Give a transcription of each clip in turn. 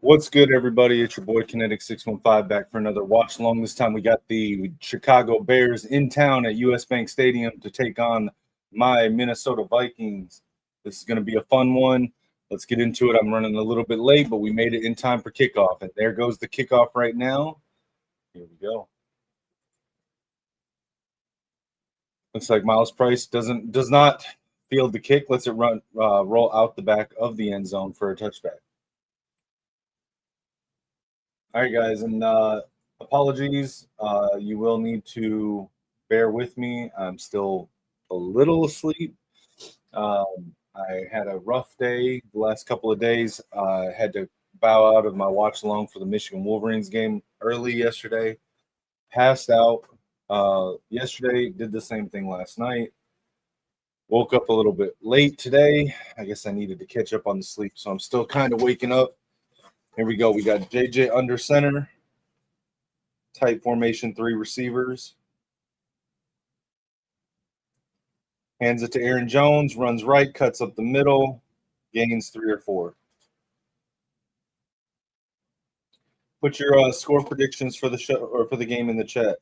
What's good, everybody? It's your boy Kinetik 615 back for another watch along. This time we got the Chicago Bears in town at US Bank Stadium to take on my Minnesota Vikings. This is going to be a fun one. Let's get into it. I'm running a little bit late, but we made it in time for kickoff. And there goes the kickoff right now. Here we go. Looks like Miles Price does not field the kick. Lets it roll out the back of the end zone for a touchback. All right, guys, and apologies. You will need to bear with me. I'm still a little asleep. I had a rough day the last couple of days. I had to bow out of my watch along for the Michigan Wolverines game early yesterday. Passed out yesterday. Did the same thing last night. Woke up a little bit late today. I guess I needed to catch up on the sleep, so I'm still kind of waking up. Here we go. We got JJ under center. Tight formation, 3 receivers. Hands it to Aaron Jones, runs right, cuts up the middle, gains 3 or 4. Put your score predictions for the show or for the game in the chat.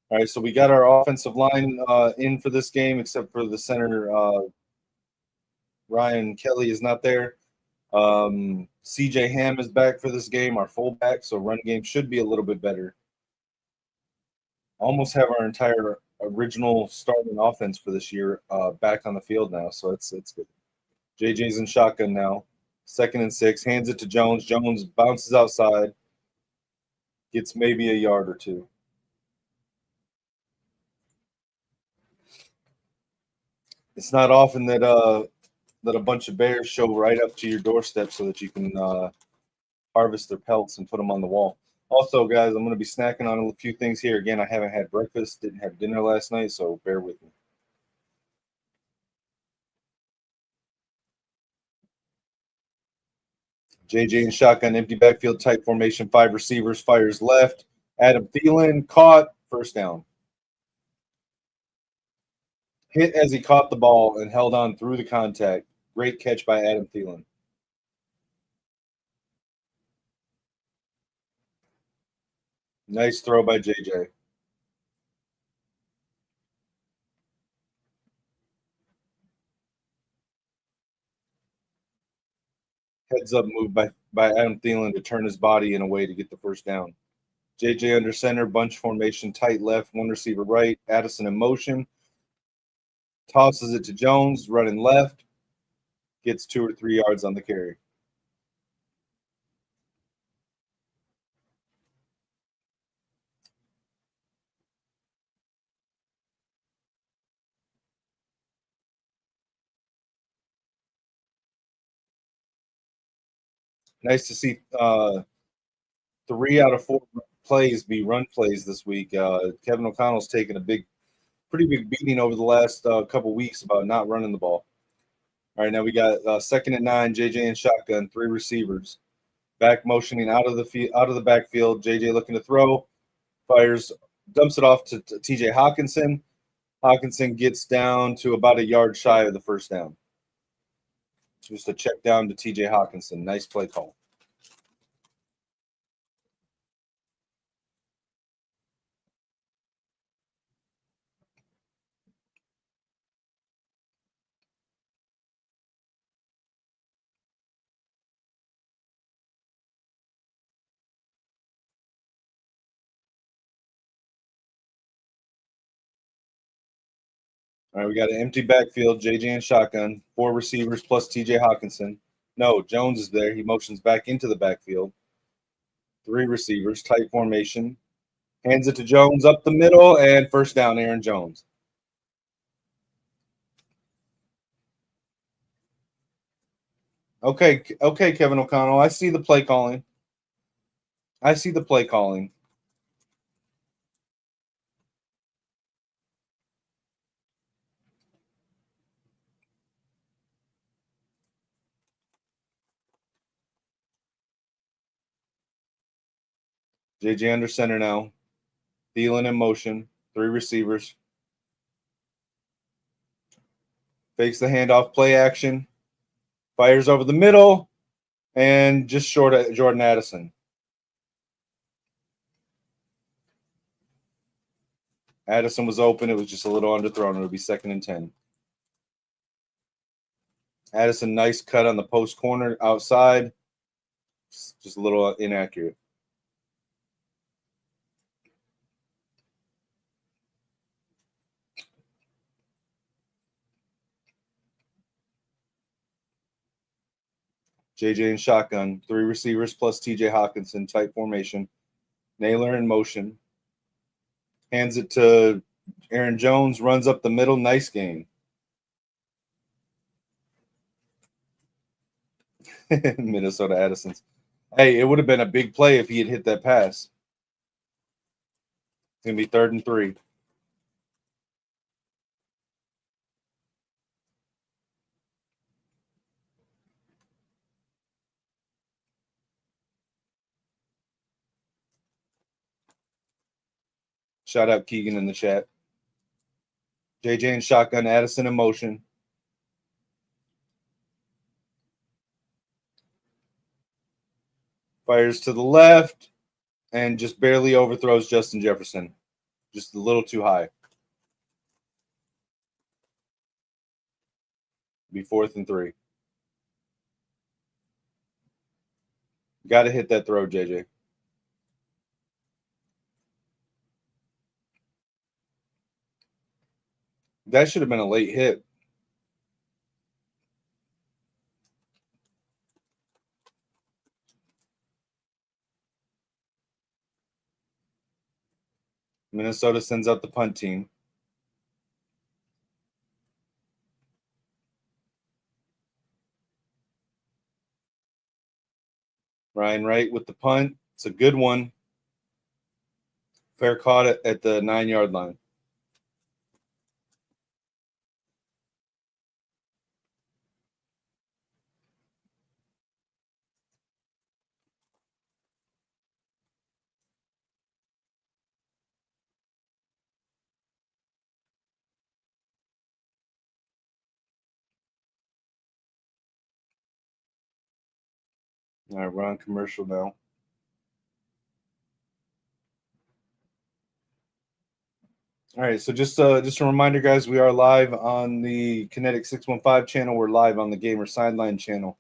All right, so we got our offensive line in for this game, except for the center. Ryan Kelly is not there. CJ Ham is back for this game, our fullback, so run game should be a little bit better. Almost have our entire original starting offense for this year back on the field now, so it's good. JJ's in shotgun now. 2nd and 6, hands it to Jones. Jones bounces outside, gets maybe a yard or 2. It's not often that a bunch of bears show right up to your doorstep so that you can harvest their pelts and put them on the wall. Also, guys, I'm going to be snacking on a few things here. Again, I haven't had breakfast, didn't have dinner last night, so bear with me. JJ in shotgun, empty backfield, tight formation, 5 receivers, fires left. Adam Thielen caught, first down. Hit as he caught the ball and held on through the contact. Great catch by Adam Thielen. Nice throw by JJ. Heads up move by Adam Thielen to turn his body in a way to get the first down. JJ under center, bunch formation, tight left, 1 receiver right. Addison in motion. Tosses it to Jones, running left. Gets 2 or 3 yards on the carry. Nice to see 3 out of 4 plays be run plays this week. Kevin O'Connell's taken a pretty big beating over the last couple weeks about not running the ball. All right, now we got 2nd and 9, JJ in shotgun, 3 receivers. Back motioning out of the backfield. JJ looking to throw, fires, dumps it off to TJ Hawkinson. Hawkinson gets down to about a yard shy of the first down. Just a check down to TJ Hawkinson. Nice play call. All right, we got an empty backfield, JJ in shotgun, 4 receivers plus TJ Hawkinson. No, Jones is there. He motions back into the backfield. 3 receivers, tight formation. Hands it to Jones up the middle, and first down, Aaron Jones. Okay, Kevin O'Connell. I see the play calling. JJ under center now. Thielen in motion. 3 receivers. Fakes the handoff, play action. Fires over the middle. And just short of Jordan Addison. Addison was open. It was just a little underthrown. It'll be 2nd and 10. Addison, nice cut on the post corner outside. Just a little inaccurate. JJ in shotgun. 3 receivers plus TJ Hawkinson. Tight formation. Naylor in motion. Hands it to Aaron Jones. Runs up the middle. Nice game. Minnesota Addison's. Hey, it would have been a big play if he had hit that pass. It's going to be 3rd and 3. Shout out Keegan in the chat. JJ in shotgun. Addison in motion. Fires to the left and just barely overthrows Justin Jefferson. Just a little too high. Be 4th and 3. Got to hit that throw, JJ. That should have been a late hit. Minnesota sends out the punt team. Ryan Wright with the punt. It's a good one. Fair caught it at the 9-yard line. All right, we're on commercial now. All right, so just a reminder, guys, we are live on the Kinetik 615 channel. We're live on the Gamer Sideline channel.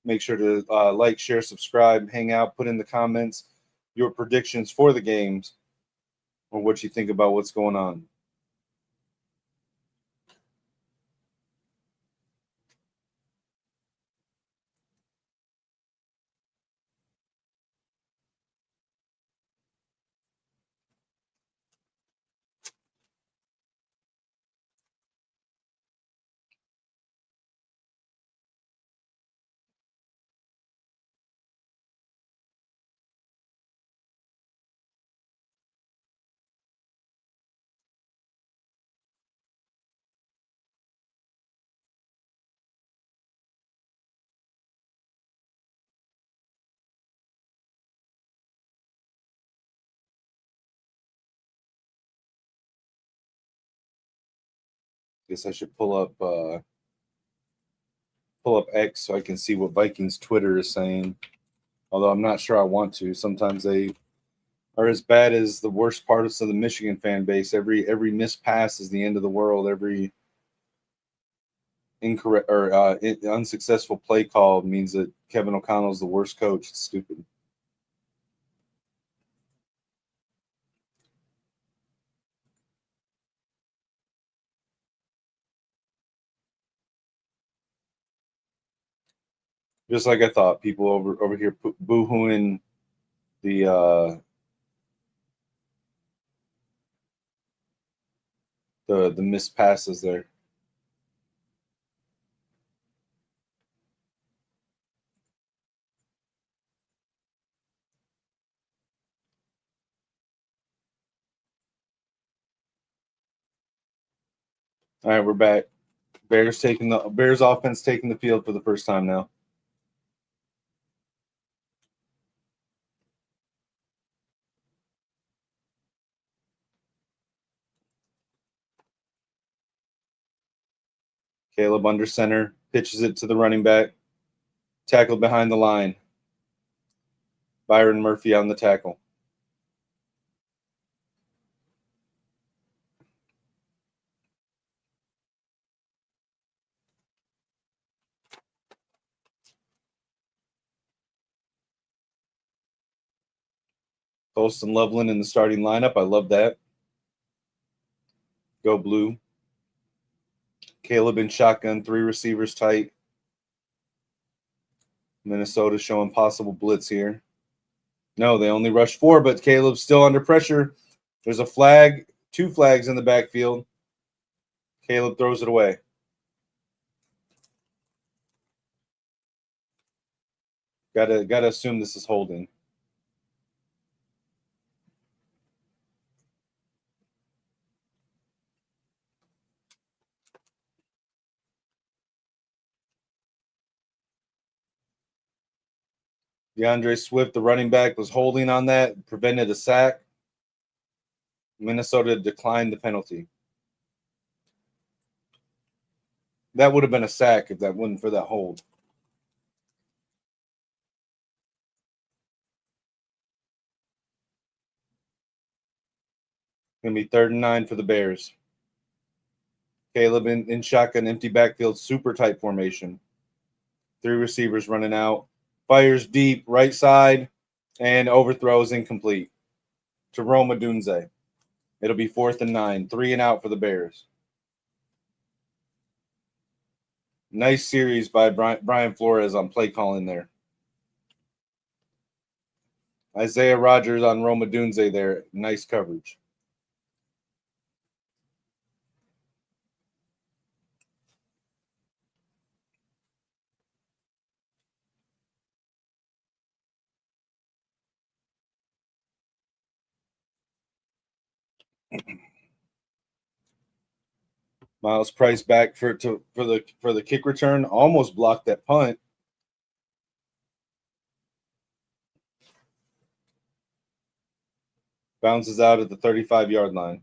Make sure to like, share, subscribe, hang out, put in the comments your predictions for the games or what you think about what's going on. Guess I should pull up X so I can see what Vikings Twitter is saying. Although I'm not sure I want to. Sometimes they are as bad as the worst parts of the Michigan fan base. Every missed pass is the end of the world. Every incorrect or unsuccessful play call means that Kevin O'Connell is the worst coach. It's stupid. Just like I thought, people over here boo-hooing the missed passes there. All right, we're back. Bears offense taking the field for the first time now. Caleb under center, pitches it to the running back. Tackled behind the line. Byron Murphy on the tackle. Colston Loveland in the starting lineup. I love that. Go blue. Caleb in shotgun, 3 receivers tight. Minnesota showing possible blitz here. No, they only rushed 4, but Caleb's still under pressure. There's a flag, 2 flags in the backfield. Caleb throws it away. Gotta assume this is holding. DeAndre Swift, the running back, was holding on that, prevented a sack. Minnesota declined the penalty. That would have been a sack if that wasn't for that hold. Going to be 3rd and 9 for the Bears. Caleb in shotgun, empty backfield, super tight formation. 3 receivers running out. Fires deep, right side, and overthrows incomplete to Roma Dunze. It'll be 4th and 9, 3 and out for the Bears. Nice series by Brian Flores on play calling there. Isaiah Rogers on Roma Dunze there. Nice coverage. Miles Price back for the kick return. Almost blocked that punt. Bounces out at the 35-yard line.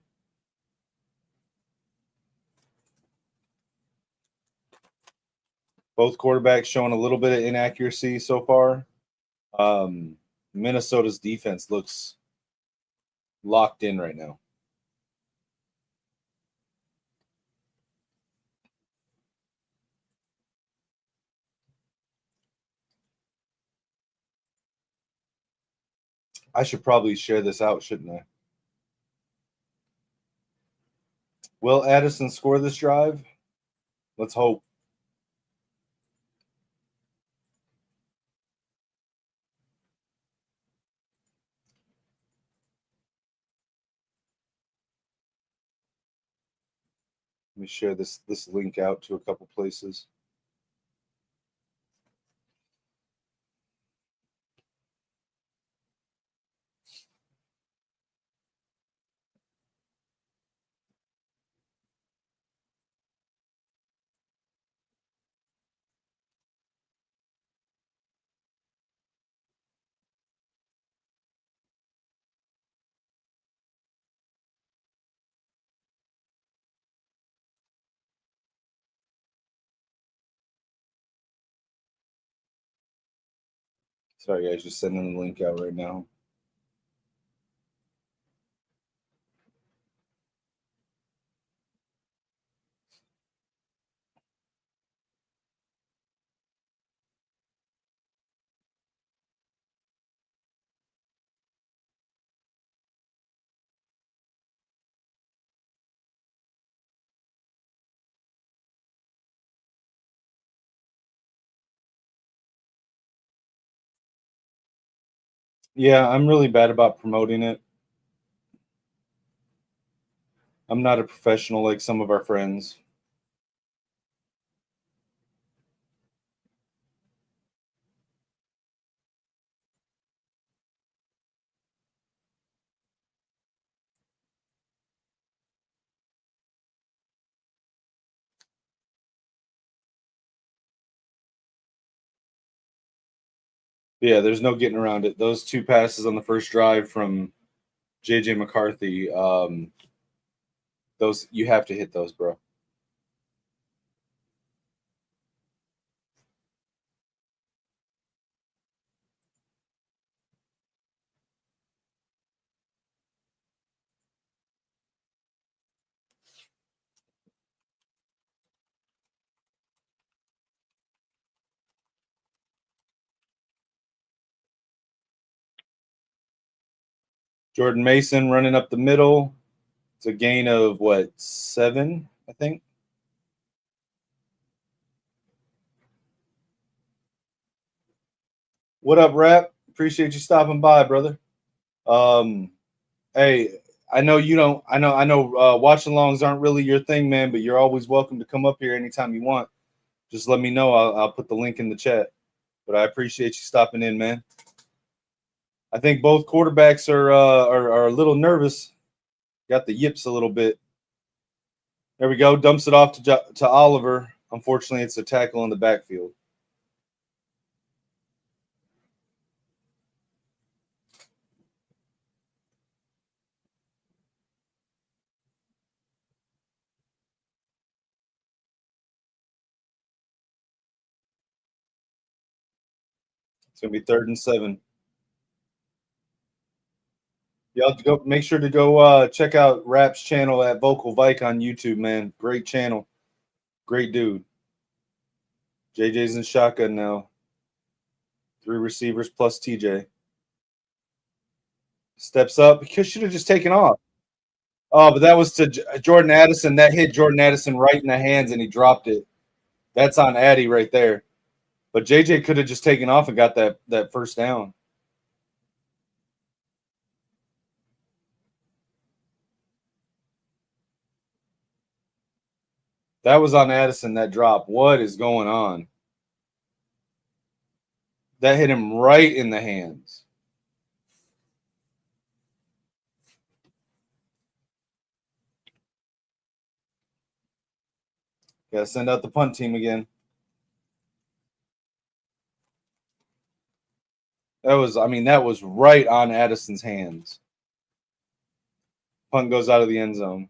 Both quarterbacks showing a little bit of inaccuracy so far. Minnesota's defense looks locked in right now. I should probably share this out, shouldn't I? Will Addison score this drive? Let's hope. Let me share this link out to a couple places. Sorry, guys, just sending the link out right now. Yeah, I'm really bad about promoting it. I'm not a professional like some of our friends. Yeah, there's no getting around it. Those 2 passes on the first drive from JJ McCarthy, those you have to hit those, bro. Jordan Mason running up the middle. It's a gain of, 7, I think? What up, Rap? Appreciate you stopping by, brother. Hey, I know you don't. I know. Watch alongs aren't really your thing, man. But you're always welcome to come up here anytime you want. Just let me know. I'll put the link in the chat. But I appreciate you stopping in, man. I think both quarterbacks are a little nervous. Got the yips a little bit. There we go. Dumps it off to Oliver. Unfortunately, it's a tackle in the backfield. It's gonna be 3rd and 7. You have to go. Make sure to go check out Rap's channel at Vocal Vike on YouTube, man. Great channel, great dude. JJ's in shotgun now. 3 receivers plus TJ. Steps up because should have just taken off. Oh, but that was to Jordan Addison. That hit Jordan Addison right in the hands, and he dropped it. That's on Addy right there. But JJ could have just taken off and got that first down. That was on Addison, that drop. What is going on? That hit him right in the hands. Gotta send out the punt team again. That was right on Addison's hands. Punt goes out of the end zone.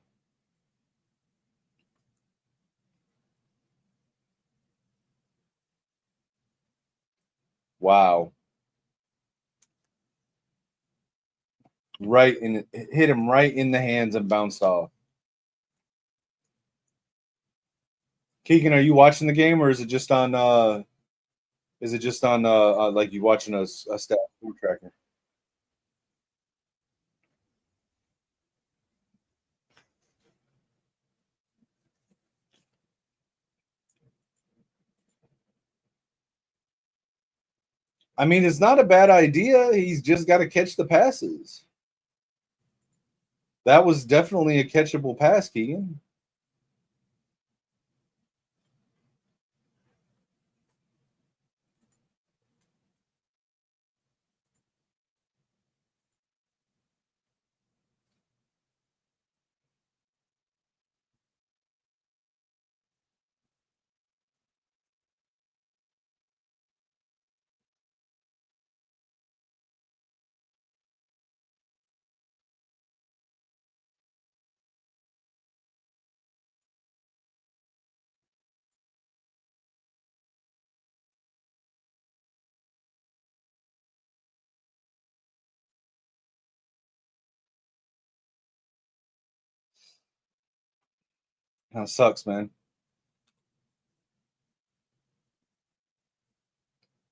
Wow. It hit him right in the hands and bounced off. Keegan, are you watching the game or is it just on like you watching a stat tracker? I mean, it's not a bad idea. He's just got to catch the passes. That was definitely a catchable pass, Keegan. That sucks, man.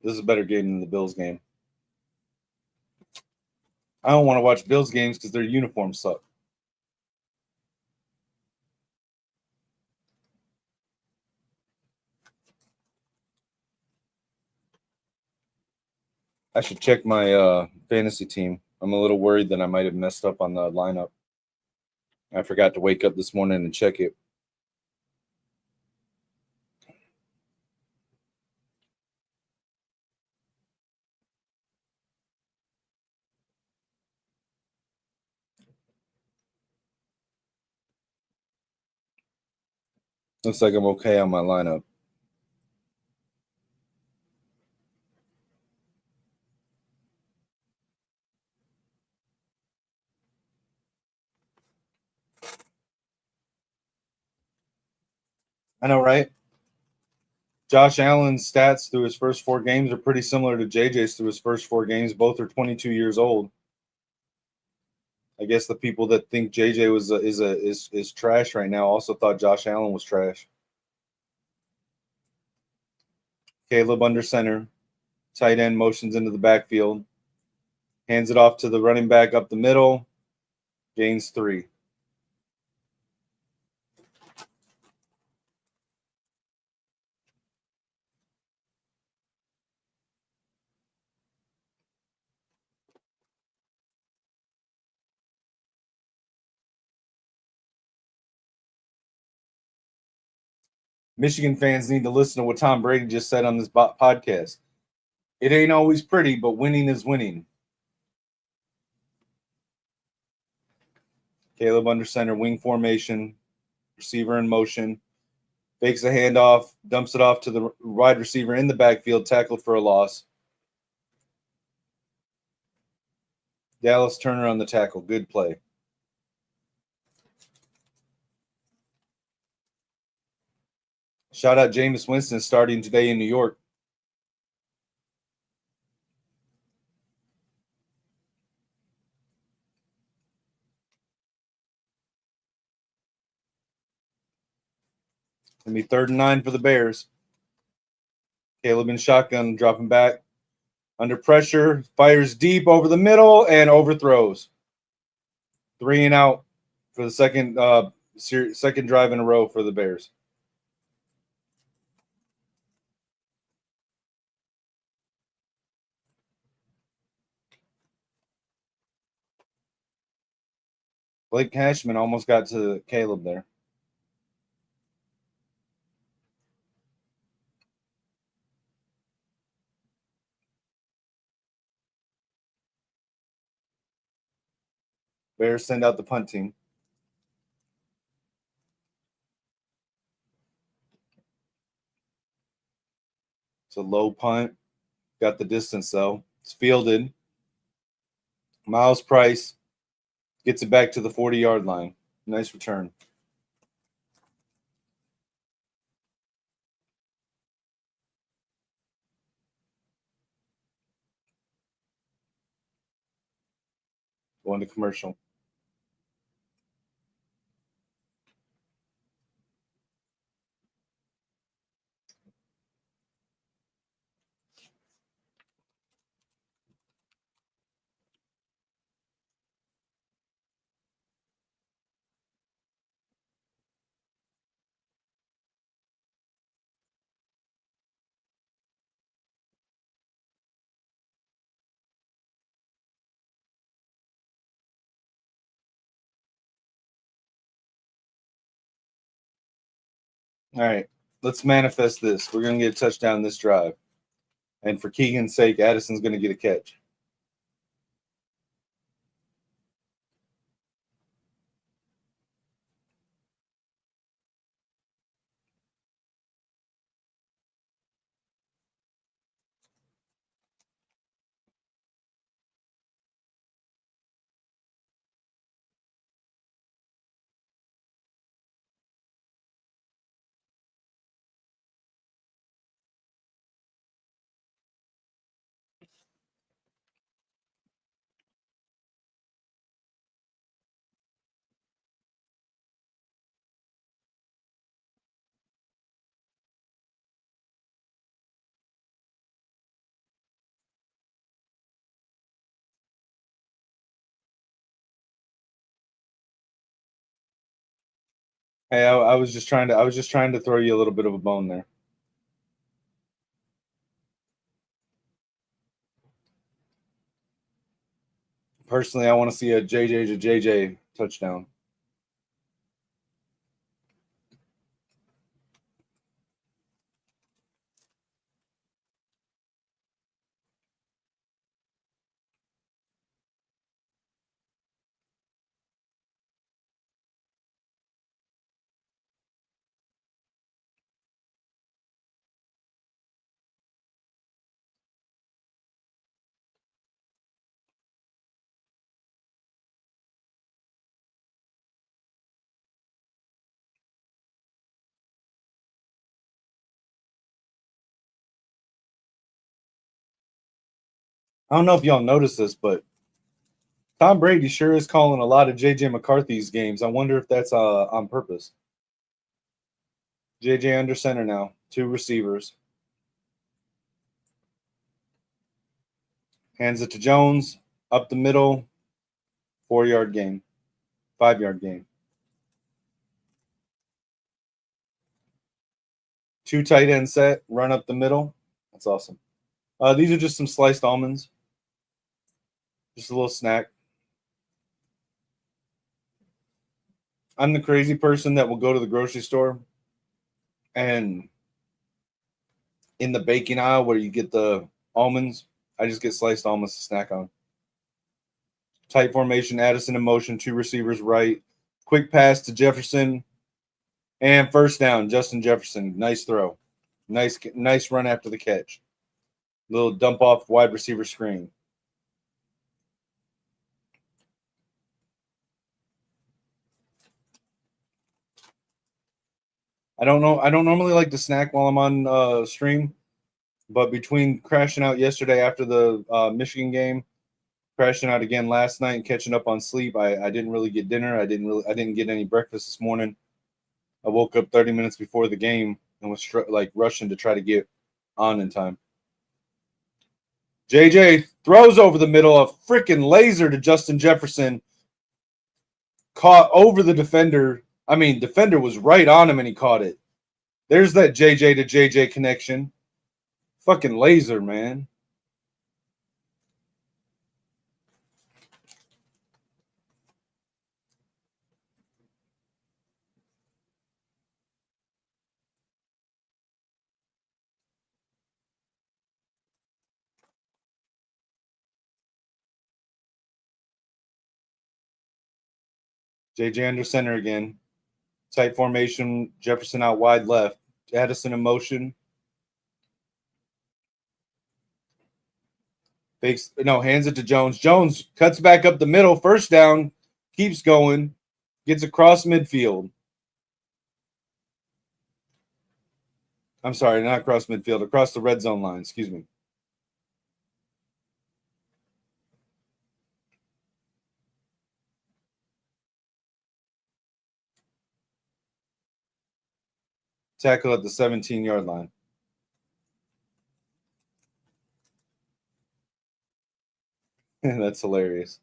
This is a better game than the Bills game. I don't want to watch Bills games because their uniforms suck. I should check my fantasy team. I'm a little worried that I might have messed up on the lineup. I forgot to wake up this morning and check it. Looks like I'm okay on my lineup. I know, right? Josh Allen's stats through his first 4 games are pretty similar to JJ's through his first 4 games. Both are 22 years old. I guess the people that think JJ is trash right now also thought Josh Allen was trash. Caleb under center, tight end motions into the backfield. Hands it off to the running back up the middle. Gains 3. Michigan fans need to listen to what Tom Brady just said on this podcast. It ain't always pretty, but winning is winning. Caleb under center, wing formation, receiver in motion, fakes a handoff, dumps it off to the wide receiver in the backfield, tackled for a loss. Dallas Turner on the tackle. Good play. Shout out Jameis Winston starting today in New York. It's going to be 3rd and 9 for the Bears. Caleb in shotgun, dropping back. Under pressure, fires deep over the middle and overthrows. 3 and out for the second drive in a row for the Bears. Blake Cashman almost got to Caleb there. Bears send out the punt team. It's a low punt. Got the distance, though. It's fielded. Miles Price gets it back to the 40-yard line. Nice return. Going to commercial. All right, let's manifest this. We're going to get a touchdown this drive. And for Keegan's sake, Addison's going to get a catch. Hey, I was just trying to throw you a little bit of a bone there. Personally, I want to see a JJ to JJ touchdown. I don't know if y'all noticed this, but Tom Brady sure is calling a lot of JJ McCarthy's games. I wonder if that's on purpose. JJ under center now, 2 receivers. Hands it to Jones. up the middle, 4-yard gain, 5-yard gain. 2 tight end set, run up the middle. That's awesome. These are just some sliced almonds. Just a little snack. I'm the crazy person that will go to the grocery store and in the baking aisle where you get the almonds, I just get sliced almonds to snack on. Tight formation, Addison in motion, 2 receivers right. Quick pass to Jefferson. And first down, Justin Jefferson. Nice throw. Nice run after the catch. Little dump off wide receiver screen. I don't know. I don't normally like to snack while I'm on stream, but between crashing out yesterday after the Michigan game, crashing out again last night, and catching up on sleep, I didn't really get dinner. I didn't get any breakfast this morning. I woke up 30 minutes before the game and was rushing to try to get on in time. JJ throws over the middle, a freaking laser to Justin Jefferson. Caught over the defender. I mean, defender was right on him and he caught it. There's that JJ to JJ connection. Fucking laser, man. JJ under center again. Tight formation. Jefferson out wide left. Addison in motion. Hands it to Jones. Jones cuts back up the middle. First down. Keeps going. Gets across midfield. I'm sorry, not across midfield. Across the red zone line. Excuse me. Tackle at the 17-yard line. That's hilarious.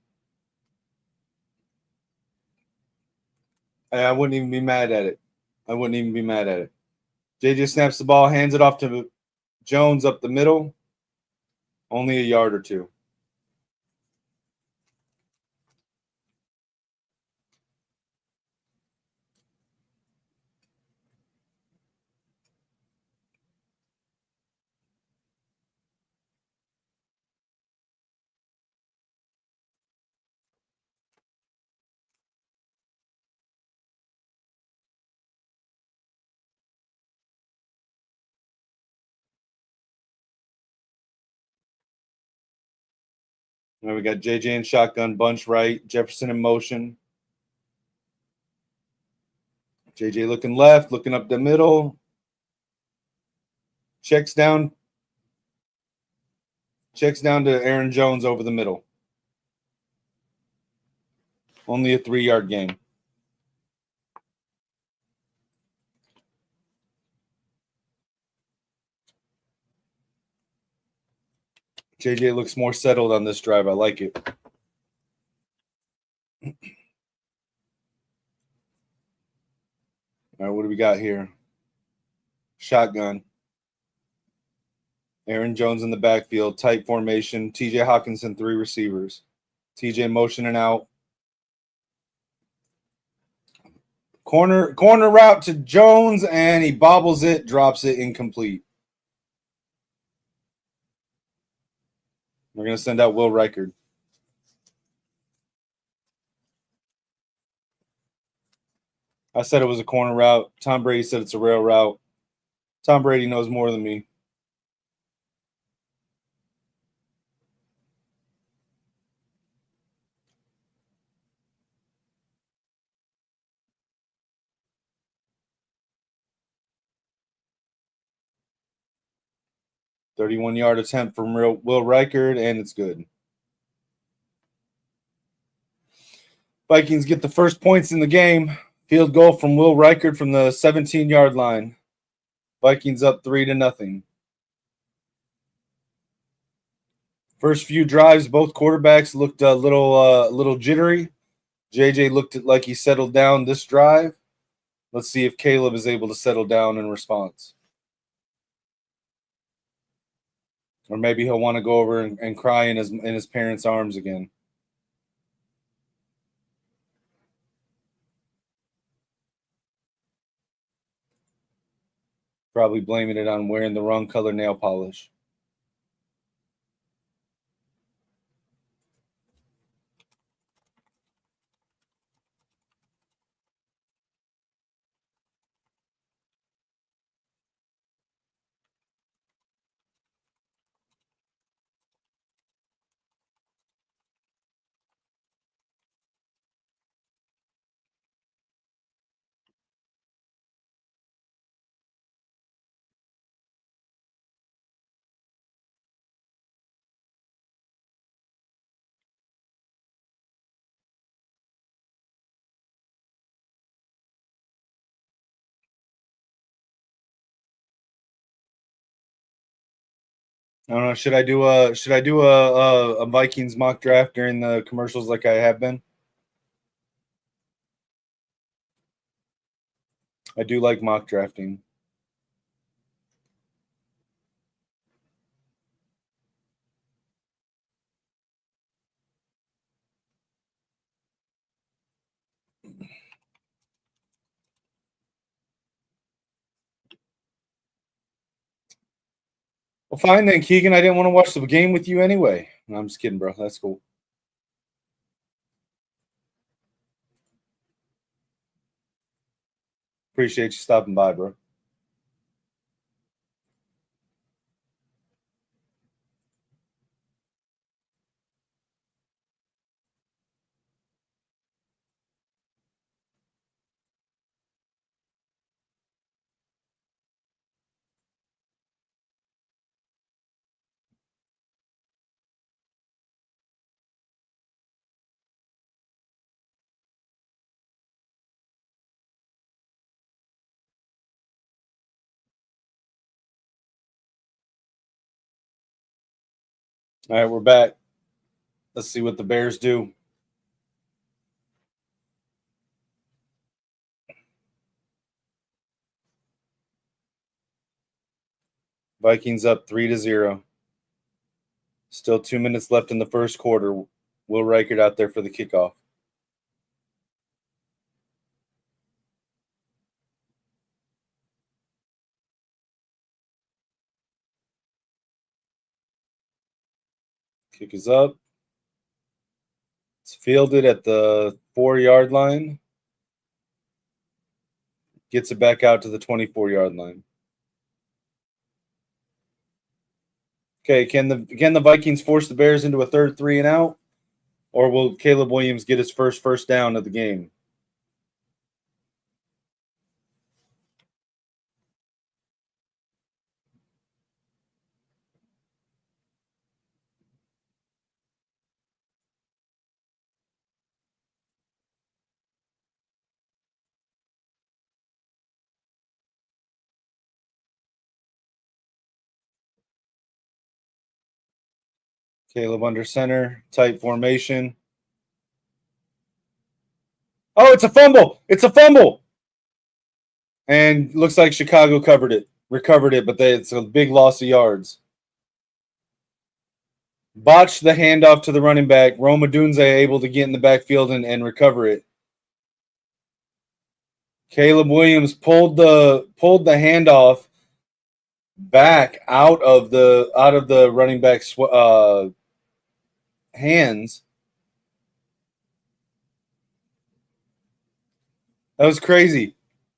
I wouldn't even be mad at it. JJ snaps the ball, hands it off to Jones up the middle. Only a yard or two. Now we got JJ in shotgun, bunch right, Jefferson in motion. JJ looking left, looking up the middle. Checks down to Aaron Jones over the middle. Only a 3-yard gain. JJ looks more settled on this drive. I like it. All right, what do we got here? Shotgun. Aaron Jones in the backfield, tight formation. TJ Hawkinson, 3 receivers. TJ motioning out. Corner route to Jones, and he bobbles it, drops it incomplete. We're going to send out Will Reichard. I said it was a corner route. Tom Brady said it's a rail route. Tom Brady knows more than me. .31-yard attempt from Will Reichard, and it's good. Vikings get the first points in the game. Field goal from Will Reichard from the 17-yard line. Vikings up 3-0. First few drives, both quarterbacks looked a little jittery. JJ looked like he settled down this drive. Let's see if Caleb is able to settle down in response. Or maybe he'll want to go over and cry in his parents' arms again. Probably blaming it on wearing the wrong color nail polish. I don't know. Should I do a Vikings mock draft during the commercials like I have been? I do like mock drafting. Well, fine then, Keegan. I didn't want to watch the game with you anyway. No, I'm just kidding, bro. That's cool. Appreciate you stopping by, bro. All right, we're back. Let's see what the Bears do. Vikings up 3-0. Still 2 minutes left in the first quarter. Will Reichert out there for the kickoff. Kick is up. It's fielded at the 4-yard line. Gets it back out to the 24-yard line. Okay, can the Vikings force the Bears into a third 3 and out? Or will Caleb Williams get his first down of the game? Caleb under center, tight formation. Oh, it's a fumble. It's a fumble. And looks like Chicago recovered it, but it's a big loss of yards. Botched the handoff to the running back. Rome Odunze able to get in the backfield and recover it. Caleb Williams pulled the handoff back out of the running back's hands. That was crazy.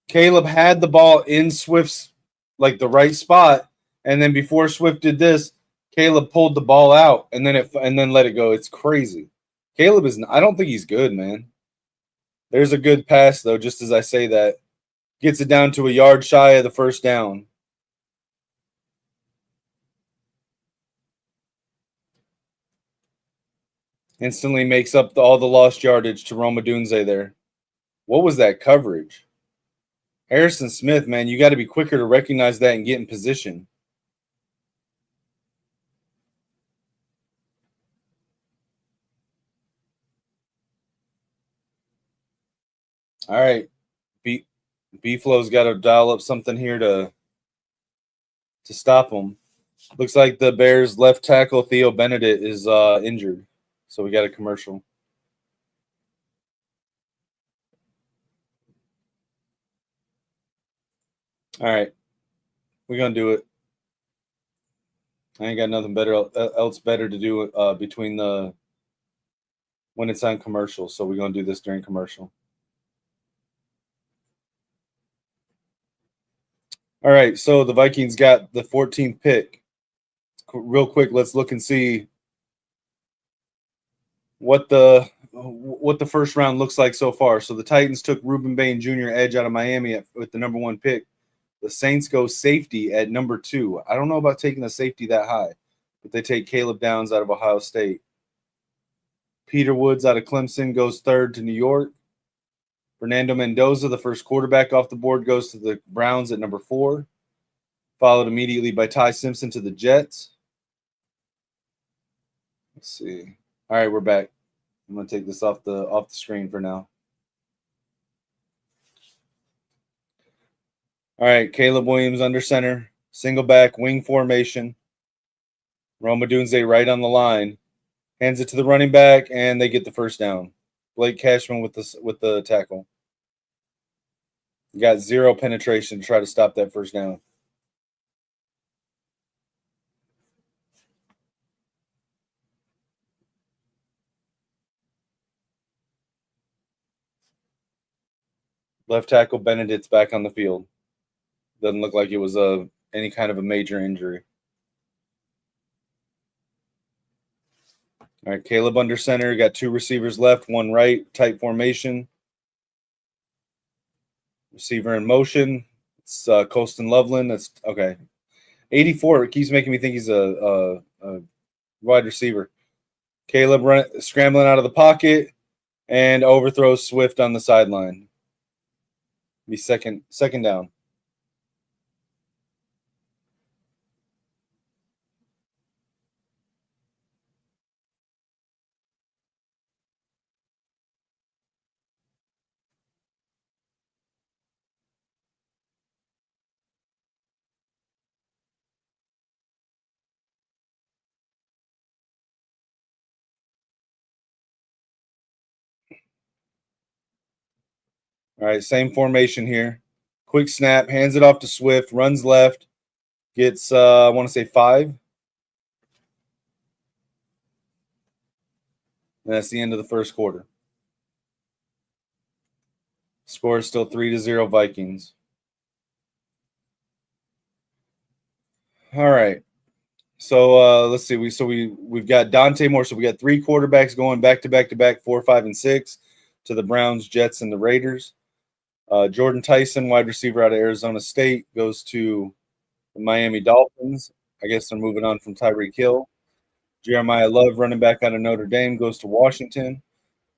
Caleb had the ball in Swift's the right spot, and then before Swift did this, Caleb pulled the ball out and then let it go. It's crazy. Caleb I don't think he's good, man. There's a good pass though, just as I say that. Gets it down to a yard shy of the first down. Instantly makes up all the lost yardage to Rome Odunze there. What was that coverage? Harrison Smith, man, you got to be quicker to recognize that and get in position. All right. B-Flow's got to dial up something here to stop him. Looks like the Bears left tackle Theo Benedict is injured. So we got a commercial. All right. We're going to do it. I ain't got nothing else better to do between the when it's on commercial. So we're going to do this during commercial. All right. So the Vikings got the 14th pick. Real quick, let's look and see what the first round looks like so far. So the Titans took Reuben Bain Jr. edge out of Miami with the number 1 pick. The Saints go safety at number 2. I don't know about taking a safety that high, but they take Caleb Downs out of Ohio State. Peter Woods out of Clemson goes 3rd to New York. Fernando Mendoza, the first quarterback off the board, goes to the Browns at number 4, followed immediately by Ty Simpson to the Jets. Let's see. All right, we're back. I'm going to take this off the screen for now. All right, Caleb Williams under center, single back, wing formation. Roma Dunze right on the line, hands it to the running back, and they get the first down. Blake Cashman with the tackle. You got 0 penetration to try to stop that first down. Left tackle Benedict's back on the field. Doesn't look like it was any kind of a major injury. All right, Caleb under center. Got 2 receivers left, 1 right, tight formation. Receiver in motion. It's Colston Loveland. That's okay. 84. It keeps making me think he's a wide receiver. Caleb scrambling out of the pocket and overthrows Swift on the sideline. Be second down. All right, same formation here. Quick snap, hands it off to Swift, runs left, gets, I want to say 5. And that's the end of the first quarter. Score is still 3-0 Vikings. All right. So let's see. We've got Dante Moore. So we got 3 quarterbacks going back to back, 4, 5, and 6 to the Browns, Jets, and the Raiders. Jordan Tyson, wide receiver out of Arizona State, goes to the Miami Dolphins. I guess they're moving on from Tyreek Hill. Jeremiah Love, running back out of Notre Dame, goes to Washington.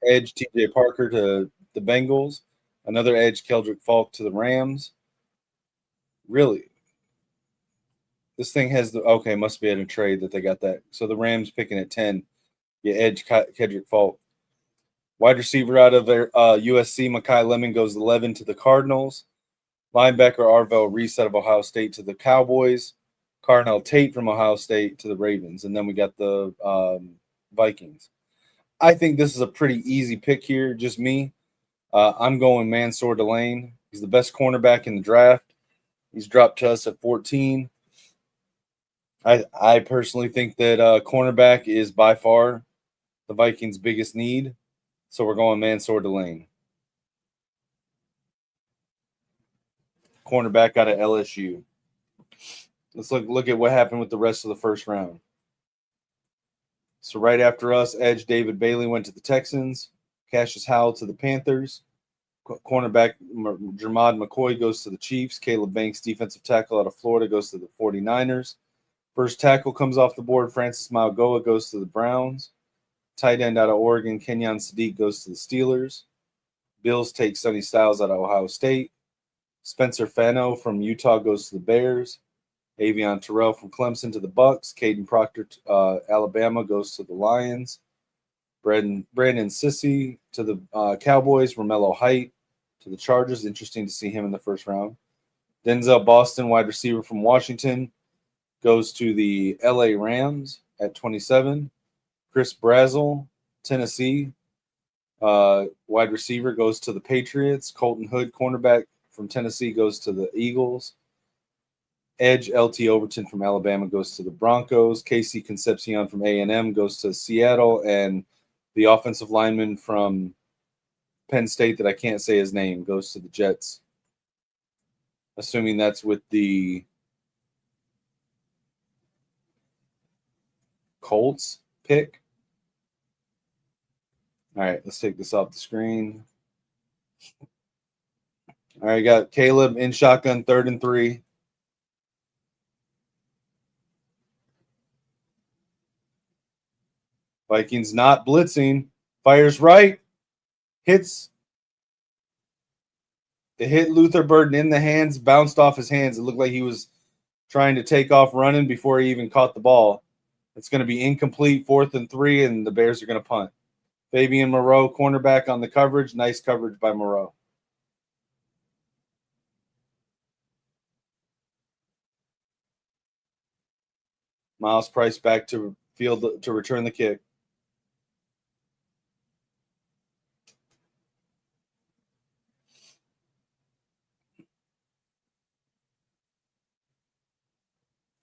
Edge T.J. Parker to the Bengals. Another edge, Keldrick Falk to the Rams. Really? This thing has must be in a trade that they got that. So the Rams picking at 10. Yeah, edge Kedrick Falk. Wide receiver out of USC, Mekhi Lemon goes 11 to the Cardinals. Linebacker Arvell Reese out of Ohio State to the Cowboys. Carnell Tate from Ohio State to the Ravens. And then we got the Vikings. I think this is a pretty easy pick here, just me. I'm going Mansour Delane. He's the best cornerback in the draft. He's dropped to us at 14. I personally think that cornerback is by far the Vikings' biggest need. So we're going Mansour Delane. Cornerback out of LSU. Let's look at what happened with the rest of the first round. So right after us, edge David Bailey went to the Texans. Cassius Howell to the Panthers. Cornerback Jermad McCoy goes to the Chiefs. Caleb Banks, defensive tackle out of Florida, goes to the 49ers. First tackle comes off the board. Francis Mauigoa goes to the Browns. Tight end out of Oregon, Kenyon Sadiq goes to the Steelers. Bills take Sonny Styles out of Ohio State. Spencer Fano from Utah goes to the Bears. Avion Terrell from Clemson to the Bucks. Caden Proctor, Alabama, goes to the Lions. Brandon Sissy to the Cowboys. Romello Height to the Chargers. Interesting to see him in the first round. Denzel Boston, wide receiver from Washington, goes to the LA Rams at 27. Chris Brazzell, Tennessee, wide receiver, goes to the Patriots. Colton Hood, cornerback from Tennessee, goes to the Eagles. Edge LT Overton from Alabama goes to the Broncos. Casey Concepcion from A&M goes to Seattle. And the offensive lineman from Penn State that I can't say his name goes to the Jets. Assuming that's with the Colts pick. All right, let's take this off the screen. All right, got Caleb in shotgun, 3rd and 3. Vikings not blitzing. Fires right. Hits. It hit Luther Burden in the hands, bounced off his hands. It looked like he was trying to take off running before he even caught the ball. It's going to be incomplete, 4th and 3, and the Bears are going to punt. Fabian Moreau, cornerback on the coverage. Nice coverage by Moreau. Miles Price back to field to return the kick.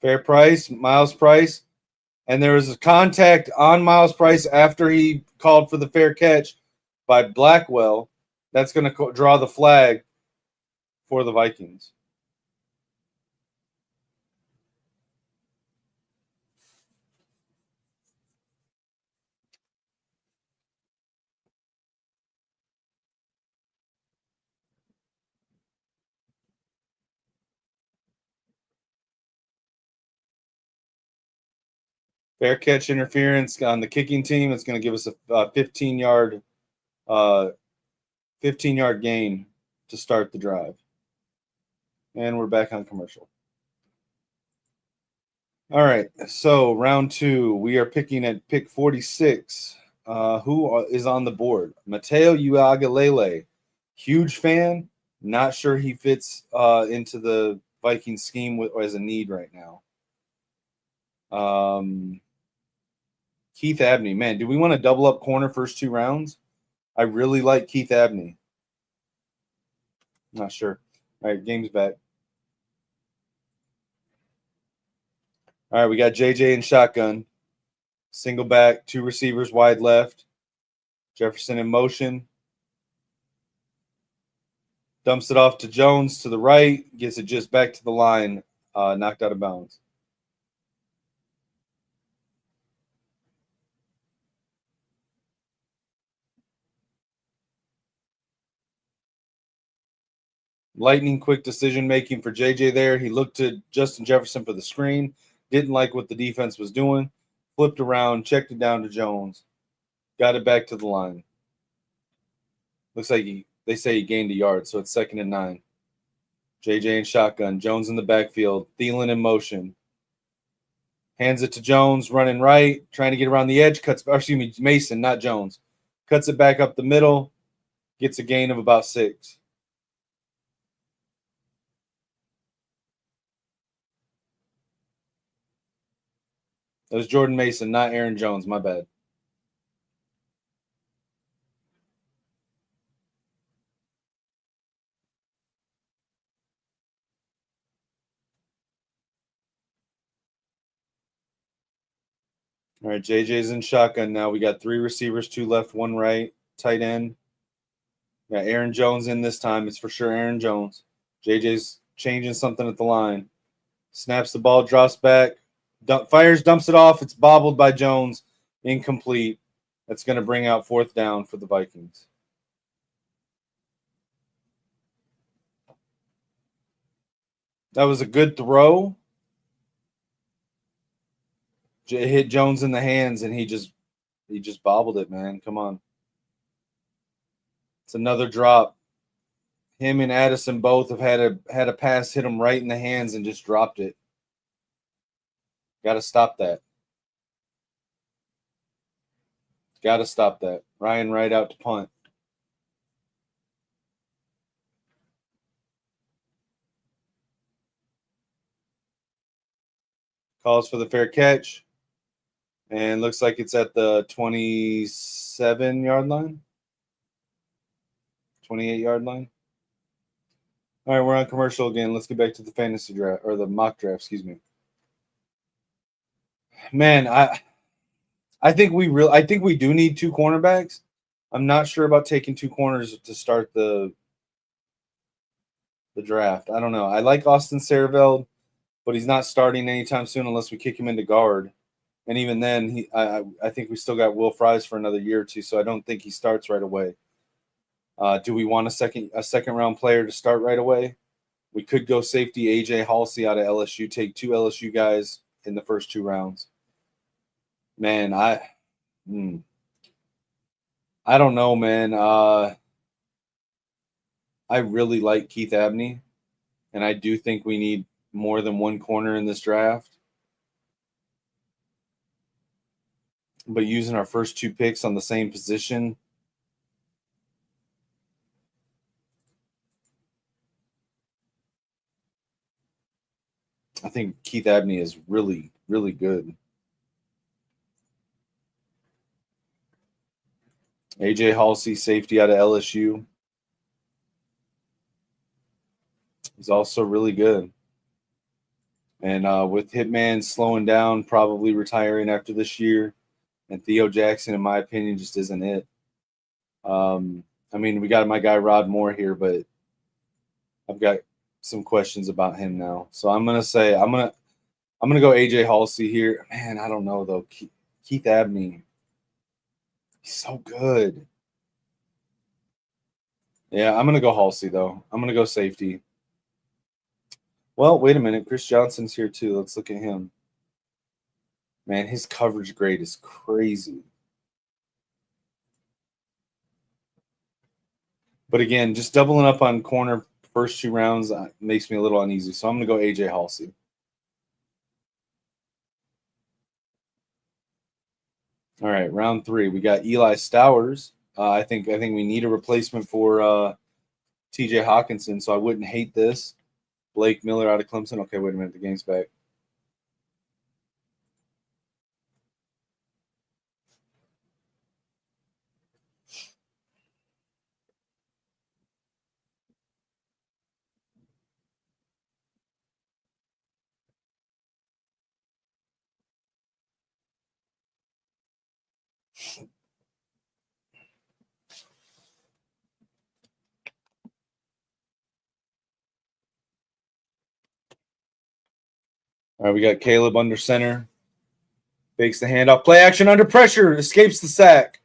Fair Price, Miles Price. And there was a contact on Miles Price after he called for the fair catch by Blackwell. That's going to draw the flag for the Vikings. Fair catch interference on the kicking team. It's going to give us a 15-yard gain to start the drive. And we're back on commercial. All right, so round 2. We are picking at pick 46. Who is on the board? Mateo Uiagalelei. Huge fan. Not sure he fits into the Viking scheme as a need right now. Keith Abney. Man, do we want to double up corner first 2 rounds? I really like Keith Abney. Not sure. All right, game's back. All right, we got JJ in shotgun. Single back, 2 receivers wide left. Jefferson in motion. Dumps it off to Jones to the right. Gets it just back to the line. Knocked out of bounds. Lightning quick decision making for JJ there. He looked to Justin Jefferson for the screen. Didn't like what the defense was doing. Flipped around, checked it down to Jones. Got it back to the line. Looks like they say he gained a yard, so it's 2nd and 9. JJ in shotgun. Jones in the backfield. Thielen in motion. Hands it to Jones, running right, trying to get around the edge. Mason, not Jones. Cuts it back up the middle. Gets a gain of about 6. That was Jordan Mason, not Aaron Jones. My bad. All right, JJ's in shotgun now. We got 3 receivers, 2 left, 1 right, tight end. Got Aaron Jones in this time. It's for sure Aaron Jones. JJ's changing something at the line. Snaps the ball, drops back, fires, dumps it off. It's bobbled by Jones. Incomplete. That's going to bring out 4th down for the Vikings. That was a good throw. It hit Jones in the hands, and he just bobbled it, man. Come on. It's another drop. Him and Addison both have had a pass hit him right in the hands and just dropped it. Got to stop that. Got to stop that. Ryan Wright out to punt. Calls for the fair catch. And looks like it's at the 27-yard line. 28-yard line. All right, we're on commercial again. Let's get back to the fantasy draft or the mock draft, excuse me. Man, I think we do need two cornerbacks. I'm not sure about taking two corners to start the draft. I don't know. I like Austin Sareveld, but he's not starting anytime soon unless we kick him into guard. And even then, I think we still got Will Fries for another year or two, so I don't think he starts right away. Do we want a second round player to start right away? We could go safety AJ Halsey out of LSU, take two LSU guys in the first 2 rounds. Man, I don't know, man. I really like Keith Abney, and I do think we need more than one corner in this draft. But using our first 2 picks on the same position, I think Keith Abney is really, really good. AJ Halsey, safety out of LSU. He's also really good. And with Hitman slowing down, probably retiring after this year, and Theo Jackson, in my opinion, just isn't it. I mean, we got my guy Rod Moore here, but I've got some questions about him now. So I'm gonna go AJ Halsey here. Man, I don't know though. Keith Abney, he's so good. Yeah, I'm gonna go Halsey though. I'm gonna go safety. Well, wait a minute. Chris Johnson's here too. Let's look at him. Man, his coverage grade is crazy. But again, just doubling up on corner first 2 rounds makes me a little uneasy. So I'm going to go AJ Halsey. All right, round 3. We got Eli Stowers. I think we need a replacement for TJ Hawkinson, so I wouldn't hate this. Blake Miller out of Clemson. Okay, wait a minute. The game's back. All right, we got Caleb under center. Fakes the handoff. Play action under pressure. Escapes the sack.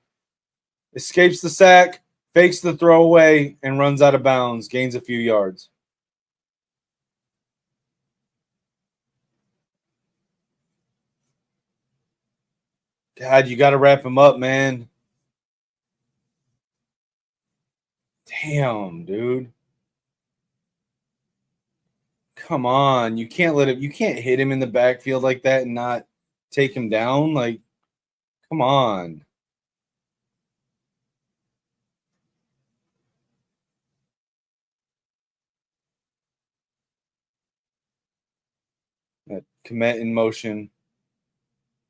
Fakes the throwaway, and runs out of bounds. Gains a few yards. God, you got to wrap him up, man. Damn, dude. Come on. You can't hit him in the backfield like that and not take him down. Like, come on. That Komet in motion.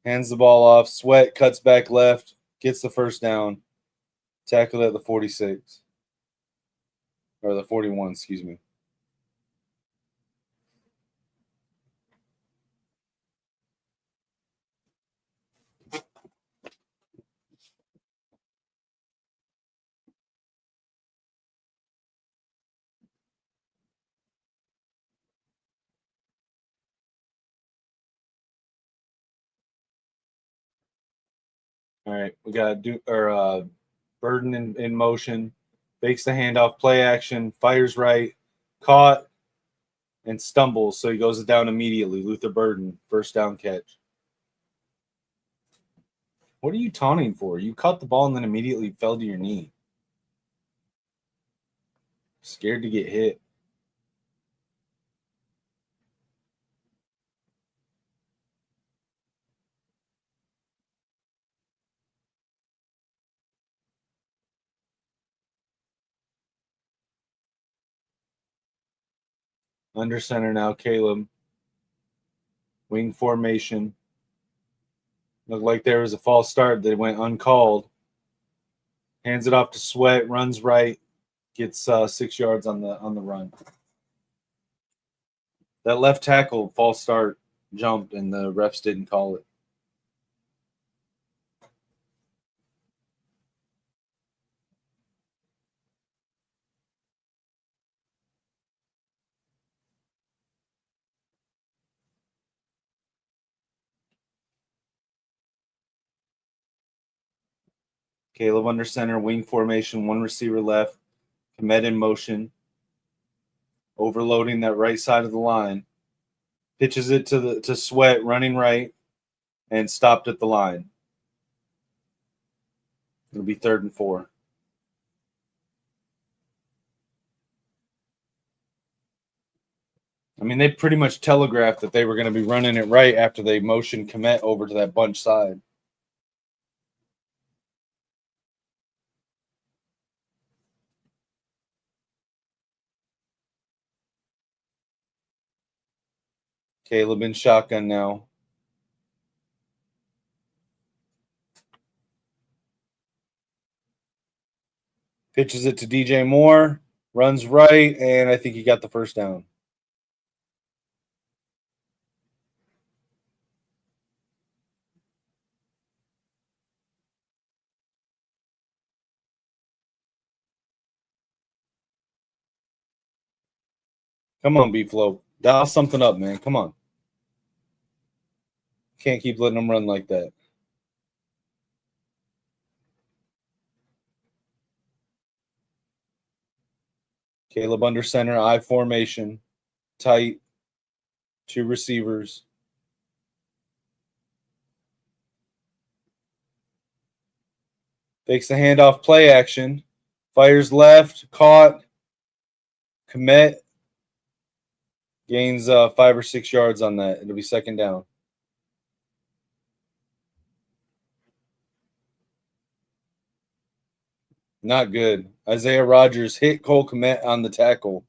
Hands the ball off. Sweat cuts back left. Gets the first down. Tackled at the 46. Or the 41, excuse me. All right, we got Burden in motion, fakes the handoff, play action, fires right, caught, and stumbles, so he goes down immediately. Luther Burden, first down catch. What are you taunting for? You caught the ball and then immediately fell to your knee. Scared to get hit. Under center now, Caleb. wing formation. Looked like there was a false start that went uncalled. Hands it off to Sweat, runs right, gets 6 yards on the run. That left tackle false start jumped, and the refs didn't call it. Caleb under center, wing formation, one receiver left. Komet in motion, overloading that right side of the line. Pitches it to Sweat, running right, and stopped at the line. It'll be 3rd and 4. I mean, they pretty much telegraphed that they were going to be running it right after they motioned Komet over to that bunch side. Caleb in shotgun now. Pitches it to DJ Moore, runs right, and I think he got the first down. Come on, B-Flow. Dial something up, man. Come on. Can't keep letting them run like that. Caleb under center, I formation, tight, 2 receivers. Takes the handoff, play action, fires left, caught. Komet gains 5 or 6 yards on that. It'll be 2nd down. Not good. Isaiah Rodgers hit Cole Komet on the tackle.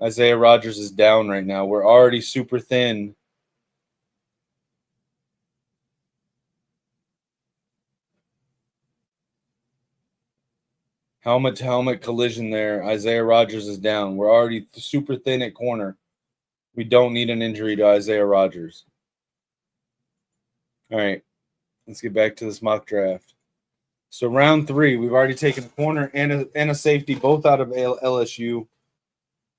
Isaiah Rodgers is down right now. We're already super thin. Helmet to helmet collision there. Isaiah Rodgers is down. We're already super thin at corner. We don't need an injury to Isaiah Rodgers. All right. Let's get back to this mock draft. So round 3, we've already taken a corner and a safety, both out of LSU.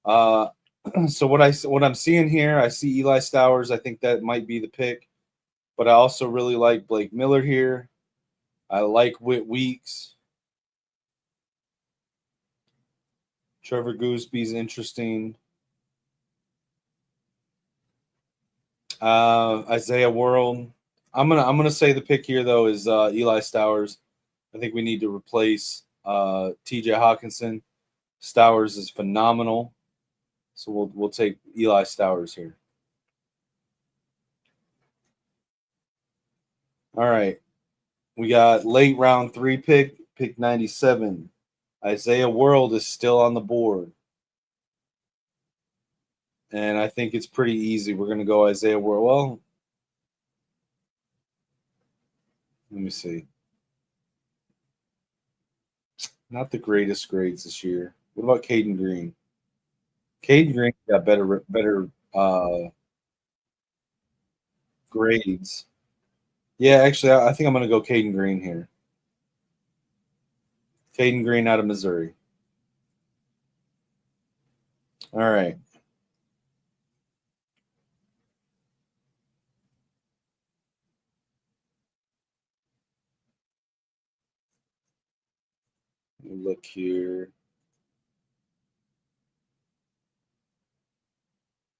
So what I'm seeing here, I see Eli Stowers. I think that might be the pick, but I also really like Blake Miller here. I like Whit Weeks. Trevor Gooseby's interesting. Isaiah World. I'm gonna say the pick here though is Eli Stowers. I think we need to replace T.J. Hawkinson. Stowers is phenomenal, so we'll take Eli Stowers here. All right, we got late round 3 pick 97. Isaiah World is still on the board, and I think it's pretty easy. We're gonna go Isaiah World. Well, let me see. Not the greatest grades this year. What about Caden Green? Caden Green got better grades. Yeah, actually, I think I'm going to go Caden Green here. Caden Green out of Missouri. All right. Look here.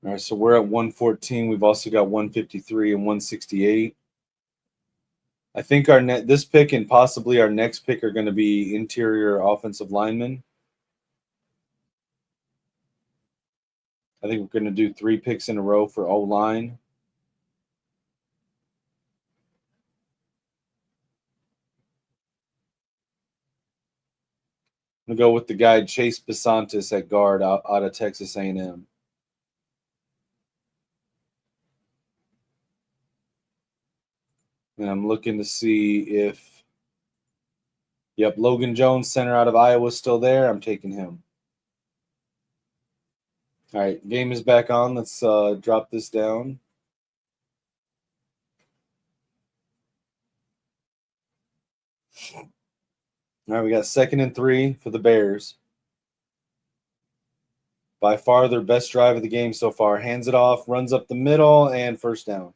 All right, so we're at 114. We've also got 153 and 168. I think this pick and possibly our next pick are going to be interior offensive linemen. I think we're going to do 3 picks in a row for O-line. I'm going to go with the guy Chase Besantis at guard out of Texas A&M. And I'm looking to see if, yep, Logan Jones, center out of Iowa, is still there. I'm taking him. All right, game is back on. Let's drop this down. All right, we got 2nd and 3 for the Bears. By far their best drive of the game so far. Hands it off, runs up the middle, and first down.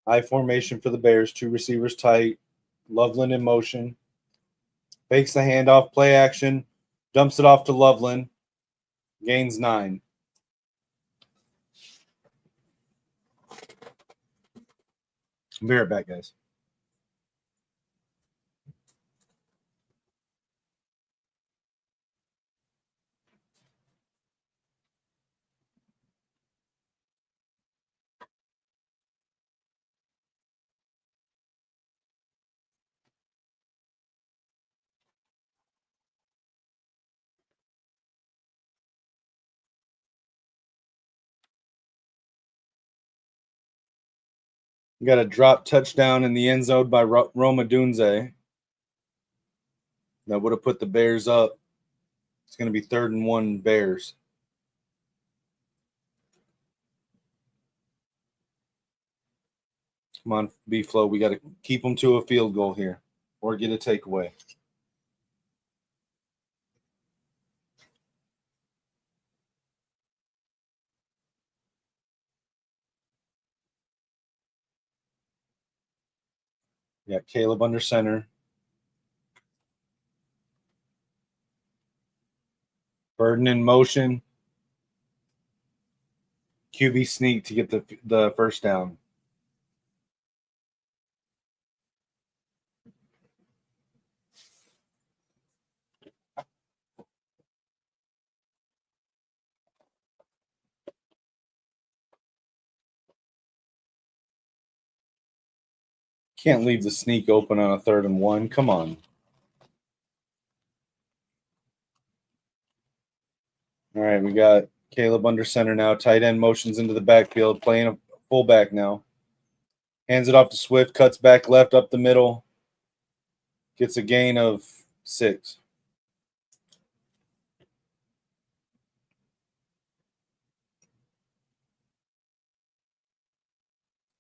I formation for the Bears. 2 receivers tight. Loveland in motion. Fakes the handoff, play action. Dumps it off to Loveland. Gains 9. I'll be right back, guys. We got a drop touchdown in the end zone by Roma Dunze. That would have put the Bears up. It's going to be 3rd and 1 Bears. Come on, B-Flow. We got to keep them to a field goal here or get a takeaway. We got Caleb under center. Burden in motion. QB sneak to get the first down. Can't leave the sneak open on a 3rd and 1. Come on. All right, we got Caleb under center now. Tight end motions into the backfield, playing a fullback now. Hands it off to Swift, cuts back left up the middle. Gets a gain of 6.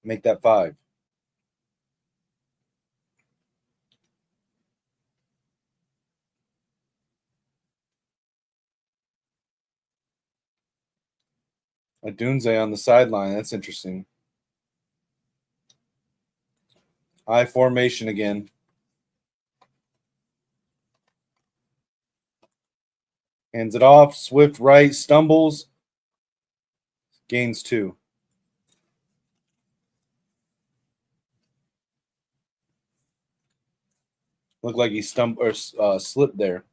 Make that 5. Adunze on the sideline. That's interesting. I formation again. Hands it off. Swift right, stumbles. Gains 2. Looked like he slipped there.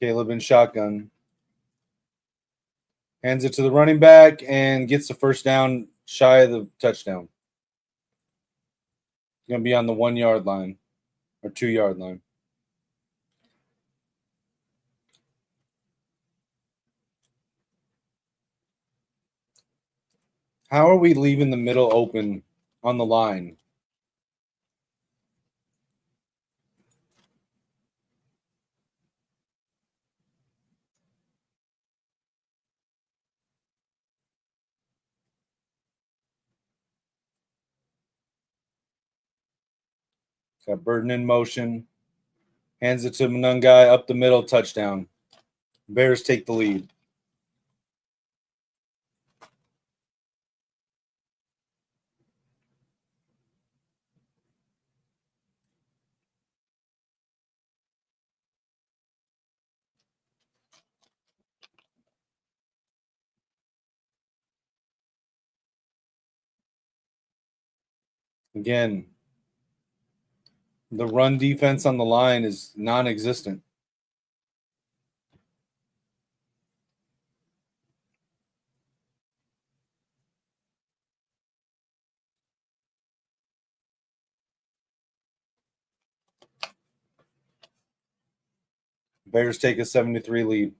Caleb in shotgun. Hands it to the running back and gets the first down shy of the touchdown. Going to be on the 1 yard line or 2 yard line. How are we leaving the middle open on the line? Got Burden in motion. Hands it to Munungai up the middle, touchdown. Bears take the lead. Again, the run defense on the line is non-existent. Bears take a 7-3 lead.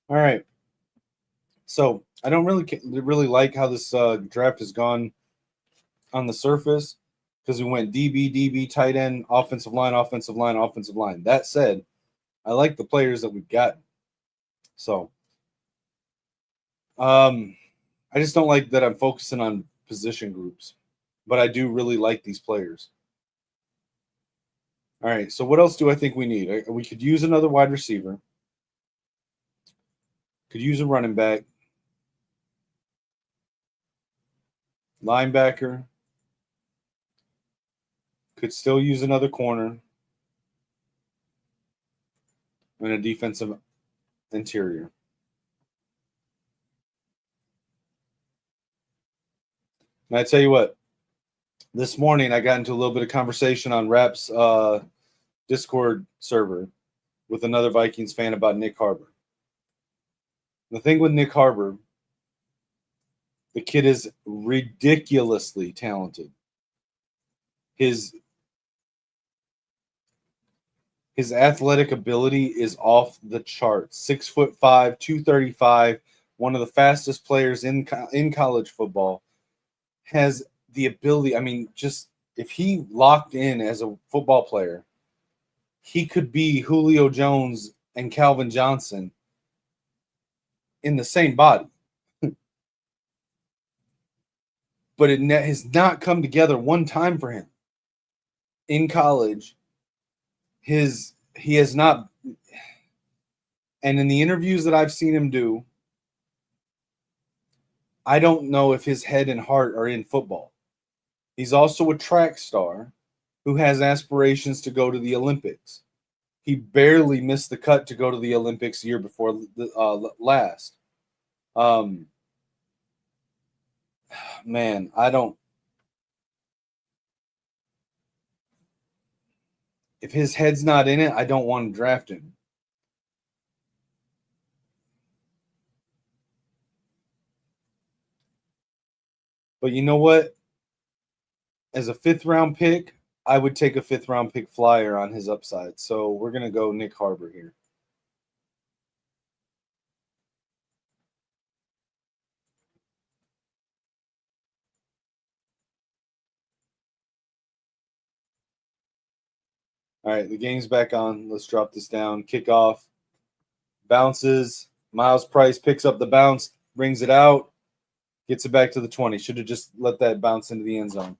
All right. So I don't really like how this draft has gone on the surface because we went DB, tight end, offensive line, offensive line, offensive line. That said, I like the players that we've got. So I just don't like that I'm focusing on position groups, but I do really like these players. All right. So what else do I think we need? We could use another wide receiver. Could use a running back. Linebacker. Could still use another corner. And a defensive interior. And I tell you what, this morning I got into a little bit of conversation on Rap's Discord server with another Vikings fan about Nick Harbor. The thing with Nick Harbor, the kid is ridiculously talented. His athletic ability is off the charts. 6'5", 235, one of the fastest players in college football. Has the ability. I mean, just if he locked in as a football player, he could be Julio Jones and Calvin Johnson in the same body. But it has not come together one time for him. In college, he has not, and in the interviews that I've seen him do, I don't know if his head and heart are in football. He's also a track star who has aspirations to go to the Olympics. He barely missed the cut to go to the Olympics year before last. Man, I don't. If his head's not in it, I don't want to draft him. But you know what? As a 5th-round pick, I would take a 5th-round pick flyer on his upside. So we're going to go Nick Harbor here. All right, the game's back on. Let's drop this down. Kickoff. Bounces. Miles Price picks up the bounce, brings it out, gets it back to the 20. Should have just let that bounce into the end zone.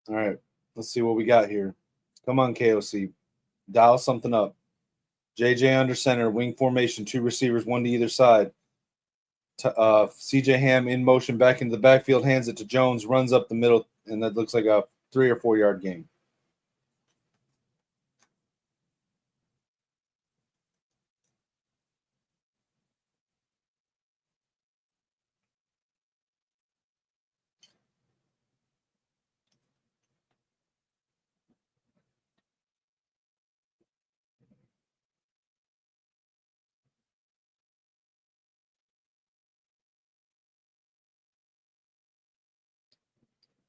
All right, let's see what we got here. Come on, KOC. Dial something up. JJ under center, wing formation, 2 receivers, 1 to either side. CJ Ham in motion back into the backfield, hands it to Jones, runs up the middle, and that looks like a 3 or 4 yard gain.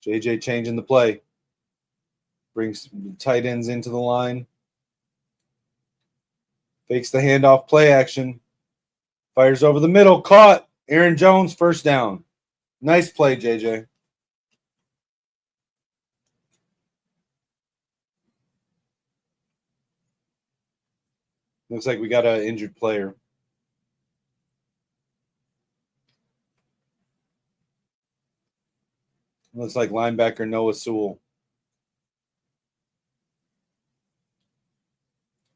JJ changing the play. Brings tight ends into the line. Fakes the handoff, play action. Fires over the middle, caught. Aaron Jones, first down. Nice play, JJ. Looks like we got an injured player. Looks like linebacker Noah Sewell.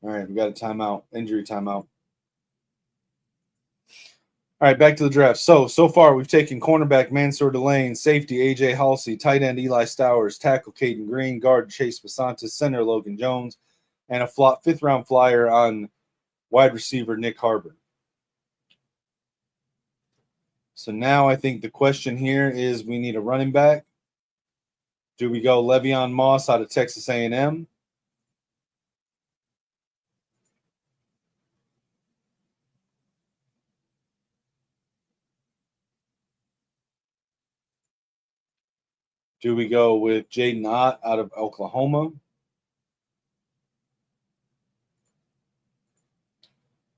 All right, we got a timeout, injury timeout. All right, back to the draft. So far we've taken cornerback Mansour Delane, safety A.J. Halsey, tight end Eli Stowers, tackle Caden Green, guard Chase Basantis, center Logan Jones, and a fifth-round flyer on wide receiver Nick Harbor. So now I think the question here is we need a running back. Do we go Le'Veon Moss out of Texas A&M? Do we go with Jaden Ott out of Oklahoma?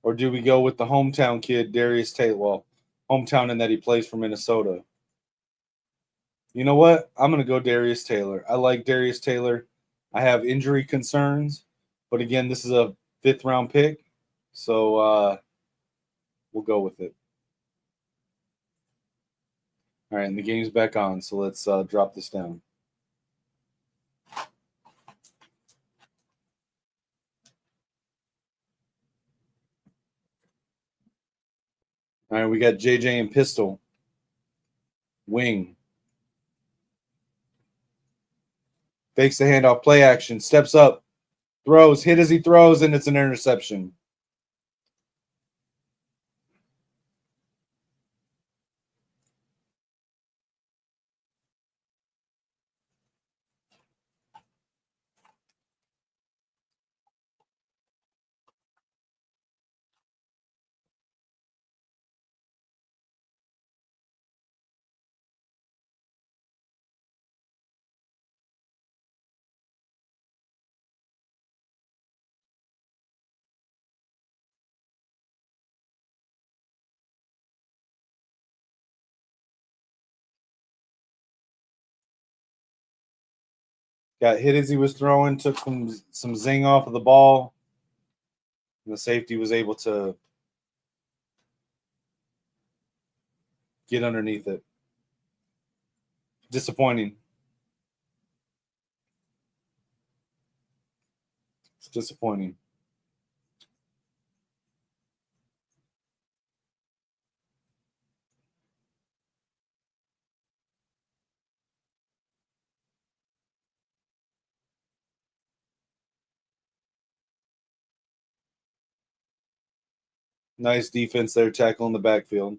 Or do we go with the hometown kid, Darius Taylor? Well, hometown in that he plays for Minnesota. You know what? I'm going to go Darius Taylor. I like Darius Taylor. I have injury concerns. But again, this is a fifth-round pick. So we'll go with it. All right, and the game's back on. So let's drop this down. All right, we got JJ and pistol. Wing. Fakes the handoff, play action, steps up, throws, hit as he throws, and it's an interception. Got hit as he was throwing, took some zing off of the ball. And the safety was able to get underneath it. Disappointing. It's disappointing. Nice defense there, tackling the backfield.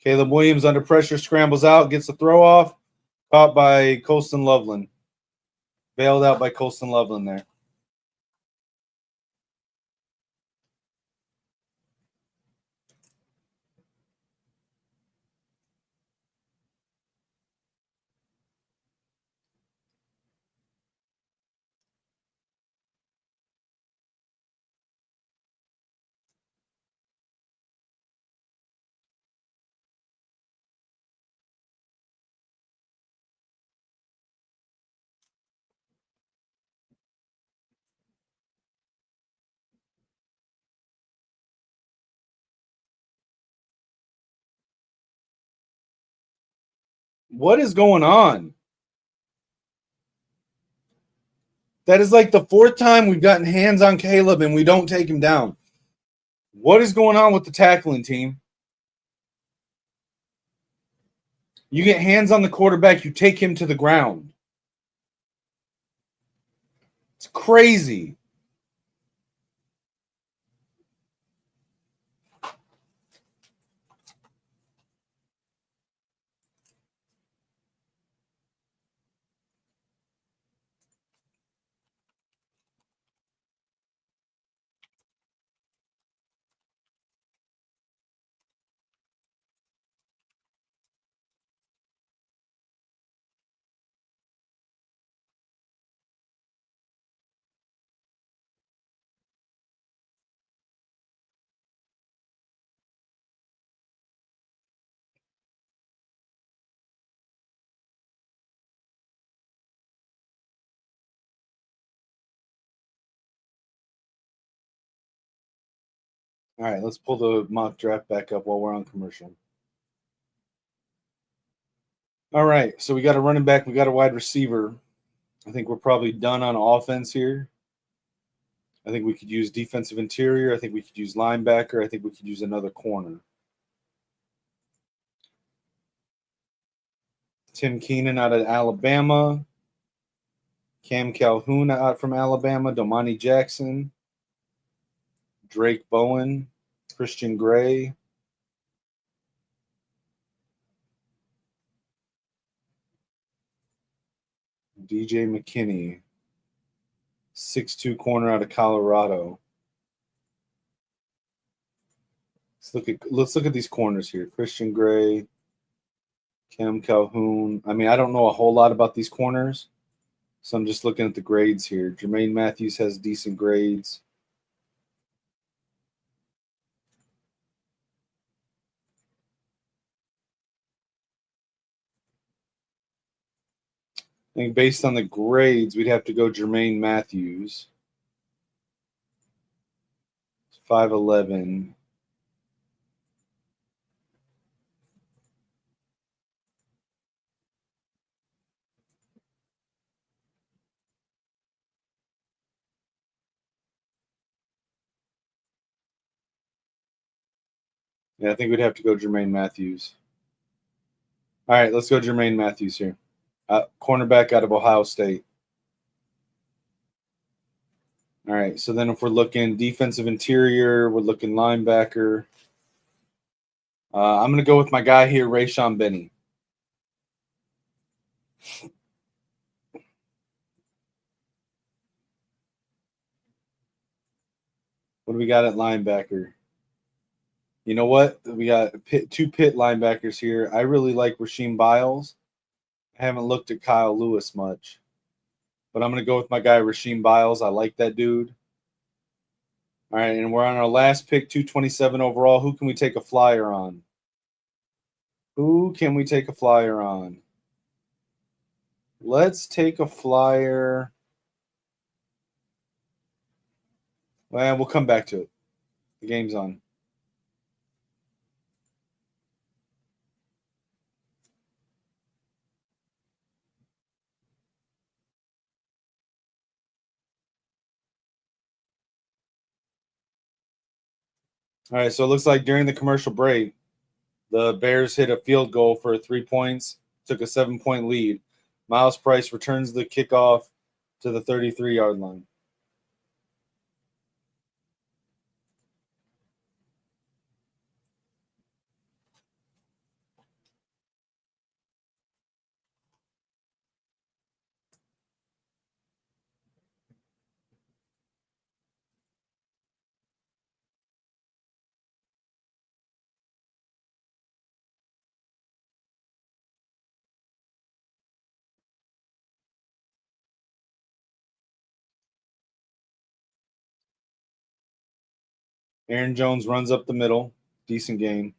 Caleb Williams under pressure, scrambles out, gets the throw off, caught by Colston Loveland. Bailed out by Colston Loveland there. What is going on? That is like the fourth time we've gotten hands on Caleb and we don't take him down. What is going on with the tackling team? You get hands on the quarterback, you take him to the ground. It's crazy. All right, let's pull the mock draft back up while we're on commercial. All right, so we got a running back, we got a wide receiver. I think we're probably done on offense here. I think we could use defensive interior. I think we could use linebacker. I think we could use another corner. Tim Keenan out of Alabama. Cam Calhoun out from Alabama. Domani Jackson. Drake Bowen. Christian Gray. DJ McKinney. 6'2" corner out of Colorado. Let's look at these corners here. Christian Gray, Cam Calhoun. I mean, I don't know a whole lot about these corners, so I'm just looking at the grades here. Jermaine Matthews has decent grades. I think based on the grades, we'd have to go Jermaine Matthews. 5'11". Yeah, I think we'd have to go Jermaine Matthews. All right, let's go Jermaine Matthews here. Cornerback out of Ohio State. All right, so then if we're looking defensive interior, we're looking linebacker. I'm going to go with my guy here, Rayshon Benny. What do we got at linebacker? You know what? We got two Pitt linebackers here. I really like Rasheem Biles. I haven't looked at Kyle Lewis much, but I'm going to go with my guy, Rasheem Biles. I like that dude. All right, and we're on our last pick, 227 overall. Who can we take a flyer on? Who can we take a flyer on? Let's take a flyer. Well, we'll come back to it. The game's on. All right, so it looks like during the commercial break, the Bears hit a field goal for 3 points, took a 7-point lead. Miles Price returns the kickoff to the 33-yard line. Aaron Jones runs up the middle. Decent gain.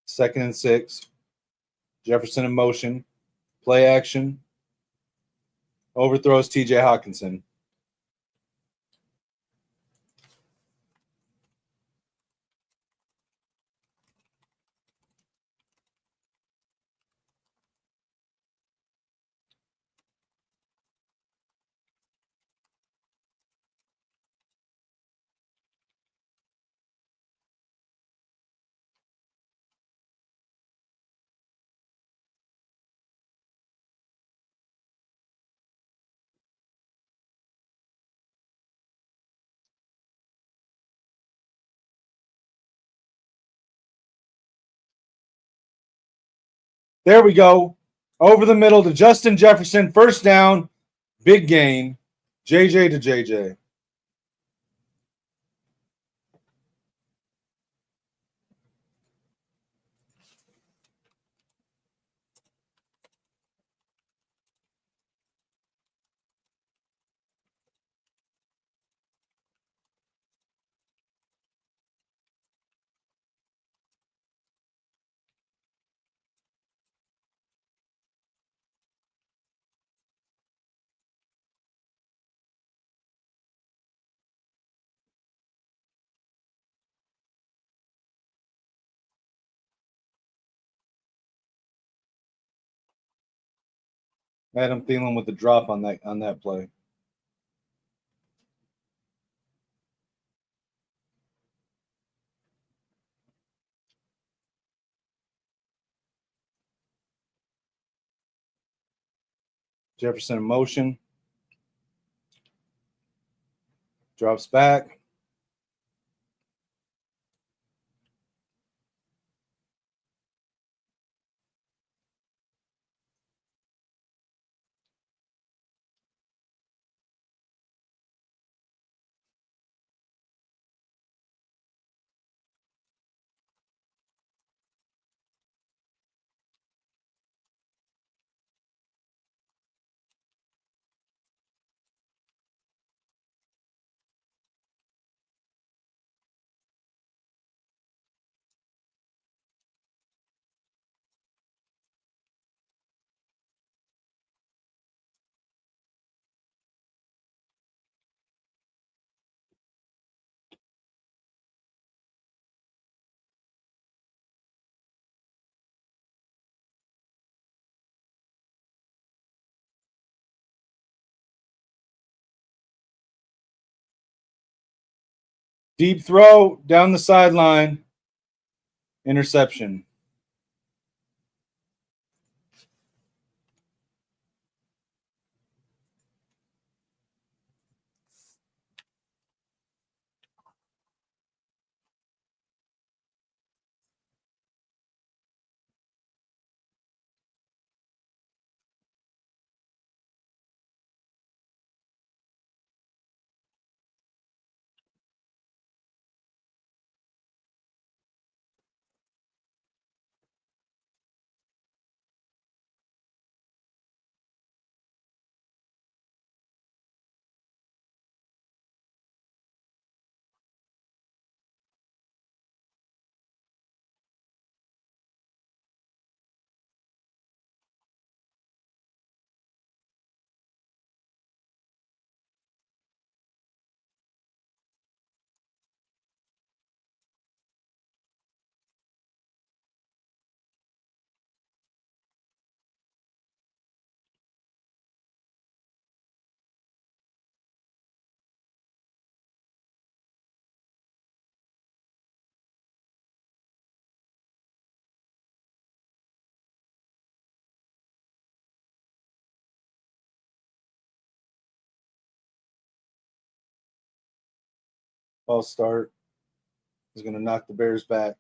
Second and 6. Jefferson in motion. Play action. Overthrows TJ Hawkinson. There we go. Over the middle to Justin Jefferson. First down. Big gain. JJ to JJ. Adam Thielen with the drop on that play. Jefferson in motion. Drops back. Deep throw down the sideline. Interception. False start. He's going to knock the Bears back.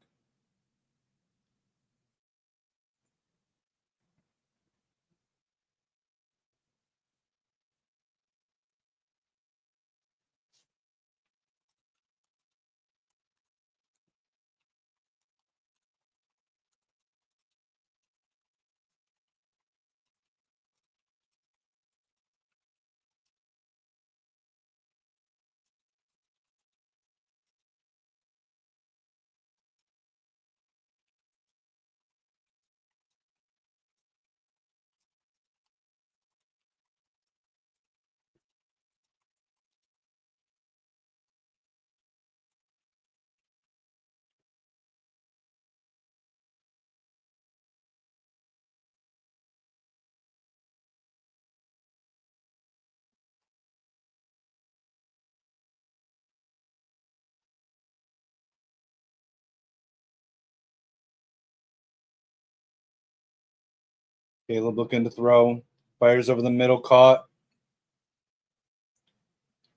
Caleb looking to throw. Fires over the middle, caught.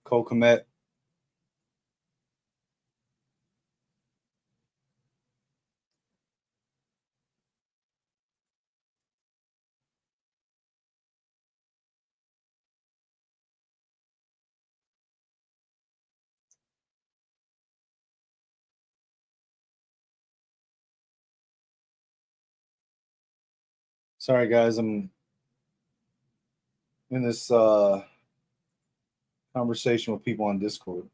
Cole Kmet. Sorry, guys. I'm in this conversation with people on Discord.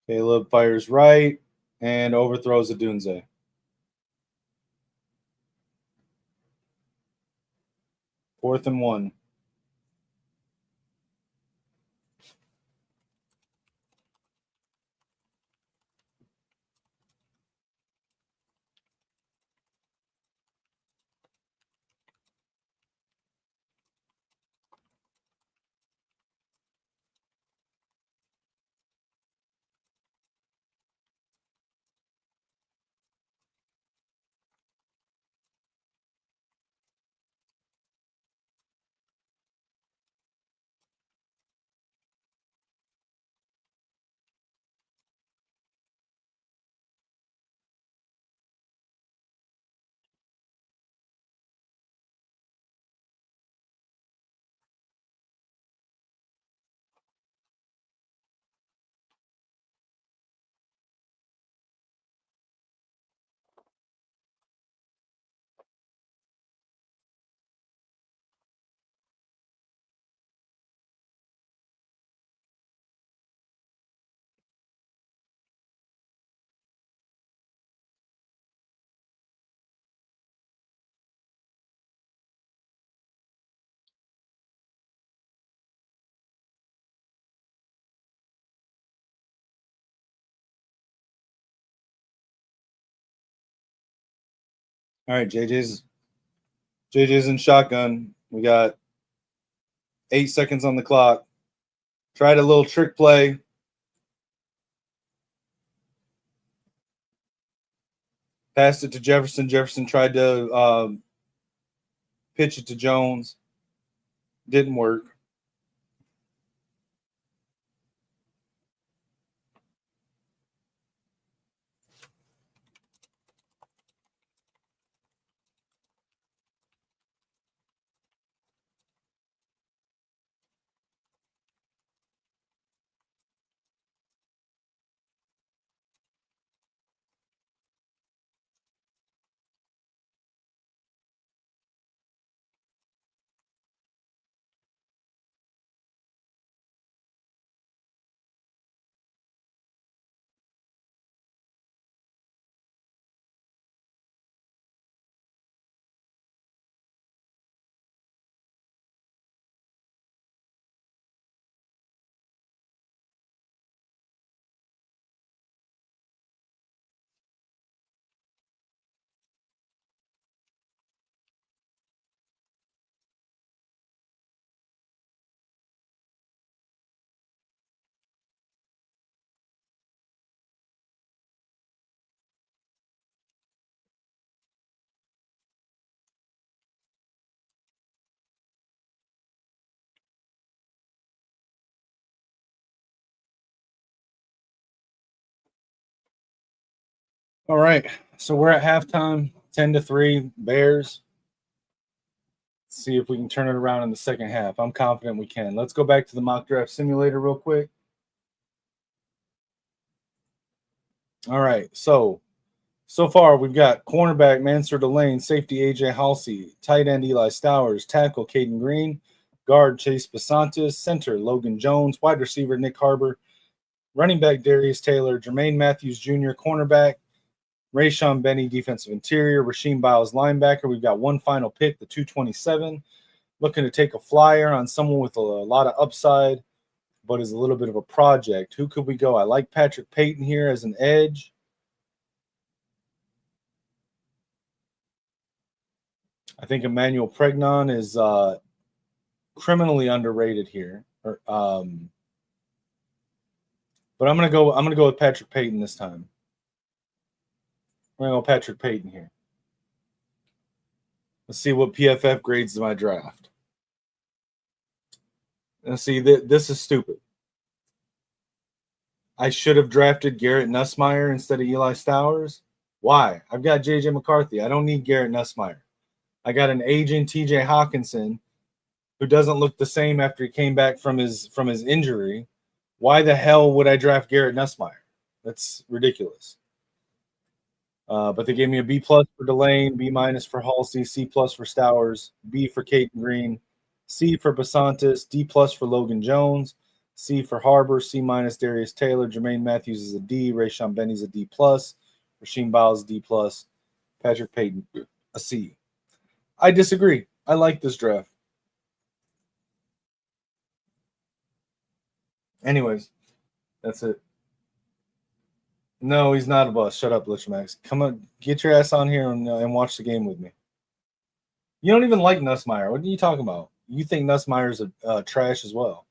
Caleb fires right and overthrows a Dunze. Fourth and 1. All right, JJ's in shotgun. We got 8 seconds on the clock. Tried a little trick play. Passed it to Jefferson. Jefferson tried to pitch it to Jones. Didn't work. All right. So we're at halftime, 10-3, Bears. Let's see if we can turn it around in the second half. I'm confident we can. Let's go back to the mock draft simulator real quick. All right. So far we've got cornerback Mansur Delane, safety AJ Halsey, tight end Eli Stowers, tackle Caden Green, guard Chase Basantis, center Logan Jones, wide receiver Nick Harbor, running back Darius Taylor, Jermaine Matthews Jr., cornerback, Rayshawn Benny, defensive interior, Rasheem Biles, linebacker. We've got one final pick, the 227. Looking to take a flyer on someone with a lot of upside, but is a little bit of a project. Who could we go? I like Patrick Payton here as an edge. I think Emmanuel Pregnon is criminally underrated here. But I'm gonna go with Patrick Payton this time. I'm gonna go Patrick Payton here. Let's see what PFF grades my draft. Let's see, this is stupid. I should have drafted Garrett Nussmeier instead of Eli Stowers. Why? I've got JJ McCarthy. I don't need Garrett Nussmeier. I got an aging TJ Hawkinson who doesn't look the same after he came back from his injury. Why the hell would I draft Garrett Nussmeier? That's ridiculous. But they gave me a B plus for Delane, B minus for Halsey, C plus for Stowers, B for Caden Green, C for Basantis, D plus for Logan Jones, C for Harbor, C minus Darius Taylor, Jermaine Matthews is a D, Rayshon Benny's a D plus, Rasheem Biles D plus, Patrick Payton a C. I disagree. I like this draft. Anyways, that's it. No, he's not a bust. Shut up, Lichmax. Come on, get your ass on here and watch the game with me. You don't even like Nussmeier. What are you talking about? You think Nussmeier's a trash as well.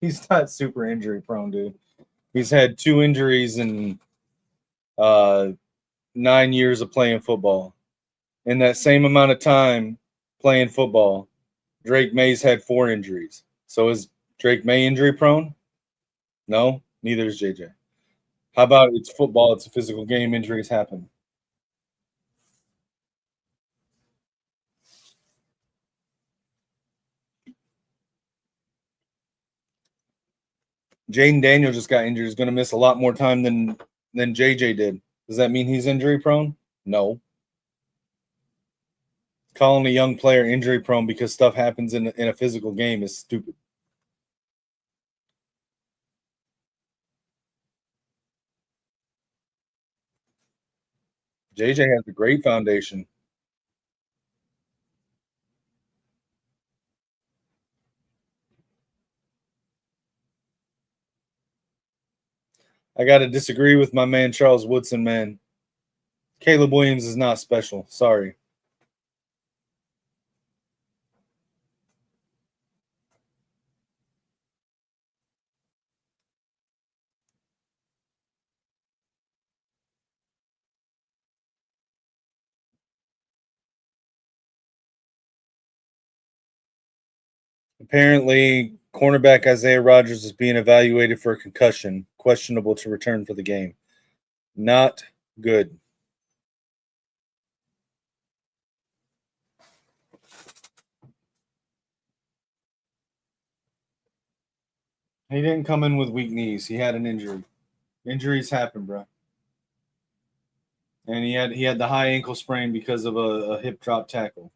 He's not super injury prone, dude. He's had 2 injuries in 9 years of playing football. In that same amount of time playing football, Drake May's had 4 injuries. So is Drake May injury prone? No, neither is JJ. How about it's football? It's a physical game. Injuries happen. Jaden Daniel just got injured. He's going to miss a lot more time than JJ did. Does that mean he's injury prone? No. Calling a young player injury prone because stuff happens in a physical game is stupid. JJ has a great foundation. I got to disagree with my man Charles Woodson, man. Caleb Williams is not special. Sorry. Apparently, cornerback Isaiah Rodgers is being evaluated for a concussion, questionable to return for the game. Not good. He didn't come in with weak knees. He had an injury. Injuries happen, bro. And he had the high ankle sprain because of a hip drop tackle.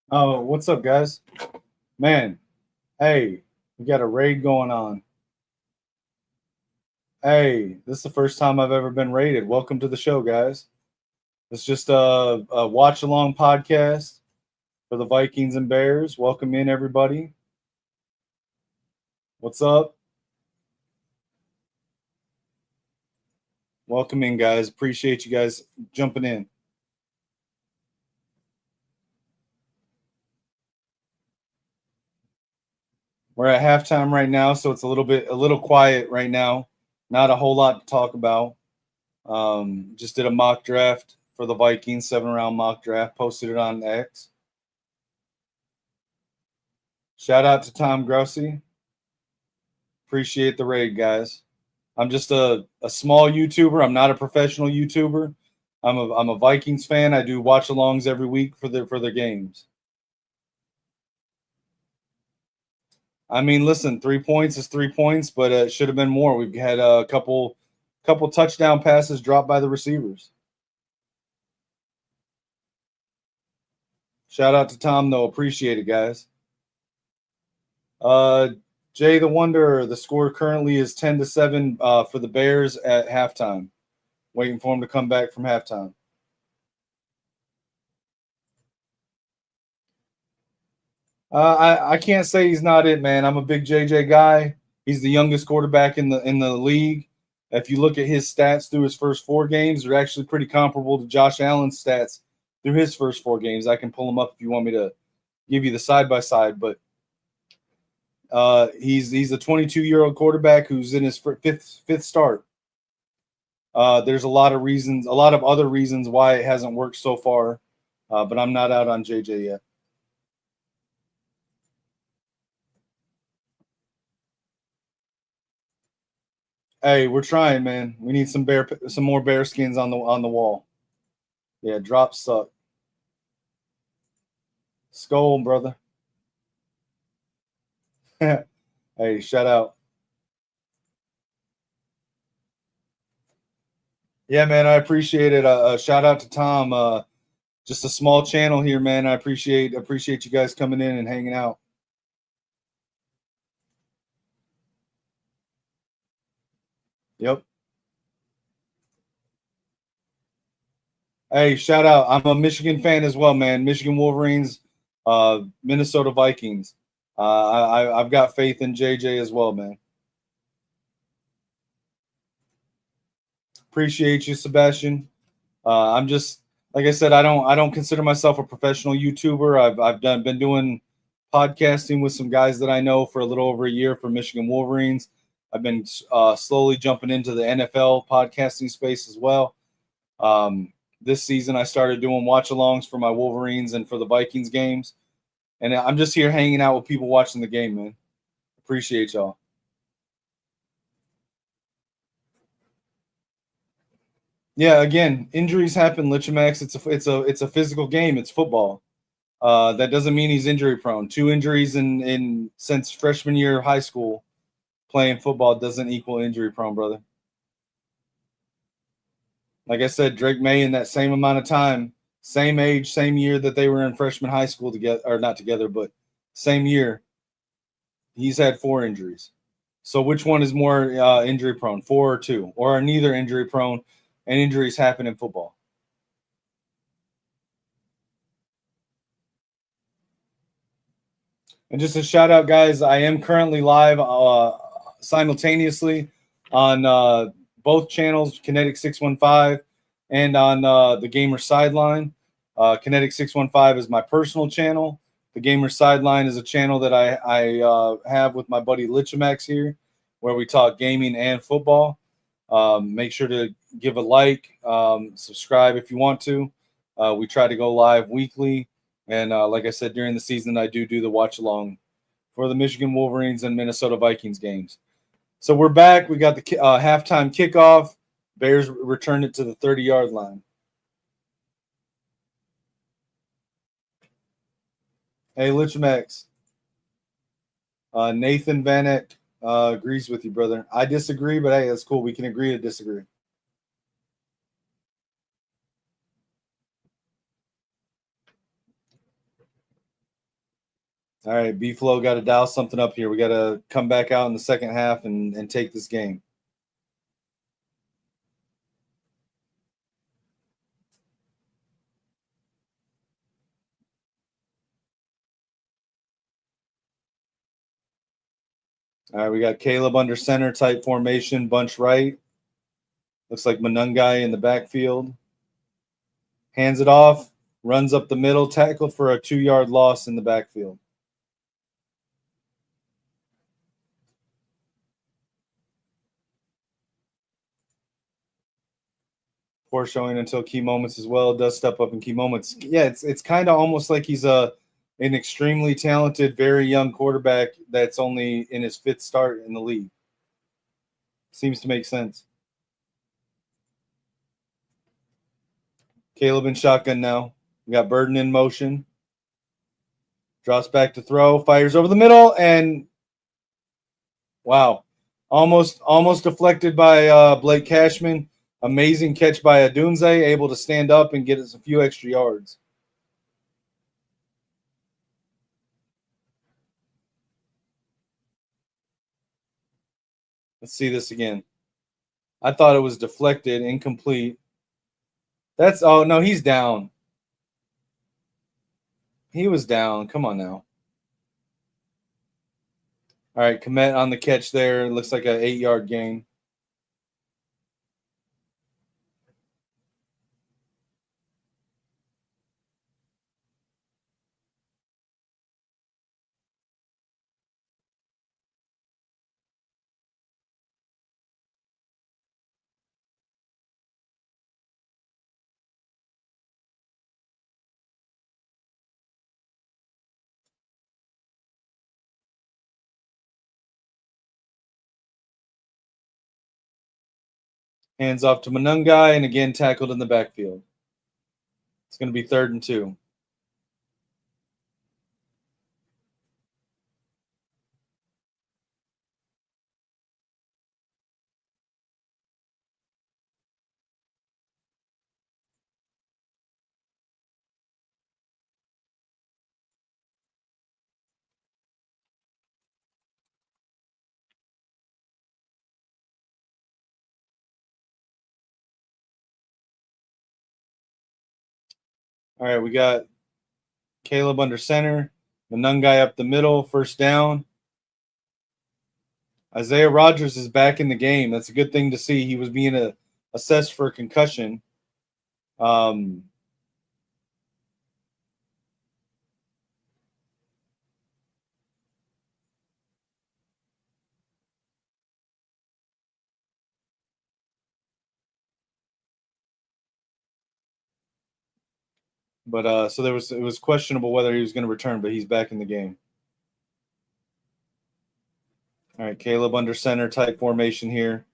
Oh, what's up, guys? Man, hey, we got a raid going on. Hey, this is the first time I've ever been raided. Welcome to the show, guys. It's just a watch along podcast for the Vikings and Bears. Welcome in, everybody. What's up? Welcome in, guys. Appreciate you guys jumping in. We're at halftime right now, so it's a little quiet right now. Not a whole lot to talk about. Just did a mock draft for the Vikings, 7-round mock draft. Posted it on X. Shout out to Tom Grossi. Appreciate the raid, guys. I'm just a small YouTuber. I'm not a professional YouTuber. I'm a Vikings fan. I do watch alongs every week for their games. I mean, listen, 3 points is 3 points, but it should have been more. We've had a couple touchdown passes dropped by the receivers. Shout out to Tom, though. Appreciate it, guys. Jay the Wonder, the score currently is 10-7 for the Bears at halftime. Waiting for him to come back from halftime. I can't say he's not it, man. I'm a big JJ guy. He's the youngest quarterback in the league. If you look at his stats through his first 4 games, they're actually pretty comparable to Josh Allen's stats through his first 4 games. I can pull them up if you want me to give you the side by side, but he's a 22-year-old quarterback who's in his fifth start. There's a lot of other reasons why it hasn't worked so far, but I'm not out on JJ yet. Hey, we're trying, man. We need some more bear skins on the wall. Yeah, drops suck. SKOL, brother. Hey, shout out. Yeah, man, I appreciate it. Shout out to Tom. Just a small channel here, man. I appreciate you guys coming in and hanging out. Yep. Hey, shout out. I'm a Michigan fan as well, man. Michigan Wolverines, Minnesota Vikings. I've got faith in JJ as well, man. Appreciate you, Sebastian. I'm just like I said, I don't consider myself a professional YouTuber. I've been doing podcasting with some guys that I know for a little over a year for Michigan Wolverines. I've been slowly jumping into the NFL podcasting space as well. This season, I started doing watch-alongs for my Wolverines and for the Vikings games, and I'm just here hanging out with people watching the game, man. Appreciate y'all. Yeah, again, injuries happen, Lichamax. It's a physical game. It's football. That doesn't mean he's injury prone. 2 injuries in since freshman year of high school playing football doesn't equal injury prone, brother. Like I said, Drake May in that same amount of time, same age, same year that they were in freshman high school together, or not together, but same year, he's had 4 injuries. So which one is more injury prone, 4 or 2, or are neither injury prone? And injuries happen in football. And just a shout out, guys, I am currently live simultaneously on both channels, Kinetik 615 and on the Gamer Sideline. Kinetik 615 is my personal channel. The Gamer Sideline is a channel that I have with my buddy Lichamax here, where we talk gaming and football. Make sure to give a like, subscribe if you want to. We try to go live weekly. And like I said, during the season, I do the watch along for the Michigan Wolverines and Minnesota Vikings games. So we're back. We got the halftime kickoff. Bears returned it to the 30-yard line. Hey, Lichamax. Nathan Vanek agrees with you, brother. I disagree, but hey, that's cool. We can agree to disagree. All right, B-Flow got to dial something up here. We got to come back out in the second half and take this game. All right, we got Caleb under center, tight formation, bunch right. Looks like Manungai in the backfield. Hands it off, runs up the middle, tackled for a 2-yard loss in the backfield. Poor showing until key moments as well. Does step up in key moments. Yeah, it's kind of almost like he's an extremely talented, very young quarterback that's only in his 5th start in the league. Seems to make sense. Caleb in shotgun now. We got Burden in motion. Drops back to throw, fires over the middle, and wow. Almost deflected by Blake Cashman. Amazing catch by Adunze, able to stand up and get us a few extra yards. Let's see this again. I thought it was deflected, incomplete. Oh, no, he's down. He was down. Come on now. All right, Komet on the catch there. It looks like an 8-yard gain. Hands off to Manungai, and again tackled in the backfield. It's going to be 3rd and 2. All right, we got Caleb under center, Manungai up the middle, 1st down. Isaiah Rodgers is back in the game. That's a good thing to see. He was being assessed for a concussion. But so it was questionable whether he was going to return, but he's back in the game. All right, Caleb under center, tight formation here.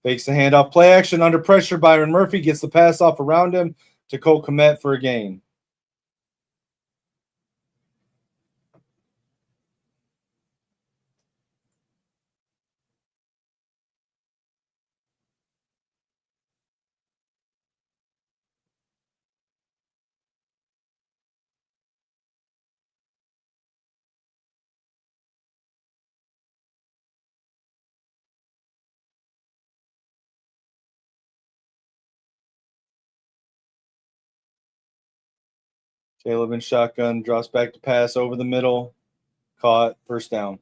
Fakes the handoff, play action under pressure. Byron Murphy gets the pass off around him to Cole Kmet for a gain. Caleb in shotgun, drops back to pass over the middle, caught, 1st down.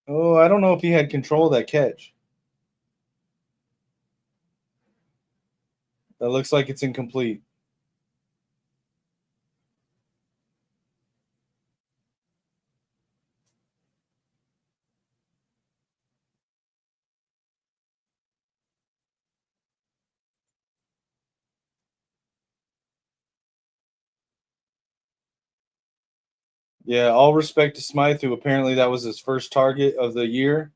Oh, I don't know if he had control of that catch. That looks like it's incomplete. Yeah, all respect to Smythe, who apparently that was his first target of the year.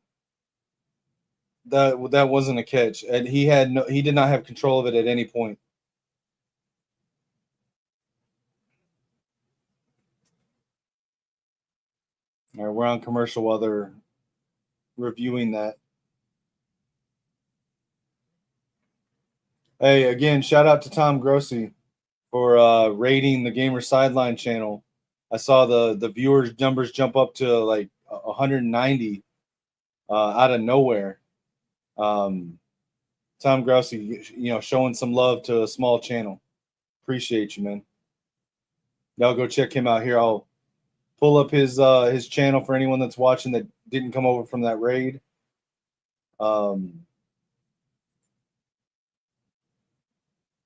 That wasn't a catch, and he did not have control of it at any point. All right, we're on commercial while they're reviewing that. Hey, again, shout out to Tom Grossi for rating the Gamer Sideline channel. I saw the viewers numbers jump up to like 190 out of nowhere. Um, Tom Grossi, showing some love to a small channel. Appreciate you, man. Y'all go check him out here. I'll pull up his channel for anyone that's watching that didn't come over from that raid.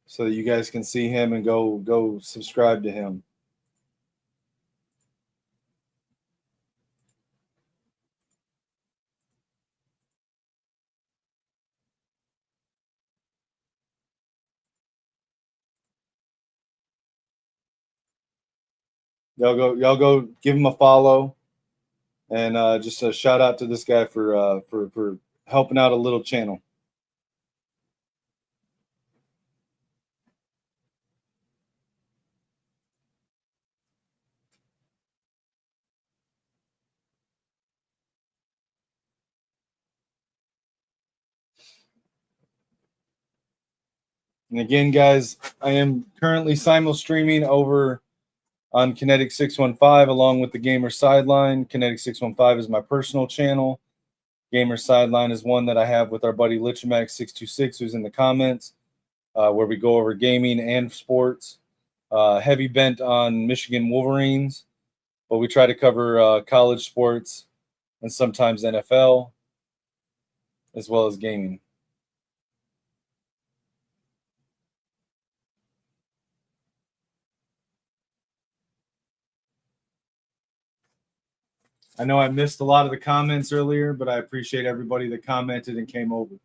So that you guys can see him and go subscribe to him. Y'all go give him a follow, and just a shout out to this guy for helping out a little channel. And again, guys, I am currently simul streaming over on Kinetik 615 along with the Gamer Sideline. Kinetik 615 is my personal channel. Gamer Sideline is one that I have with our buddy Lichamax 626, who's in the comments, where we go over gaming and sports. Heavy bent on Michigan Wolverines, but we try to cover college sports and sometimes NFL, as well as gaming. I know I missed a lot of the comments earlier, but I appreciate everybody that commented and came over.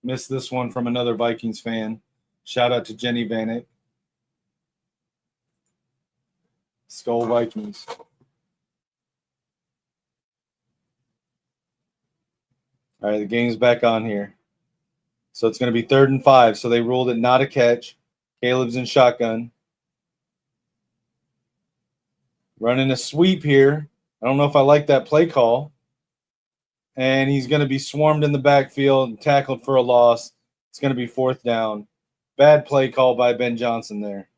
Missed this one from another Vikings fan. Shout out to Jenny Vanek. SKOL Vikings. All right, the game's back on here. So it's going to be 3rd and 5. So they ruled it not a catch. Caleb's in shotgun. Running a sweep here. I don't know if I like that play call. And he's going to be swarmed in the backfield and tackled for a loss. It's going to be 4th down. Bad play call by Ben Johnson there.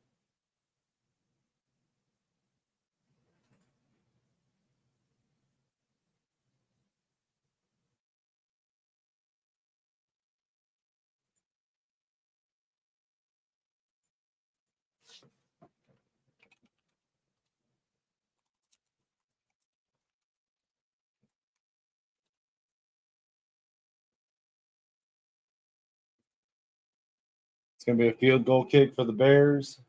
It's going to be a field goal kick for the Bears.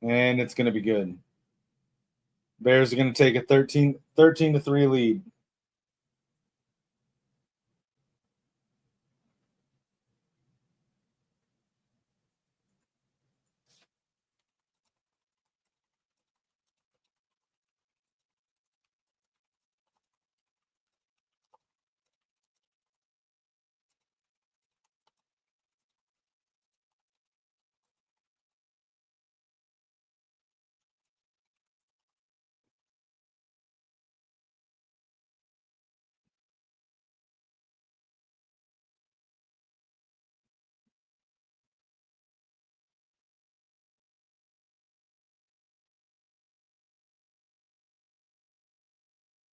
And it's going to be good. Bears are going to take a 13-3 lead.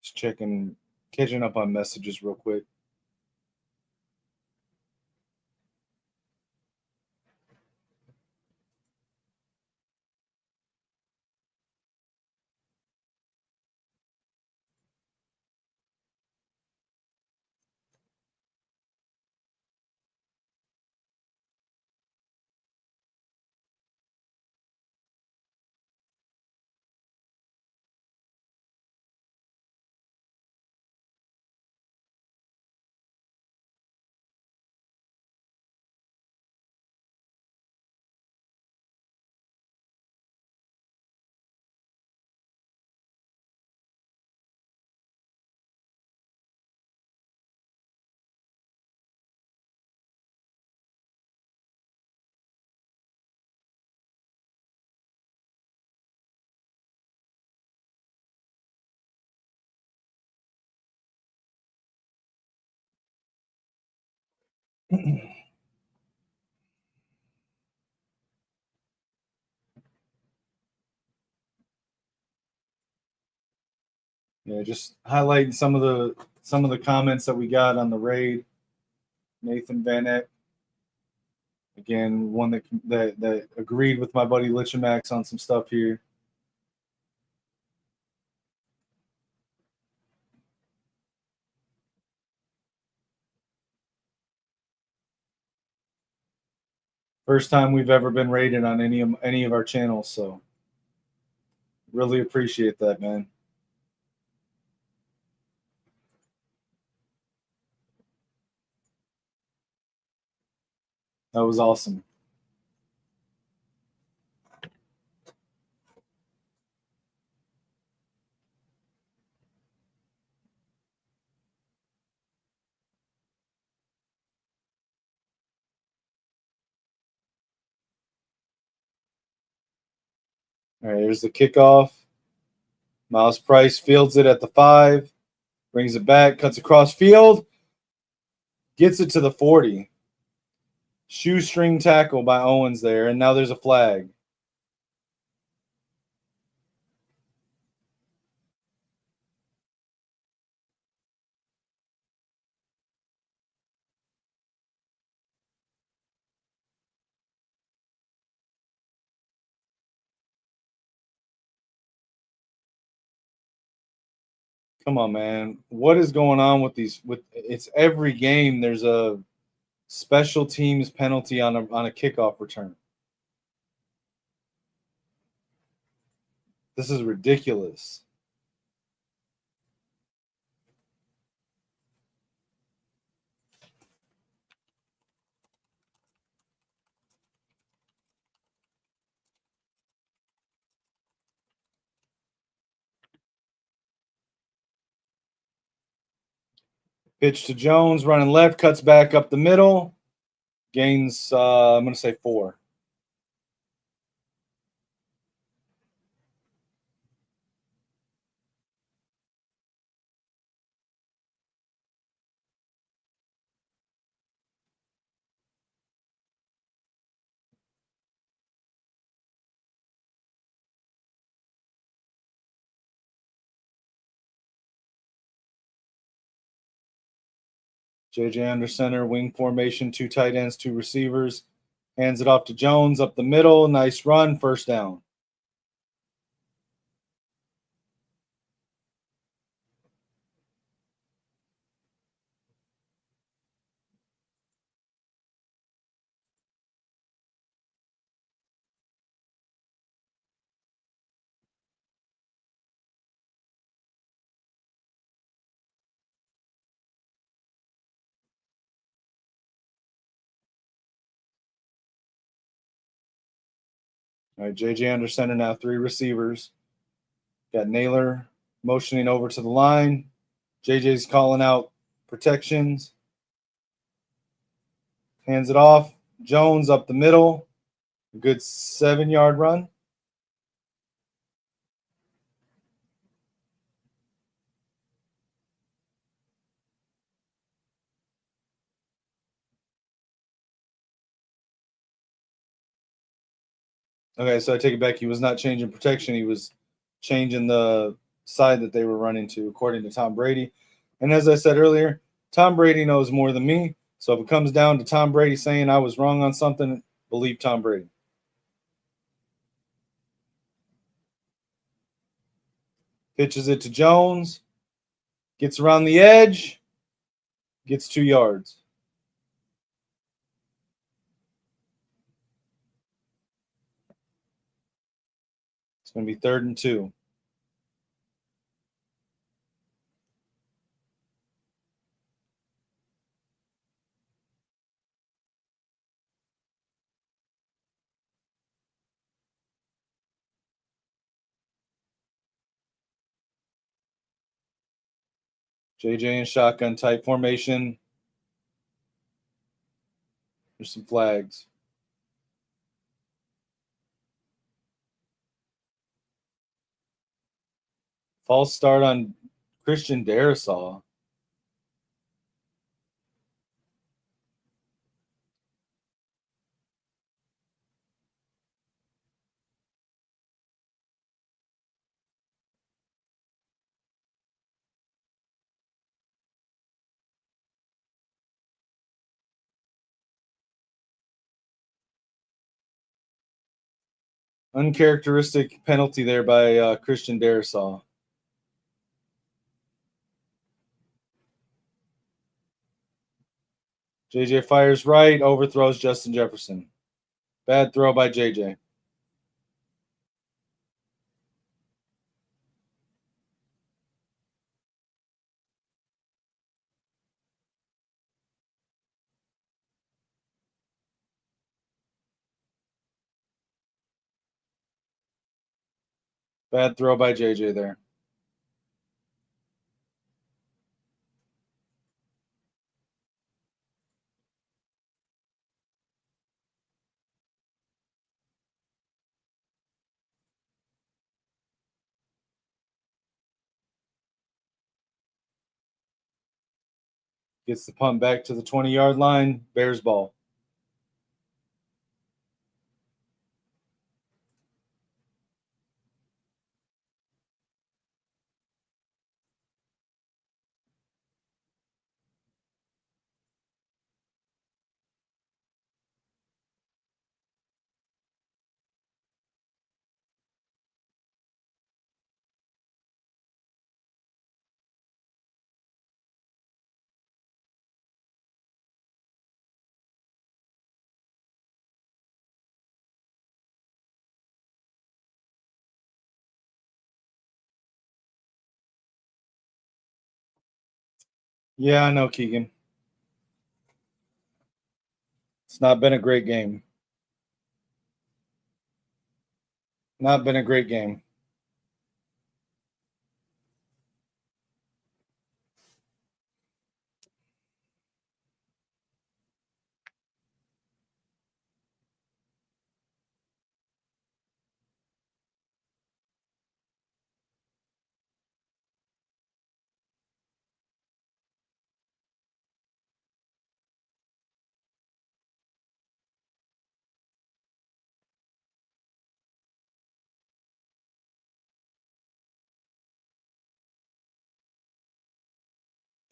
Just catching up on messages real quick. Yeah, just highlighting some of the comments that we got on the raid. Nathan Van Eck, again, one that agreed with my buddy Lichamax on some stuff here. First time we've ever been rated on any of our channels, so really appreciate that, man. That was awesome. All right, here's the kickoff. Miles Price fields it at the 5, brings it back, cuts across field, gets it to the 40. Shoestring tackle by Owens there, and now there's a flag. Come on, man. What is going on with these? With it's every game there's a special teams penalty on a kickoff return. This is ridiculous. Pitch to Jones, running left, cuts back up the middle, gains. I'm going to say 4. JJ under center, wing formation, 2 tight ends, 2 receivers. Hands it off to Jones up the middle. Nice run, first down. All right, JJ under center now, 3 receivers. Got Naylor motioning over to the line. JJ's calling out protections. Hands it off. Jones up the middle. A good 7-yard run. Okay, so I take it back. He was not changing protection. He was changing the side that they were running to, according to Tom Brady. And as I said earlier, Tom Brady knows more than me. So if it comes down to Tom Brady saying I was wrong on something, believe Tom Brady. Pitches it to Jones. Gets around the edge. Gets 2 yards. It's going to be 3rd and 2. JJ in shotgun type formation. There's some flags. False start on Christian Darrisaw. Uncharacteristic penalty there by Christian Darrisaw. JJ fires right, overthrows Justin Jefferson. Bad throw by JJ. Bad throw by JJ there. Gets the punt back to the 20-yard line. Bears ball. Yeah, I know, Keegan. It's not been a great game. Not been a great game.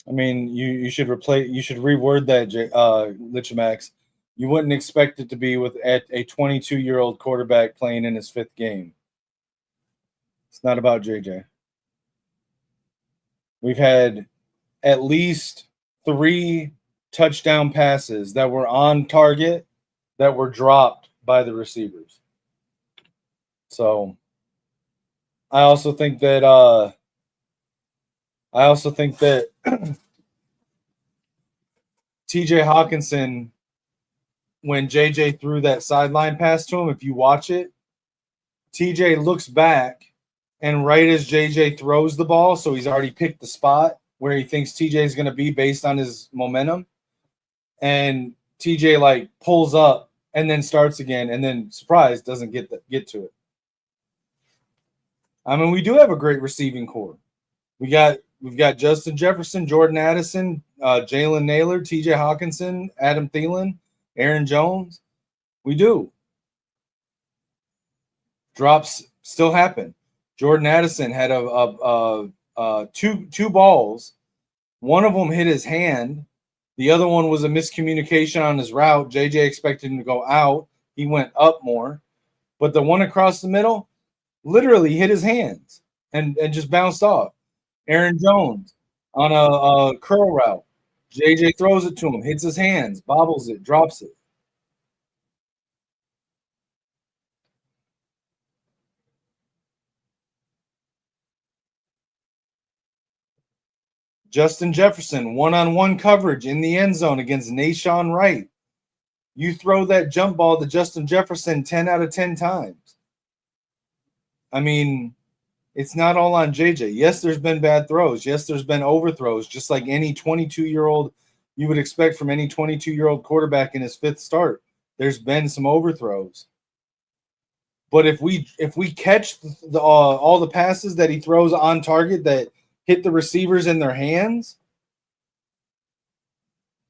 I mean, you should reword that, Lichamax. You wouldn't expect it to be with a 22-year-old quarterback playing in his 5th game. It's not about JJ. We've had at least 3 touchdown passes that were on target that were dropped by the receivers. So I also think that TJ Hawkinson, when JJ threw that sideline pass to him, if you watch it, TJ looks back, and right as JJ throws the ball, so he's already picked the spot where he thinks TJ is going to be based on his momentum, and TJ like pulls up and then starts again, and then surprise doesn't get to it. I mean, we do have a great receiving core. We've got Justin Jefferson, Jordan Addison, Jalen Naylor, TJ Hawkinson, Adam Thielen, Aaron Jones. We do. Drops still happen. Jordan Addison had two balls. One of them hit his hand. The other one was a miscommunication on his route. JJ expected him to go out. He went up more. But the one across the middle literally hit his hands and just bounced off. Aaron Jones on a curl route. JJ throws it to him, hits his hands, bobbles it, drops it. Justin Jefferson, one-on-one coverage in the end zone against Nashawn Wright. You throw that jump ball to Justin Jefferson 10 out of 10 times. I mean, it's not all on JJ. Yes, there's been bad throws. Yes, there's been overthrows, just like any 22-year-old you would expect from any 22-year-old quarterback in his 5th start. There's been some overthrows. But if we catch all the passes that he throws on target that hit the receivers in their hands,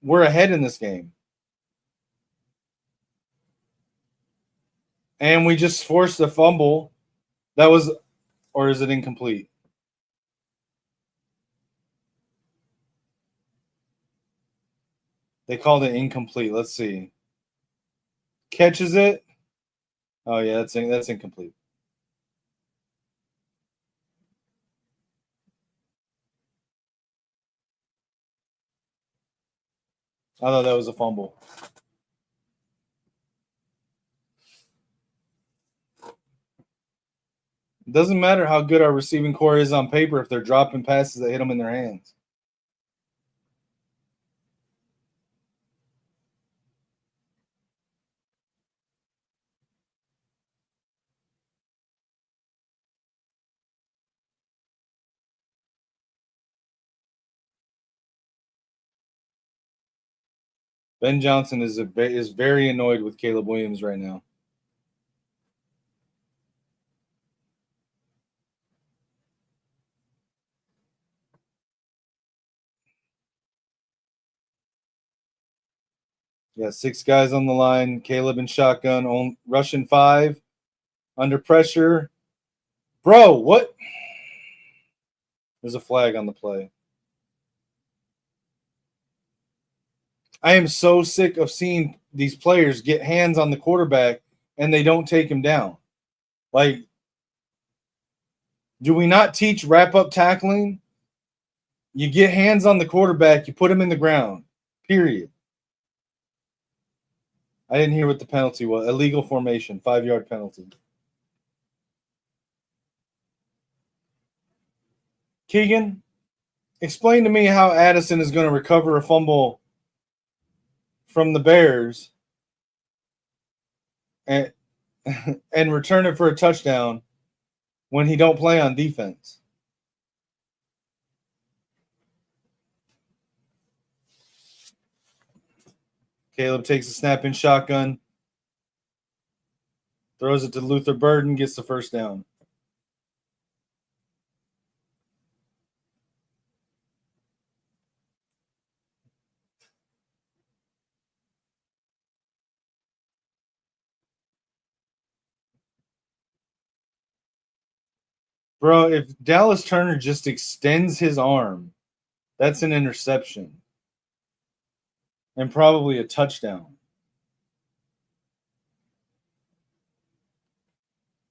we're ahead in this game. And we just forced a fumble. That was, or is it incomplete? They called it incomplete. Let's see. Catches it. Oh yeah, that's incomplete. I thought that was a fumble. It doesn't matter how good our receiving core is on paper if they're dropping passes that hit them in their hands. Ben Johnson is very annoyed with Caleb Williams right now. Yeah, 6 guys on the line. Caleb in shotgun, rushing 5, under pressure. Bro, what? There's a flag on the play. I am so sick of seeing these players get hands on the quarterback and they don't take him down. Like, do we not teach wrap up tackling? You get hands on the quarterback, you put him in the ground. Period. I didn't hear what the penalty was. Illegal formation, 5-yard penalty. Keegan, explain to me how Addison is going to recover a fumble from the Bears and and return it for a touchdown when he don't play on defense. Caleb takes a snap in shotgun, throws it to Luther Burden, gets the first down. Bro, if Dallas Turner just extends his arm, that's an interception and probably a touchdown.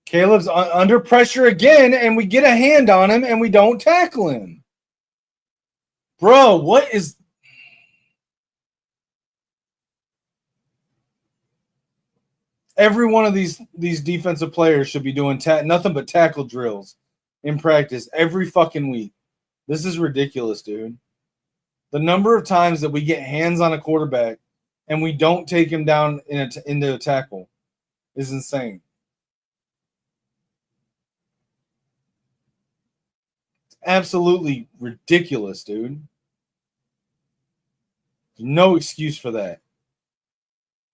Caleb's under pressure again, and we get a hand on him, and we don't tackle him. Bro, what is... Every one of these defensive players should be doing nothing but tackle drills in practice every fucking week. This is ridiculous, dude. The number of times that we get hands on a quarterback and we don't take him down into a tackle is insane. It's absolutely ridiculous, dude. There's no excuse for that.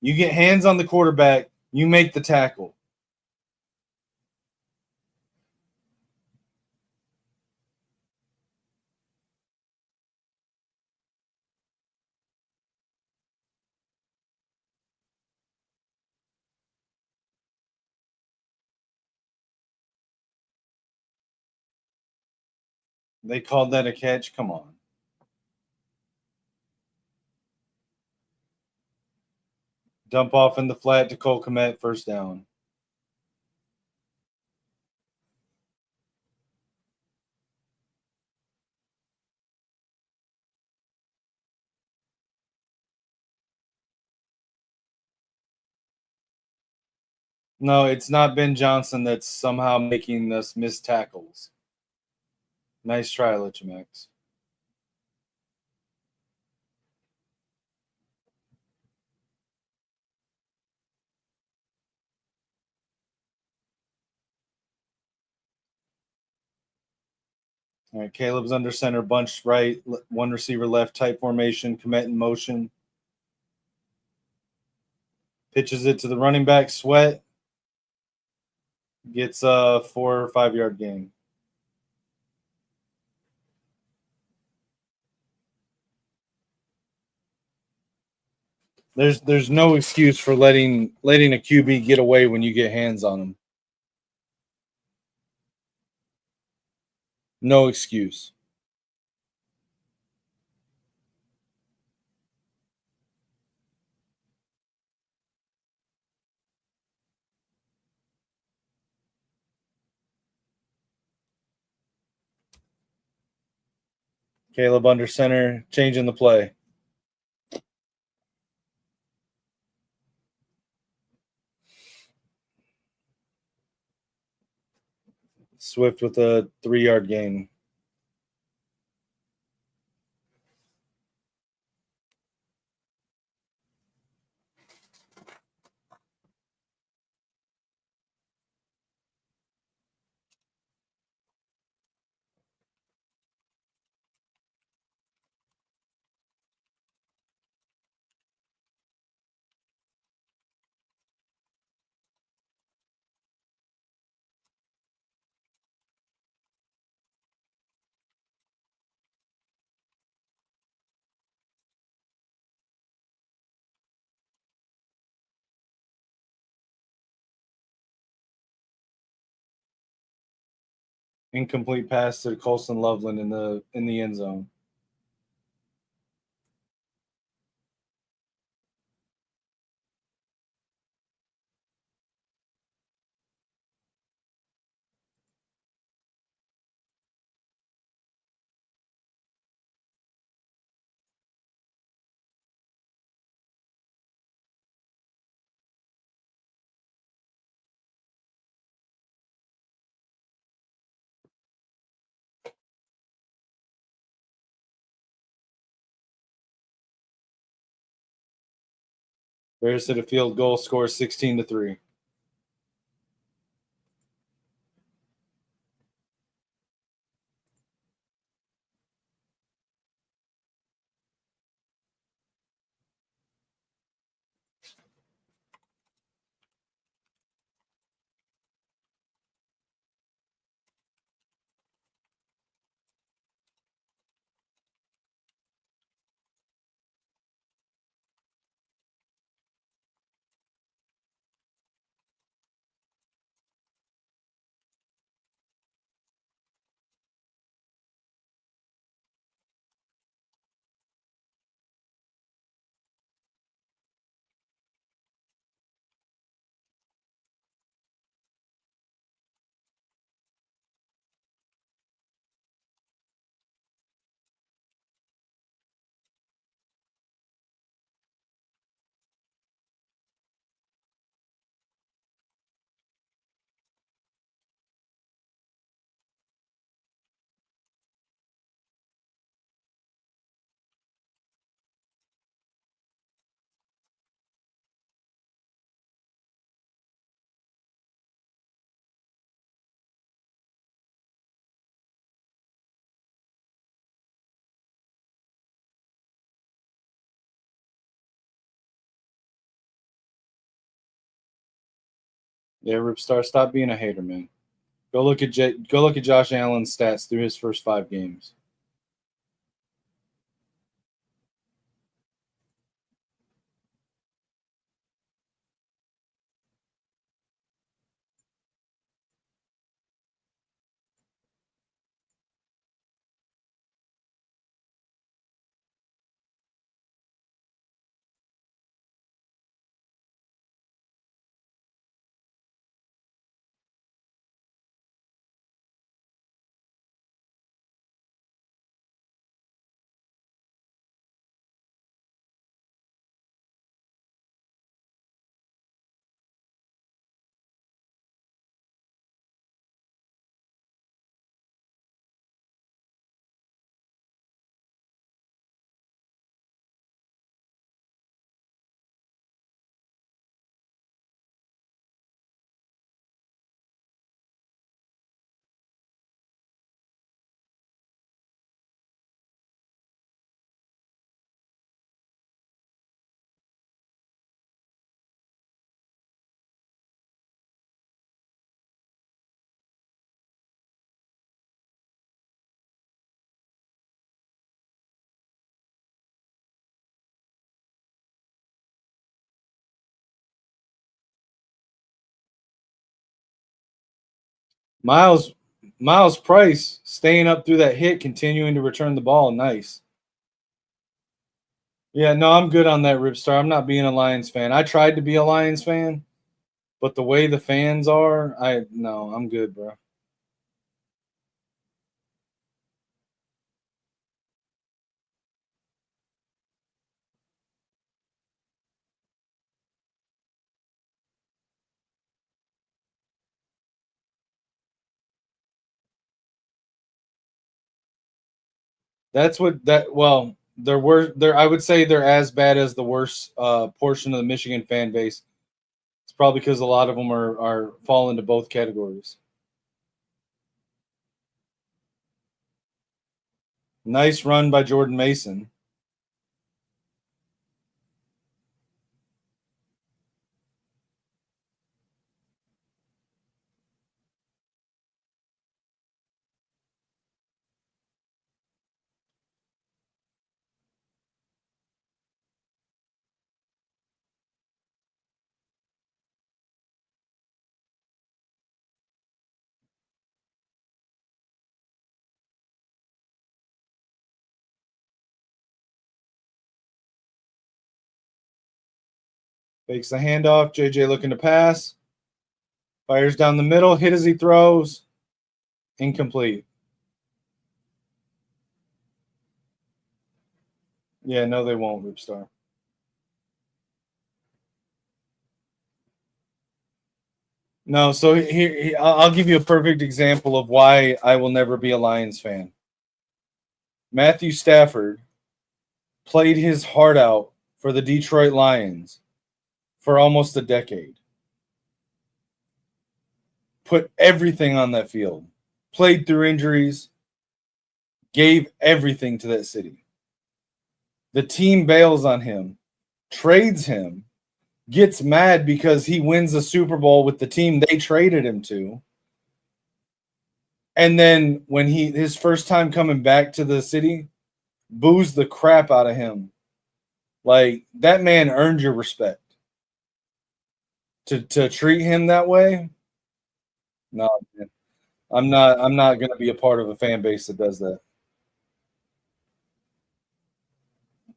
You get hands on the quarterback, you make the tackle. They called that a catch? Come on. Dump off in the flat to Cole Kmet, first down. No, it's not Ben Johnson that's somehow making us miss tackles. Nice try, Lichimax. All right, Caleb's under center, bunched right, one receiver left, tight formation, Kmet in motion. Pitches it to the running back, Sweat. Gets a 4 or 5 yard gain. There's no excuse for letting a QB get away when you get hands on him. No excuse. Caleb under center, changing the play. Swift with a 3-yard gain. Incomplete pass to Colson Loveland in the end zone. Bears hit a field goal, score 16-3. Yeah, Ripstar, stop being a hater, man. Go look at Josh Allen's stats through his first 5 games. Miles Price staying up through that hit, continuing to return the ball. Nice. Yeah, no, I'm good on that, Ripstar. I'm not being a Lions fan. I tried to be a Lions fan, but the way the fans are, I'm good, bro. That's what that. Well, there were there. I would say they're as bad as the worst portion of the Michigan fan base. It's probably because a lot of them are fall into both categories. Nice run by Jordan Mason. Fakes the handoff. JJ looking to pass. Fires down the middle. Hit as he throws. Incomplete. Yeah, no, they won't, Ripstar. No, so here I'll give you a perfect example of why I will never be a Lions fan. Matthew Stafford played his heart out for the Detroit Lions for almost a decade. Put everything on that field. Played through injuries. Gave everything to that city. The team bails on him, trades him, gets mad because he wins the Super Bowl with the team they traded him to. And then when his first time coming back to the city, boos the crap out of him. Like, that man earned your respect. To treat him that way, no, man. I'm not going to be a part of a fan base that does that.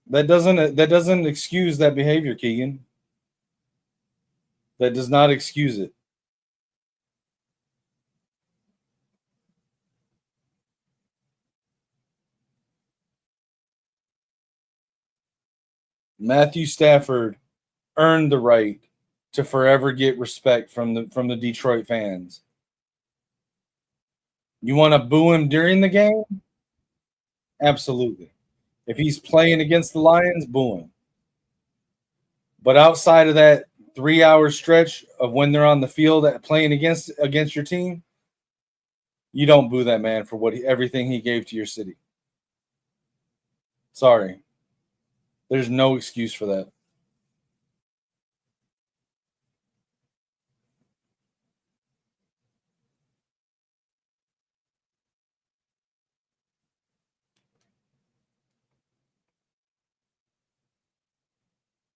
That doesn't excuse that behavior, Keegan. That does not excuse it. Matthew Stafford earned the right to forever get respect from the Detroit fans. You want to boo him during the game? Absolutely. If he's playing against the Lions, boo him. But outside of that 3-hour stretch of when they're on the field playing against your team, you don't boo that man for everything he gave to your city. Sorry. There's no excuse for that.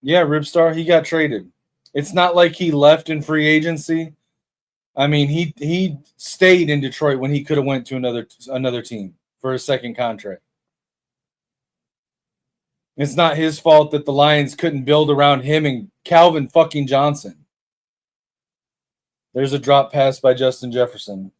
Yeah, Ribstar, he got traded. It's not like he left in free agency. I mean, he stayed in Detroit when he could have went to another team for a second contract. It's not his fault that the Lions couldn't build around him and Calvin fucking Johnson. There's a drop pass by Justin Jefferson.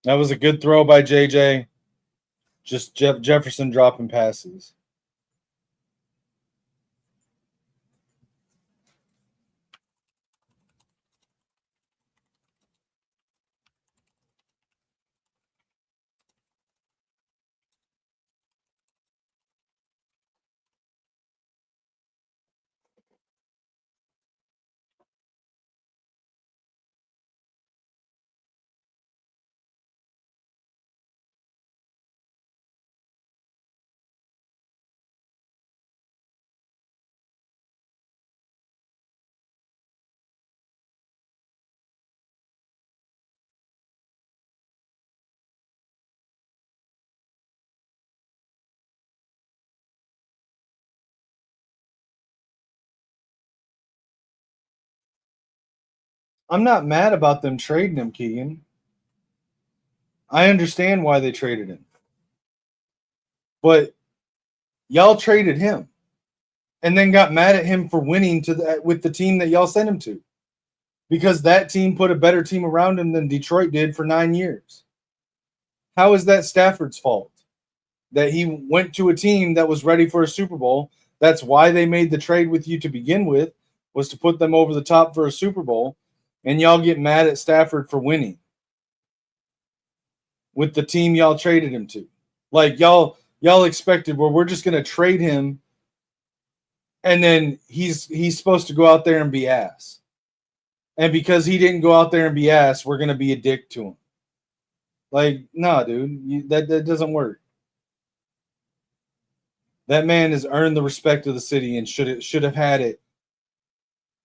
That was a good throw by JJ. Just Jefferson dropping passes. I'm not mad about them trading him, Keegan. I understand why they traded him. But y'all traded him and then got mad at him for winning with the team that y'all sent him to. Because that team put a better team around him than Detroit did for 9 years. How is that Stafford's fault? That he went to a team that was ready for a Super Bowl. That's why they made the trade with you to begin with, was to put them over the top for a Super Bowl. and y'all get mad at Stafford for winning with the team y'all traded him to. Like y'all expected, well, we're just gonna trade him, and then he's supposed to go out there and be ass. And because he didn't go out there and be ass, we're gonna be a dick to him. Like, nah, dude, that doesn't work. That man has earned the respect of the city and should have had it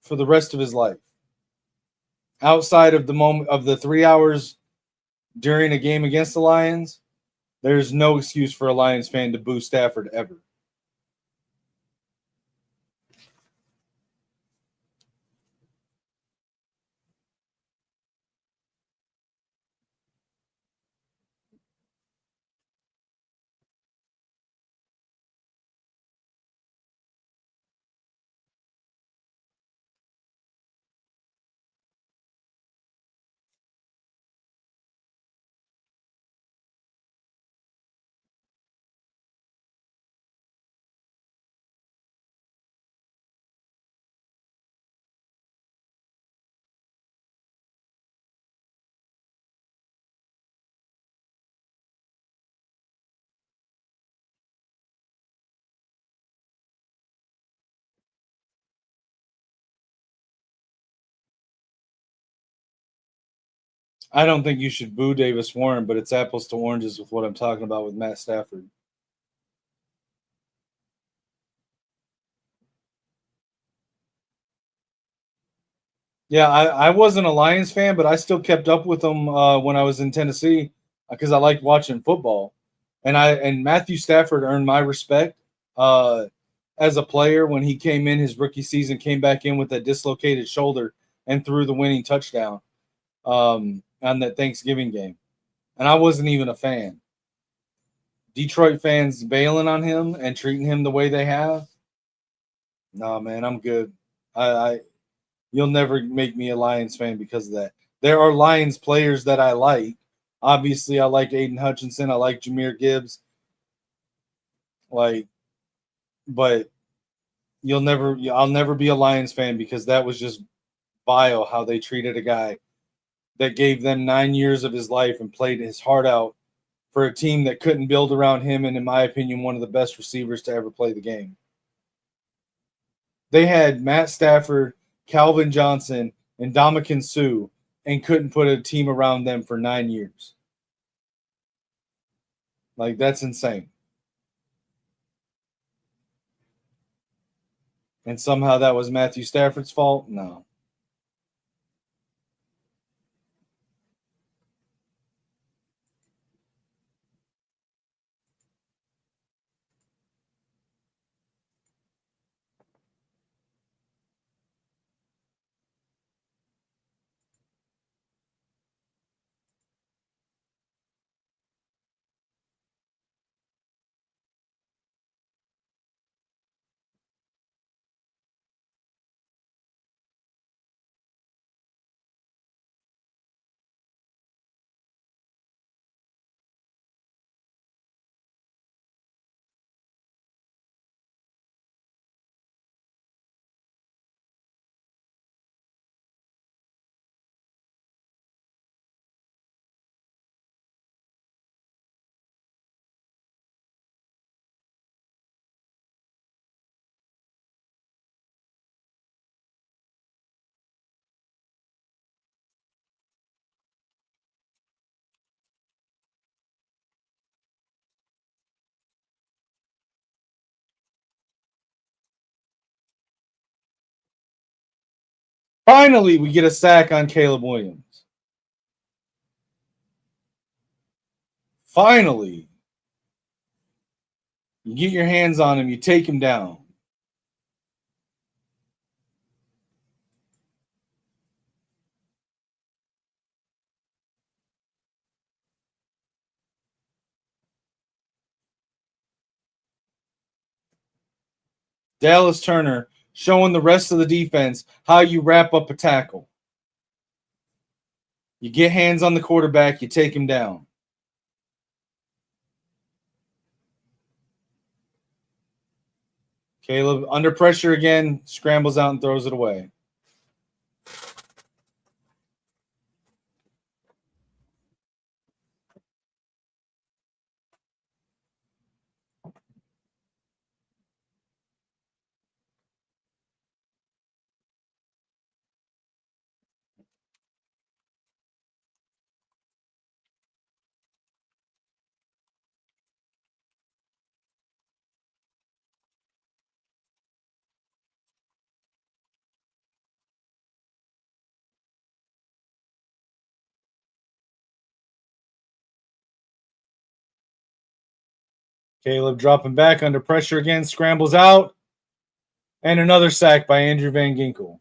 for the rest of his life. Outside of the moment of the 3 hours during a game against the Lions, there's no excuse for a Lions fan to boo Stafford ever. I don't think you should boo Davis Warren, but it's apples to oranges with what I'm talking about with Matt Stafford. Yeah, I wasn't a Lions fan, but I still kept up with them when I was in Tennessee because I liked watching football. And Matthew Stafford earned my respect as a player when he came in his rookie season, came back in with a dislocated shoulder and threw the winning touchdown on that Thanksgiving game. And I wasn't even a fan. Detroit fans bailing on him and treating him the way they have. No, man, I'm good. I You'll never make me a Lions fan because of that. There are Lions players that I like. Obviously, I like Aiden Hutchinson. I like Jahmyr Gibbs. But I'll never be a Lions fan because that was just vile how they treated a guy that gave them 9 years of his life and played his heart out for a team that couldn't build around him and, in my opinion, one of the best receivers to ever play the game. They had Matt Stafford, Calvin Johnson, and Ndamukong Suh, and couldn't put a team around them for 9 years. Like, that's insane. And somehow that was Matthew Stafford's fault? No. Finally, we get a sack on Caleb Williams. Finally. You get your hands on him, you take him down. Dallas Turner showing the rest of the defense how you wrap up a tackle. You get hands on the quarterback, you take him down. Caleb, under pressure again, scrambles out and throws it away. Caleb dropping back under pressure again, scrambles out, and another sack by Andrew Van Ginkel.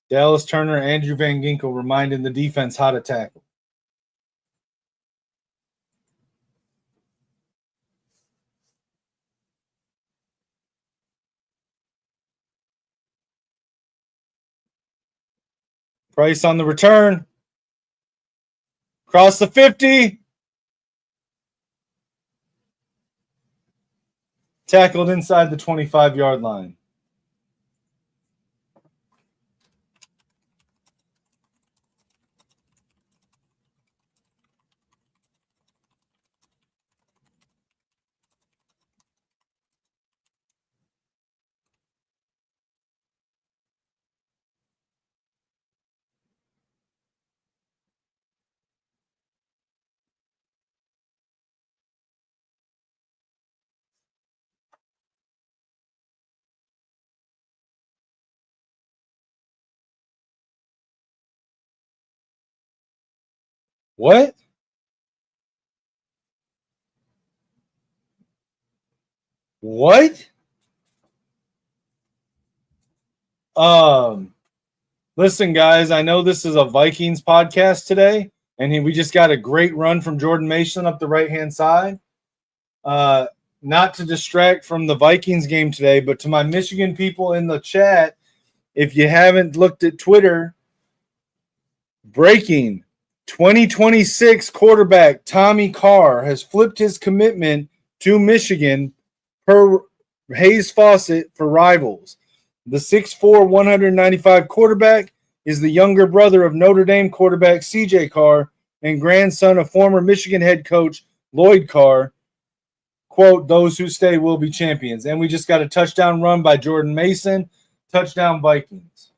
Dallas Turner, Andrew Van Ginkel reminding the defense how to tackle. Price on the return. Cross the 50. Tackled inside the 25-yard line. What? What? Listen, guys, I know this is a Vikings podcast today, and we just got a great run from Jordan Mason up the right-hand side. Not to distract from the Vikings game today, but to my Michigan people in the chat, if you haven't looked at Twitter, breaking 2026 quarterback Tommy Carr has flipped his commitment to Michigan per Hayes Fawcett for Rivals. The 6'4", 195 quarterback is the younger brother of Notre Dame quarterback C.J. Carr and grandson of former Michigan head coach Lloyd Carr. Quote, those who stay will be champions. And we just got a touchdown run by Jordan Mason. Touchdown Vikings.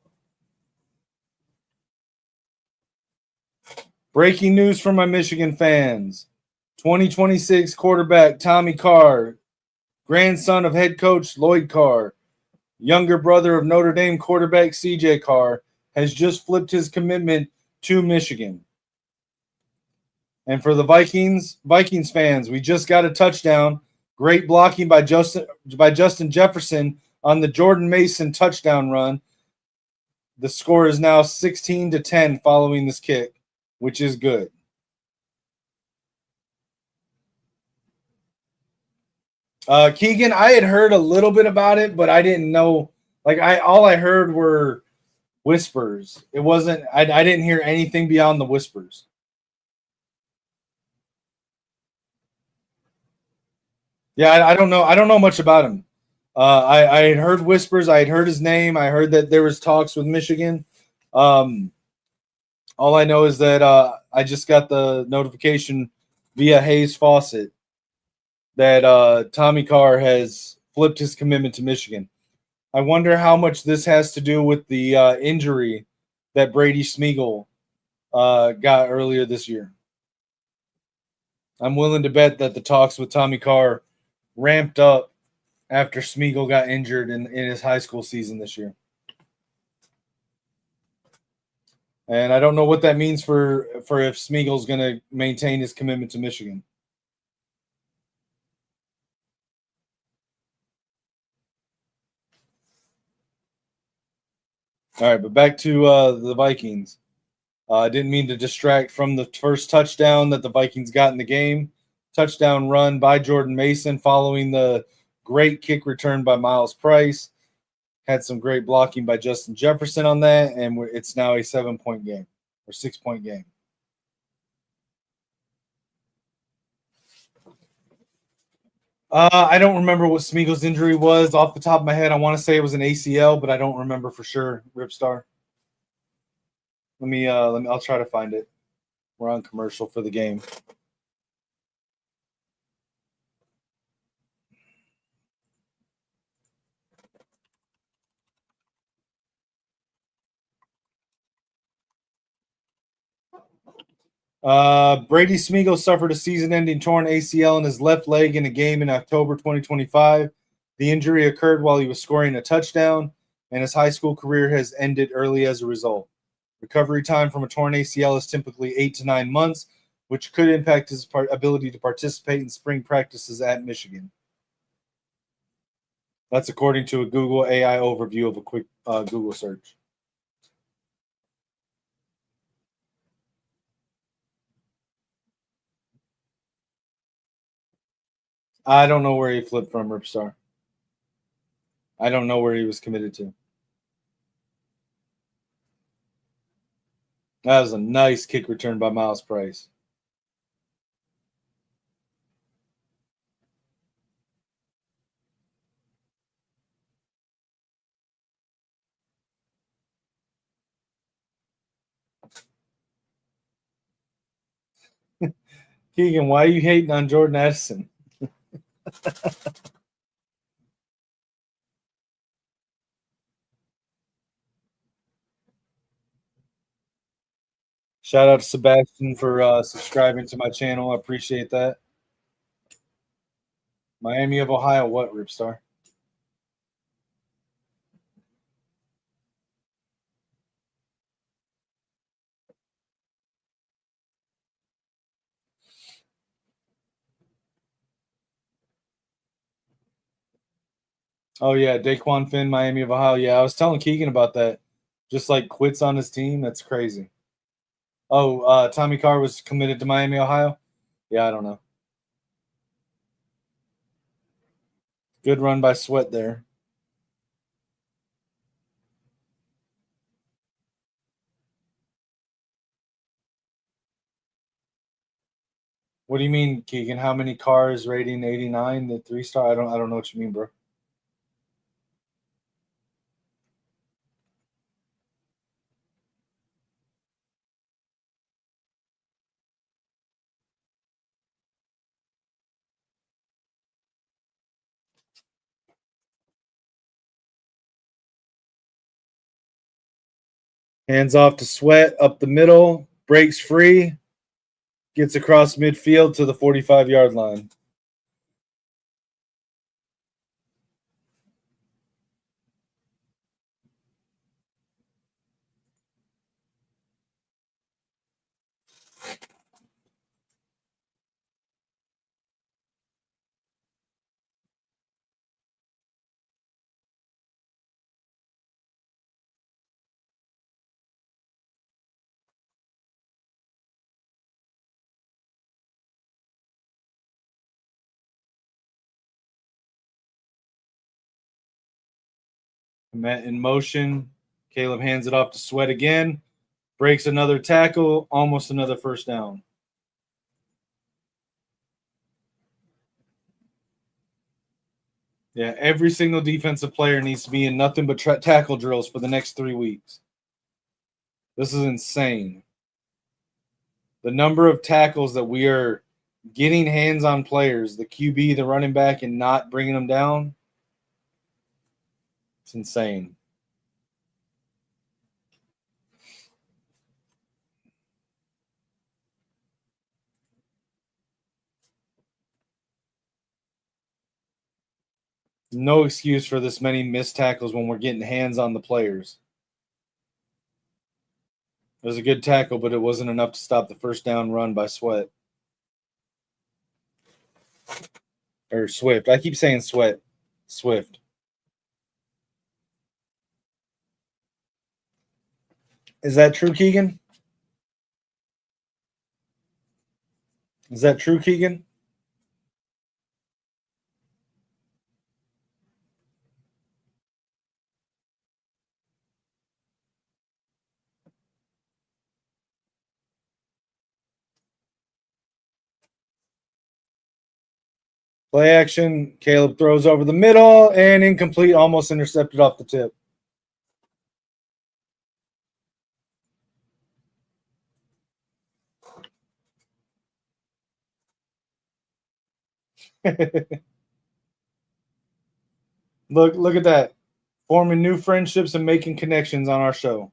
Breaking news for my Michigan fans. 2026 quarterback Tommy Carr, grandson of head coach Lloyd Carr, younger brother of Notre Dame quarterback C.J. Carr, has just flipped his commitment to Michigan. And for the Vikings fans, we just got a touchdown. Great blocking by Justin Jefferson on the Jordan Mason touchdown run. The score is now 16-10 following this kick, which is good. Keegan, I had heard a little bit about it, but I didn't know. All I heard were whispers. It wasn't. I didn't hear anything beyond the whispers. Yeah, I don't know. I don't know much about him. I had heard whispers. I had heard his name. I heard that there was talks with Michigan. All I know is that I just got the notification via Hayes Fawcett that Tommy Carr has flipped his commitment to Michigan. I wonder how much this has to do with the injury that Brady Smeagol got earlier this year. I'm willing to bet that the talks with Tommy Carr ramped up after Smeagol got injured in his high school season this year. And I don't know what that means for if Smeagol's going to maintain his commitment to Michigan. All right, but back to the Vikings. I didn't mean to distract from the first touchdown that the Vikings got in the game. Touchdown run by Jordan Mason following the great kick return by Miles Price. Had some great blocking by Justin Jefferson on that, and it's now a 7-point game or 6-point game. I don't remember what Smeagol's injury was off the top of my head. I want to say it was an ACL, but I don't remember for sure. Ripstar. I'll try to find it. We're on commercial for the game. Brady Smeagol suffered a season-ending torn ACL in his left leg in a game in October 2025. The injury occurred while he was scoring a touchdown, and his high school career has ended early as a result. Recovery time from a torn ACL is typically 8 to 9 months, which could impact his ability to participate in spring practices at Michigan. That's according to a Google AI overview of a quick Google search. I don't know where he flipped from, Ripstar. I don't know where he was committed to. That was a nice kick return by Miles Price. Keegan, why are you hating on Jordan Addison? Shout out to Sebastian for subscribing to my channel. I appreciate that. Miami of Ohio, what, Ripstar? Oh, yeah, Daquan Finn, Miami of Ohio. Yeah, I was telling Keegan about that. Just like quits on his team. That's crazy. Oh, Tommy Carr was committed to Miami, Ohio? Yeah, I don't know. Good run by Sweat there. What do you mean, Keegan? How many cars rating 89? The 3-star? I don't know what you mean, bro. Hands off to Sweat up the middle, breaks free, gets across midfield to the 45-yard line. Met in motion. Caleb hands it off to Sweat again. Breaks another tackle. Almost another first down. Yeah, every single defensive player needs to be in nothing but tackle drills for the next 3 weeks. This is insane. The number of tackles that we are getting hands on players, the QB, the running back, and not bringing them down, it's insane. No excuse for this many missed tackles when we're getting hands on the players. It was a good tackle, but it wasn't enough to stop the first down run by Sweat. Or Swift. I keep saying Sweat. Swift. Is that true, Keegan? Is that true, Keegan? Play action. Caleb throws over the middle and incomplete, almost intercepted off the tip. Look at that. Forming new friendships and making connections on our show.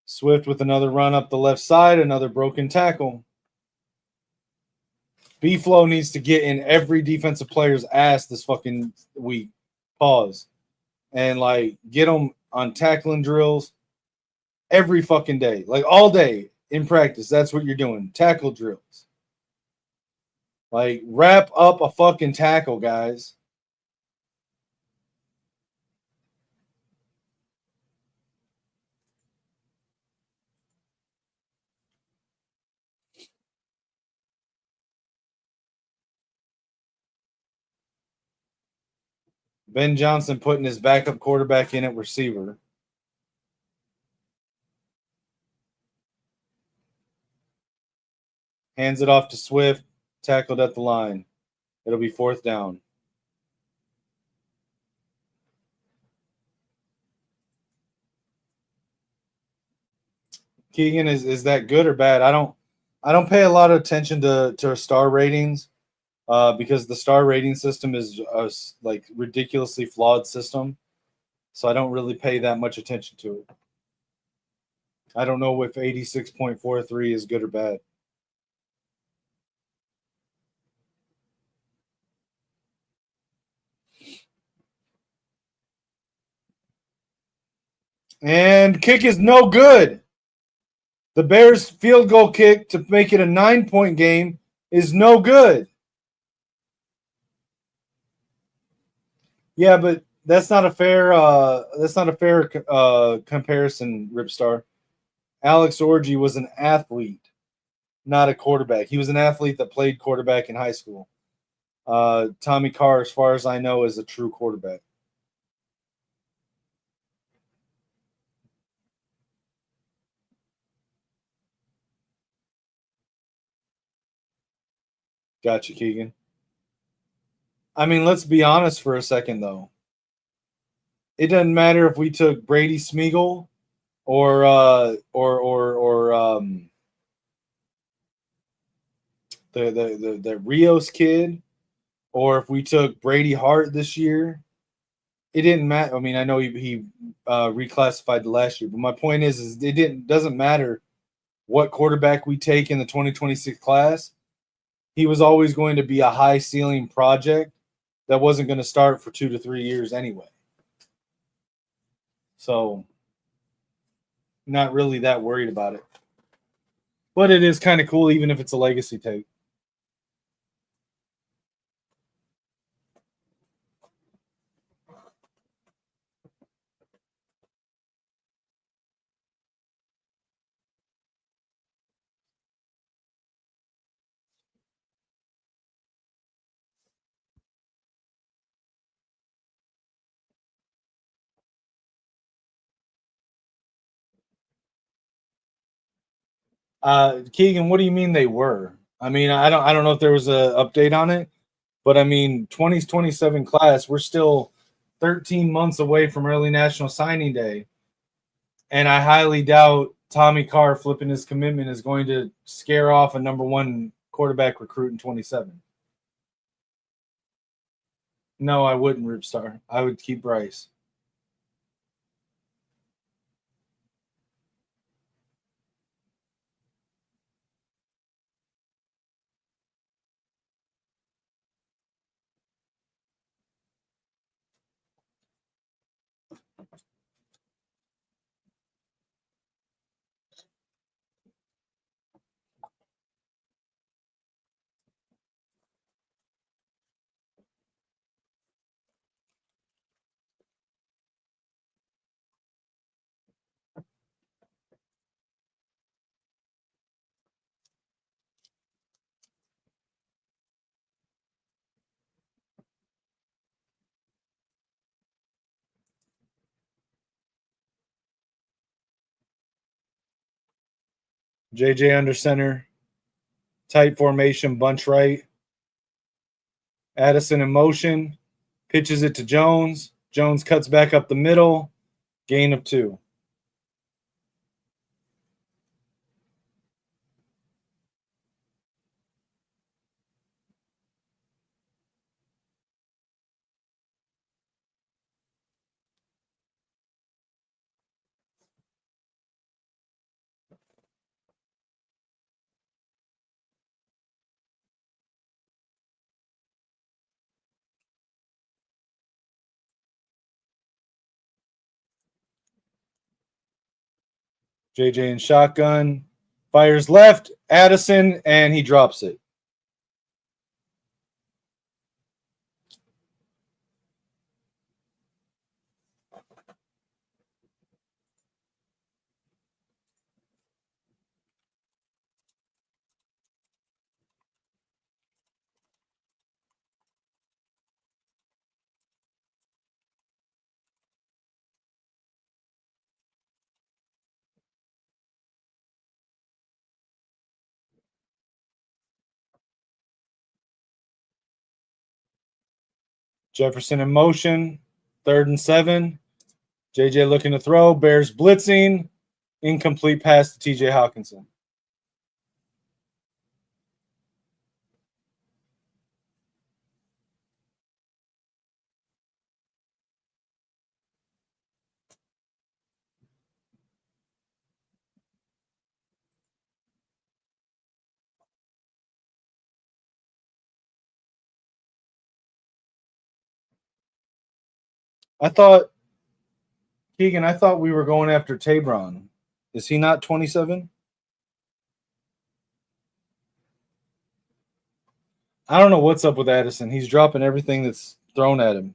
Swift with another run up the left side, another broken tackle. B-Flow needs to get in every defensive player's ass this fucking week. Pause. And, like, get them on tackling drills every fucking day. Like, all day in practice. That's what you're doing. Tackle drills. Like, wrap up a fucking tackle, guys. Ben Johnson putting his backup quarterback in at receiver. Hands it off to Swift. Tackled at the line. It'll be 4th down. Keegan, is that good or bad? I don't pay a lot of attention to star ratings because the star rating system is a like ridiculously flawed system. So I don't really pay that much attention to it. I don't know if 86.43 is good or bad. And kick is no good. The Bears' field goal kick to make it a 9-point game is no good. Yeah, but that's not a fair comparison, Ripstar. Alex Orji was an athlete, not a quarterback. He was an athlete that played quarterback in high school. Tommy Carr, as far as I know, is a true quarterback. Gotcha, Keegan. I mean, let's be honest for a second, though. It doesn't matter if we took Brady Smeagol or the Rios kid, or if we took Brady Hart this year. It didn't matter. I mean, I know he reclassified the last year, but my point is it doesn't matter what quarterback we take in the 2026 class. He was always going to be a high ceiling project that wasn't going to start for 2 to 3 years anyway. So, not really that worried about it. But it is kind of cool, even if it's a legacy take. Keegan, what do you mean they were? I mean, I don't know if there was a update on it, but I mean, 2027 class, we're still 13 months away from early National Signing Day, and I highly doubt Tommy Carr flipping his commitment is going to scare off a number 1 quarterback recruit in 27. No, I wouldn't, Ripstar. I would keep Bryce. JJ under center, tight formation, bunch right. Addison in motion, pitches it to Jones. Jones cuts back up the middle, gain of 2. JJ in shotgun. Fires left. Addison, and he drops it. Jefferson in motion. 3rd and 7. JJ looking to throw. Bears blitzing. Incomplete pass to TJ Hawkinson. Keegan, I thought we were going after Tabron. Is he not 27? I don't know what's up with Addison. He's dropping everything that's thrown at him.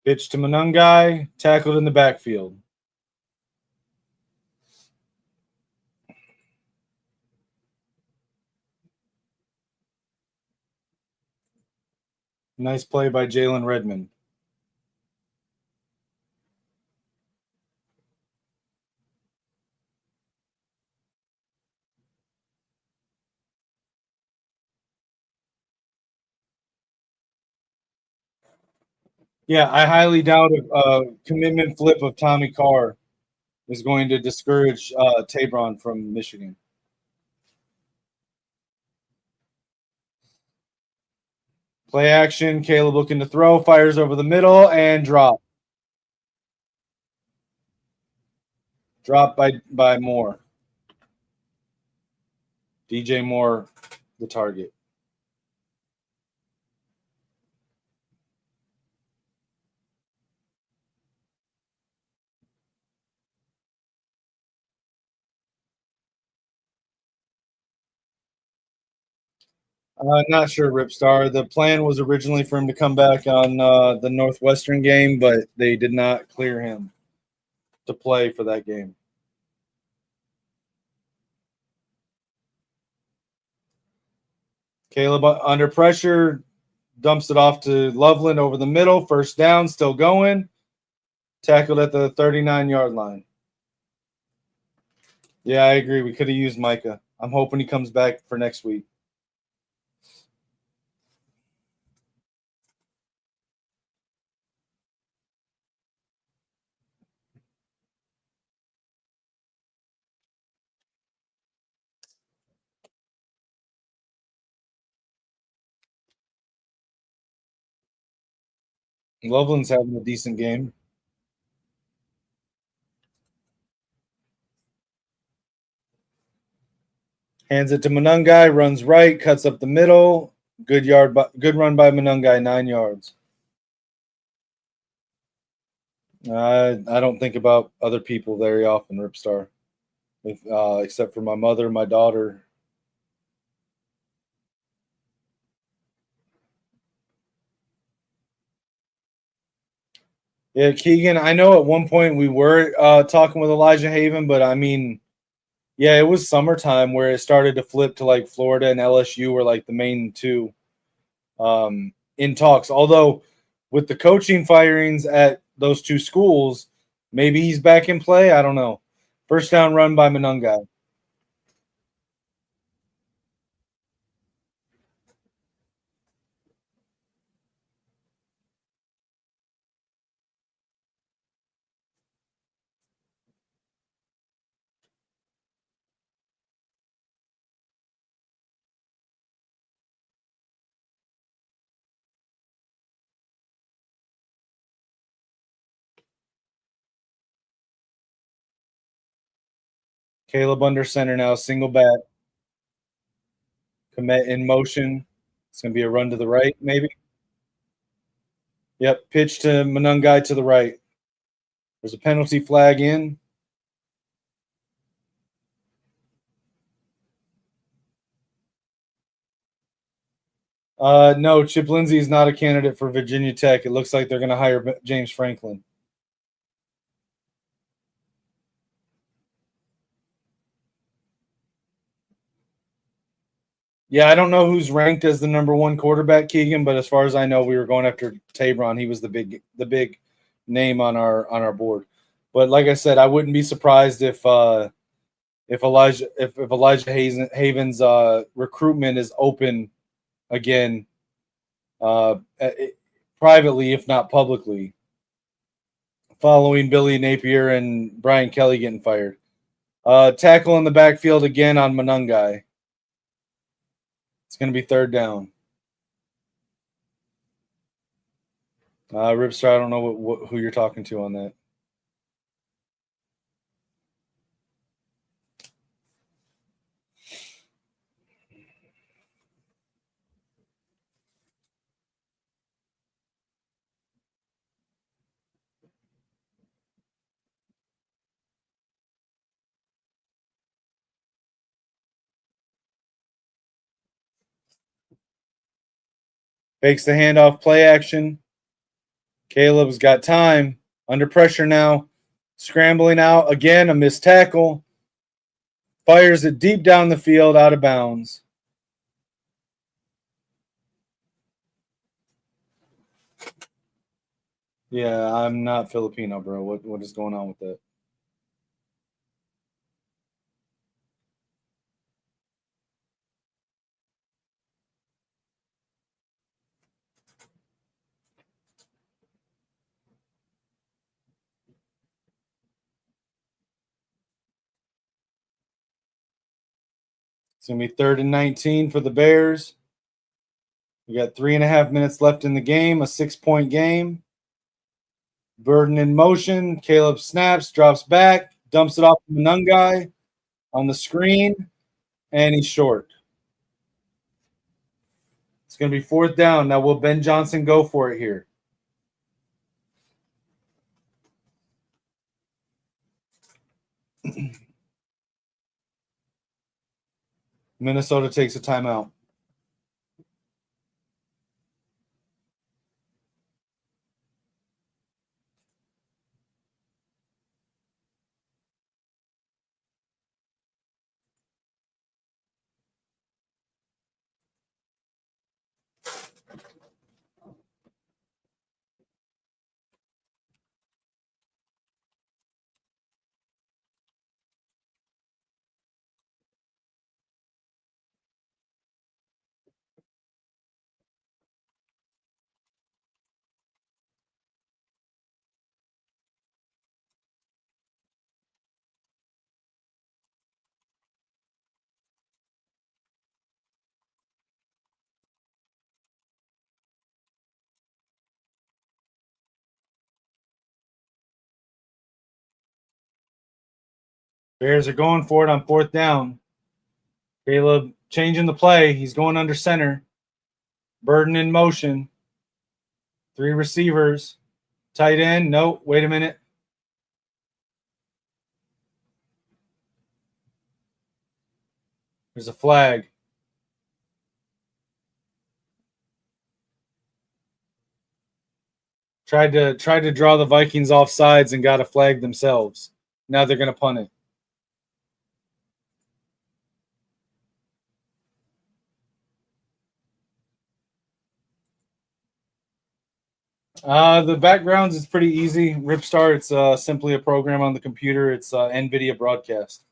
Pitch to Monungai, tackled in the backfield. Nice play by Jalen Redmond. Yeah, I highly doubt a commitment flip of Tommy Carr is going to discourage Tabron from Michigan. Play action. Caleb looking to throw. Fires over the middle and drop. Drop by Moore. DJ Moore, the target. Not sure, Ripstar. The plan was originally for him to come back on the Northwestern game, but they did not clear him to play for that game. Caleb under pressure, dumps it off to Loveland over the middle. 1st down, still going. Tackled at the 39-yard line. Yeah, I agree. We could have used Micah. I'm hoping he comes back for next week. Loveland's having a decent game. Hands it to Monungai, runs right, cuts up the middle. Good run by Monungai, 9 yards. I don't think about other people very often, Ripstar, except for my mother, my daughter. Yeah, Keegan, I know at one point we were talking with Elijah Haven, but I mean, yeah, it was summertime where it started to flip to like Florida and LSU were like the main two in talks. Although with the coaching firings at those two schools, maybe he's back in play. I don't know. First down run by Monungai. Caleb under center now, single back. Komet in motion. It's going to be a run to the right, maybe. Yep, pitch to Monungai to the right. There's a penalty flag in. No, Chip Lindsey is not a candidate for Virginia Tech. It looks like they're going to hire James Franklin. Yeah, I don't know who's ranked as the number one quarterback, Keegan, but as far as I know, we were going after Tabron. He was the big name on our board. But like I said, I wouldn't be surprised if Elijah Haven's recruitment is open again, privately, if not publicly, following Billy Napier and Brian Kelly getting fired. Tackle in the backfield again on Monungai. It's going to be third down. Ripster, I don't know who you're talking to on that. Fakes the handoff, play action. Caleb's got time. Under pressure now. Scrambling out. Again, a missed tackle. Fires it deep down the field, out of bounds. Yeah, I'm not Filipino, bro. What is going on with that? It's going to be 3rd and 19 for the Bears. We got 3.5 minutes left in the game, a 6-point game. Burden in motion. Caleb snaps, drops back, dumps it off to Monungai on the screen, and he's short. It's going to be 4th down. Now, will Ben Johnson go for it here? Minnesota takes a timeout. Bears are going for it on 4th down. Caleb changing the play. He's going under center. Burden in motion. 3 receivers. Tight end. Nope. Wait a minute. There's a flag. Tried to draw the Vikings off sides and got a flag themselves. Now they're going to punt it. The backgrounds is pretty easy. Ripstar, it's simply a program on the computer. It's NVIDIA broadcast.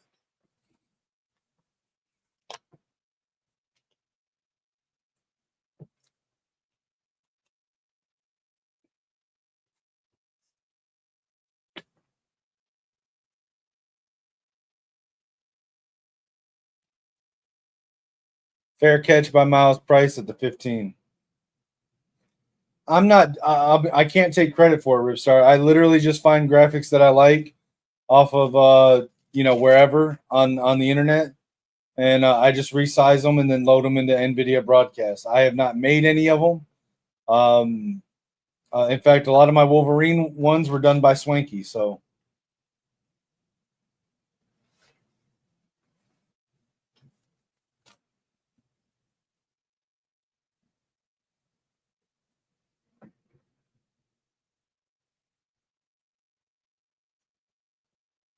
Fair catch by Miles Price at the 15. I'm not. I can't take credit for it, Ripstar. I literally just find graphics that I like off of wherever on the internet, and I just resize them and then load them into NVIDIA broadcast. I have not made any of them. In fact, a lot of my Wolverine ones were done by Swanky. So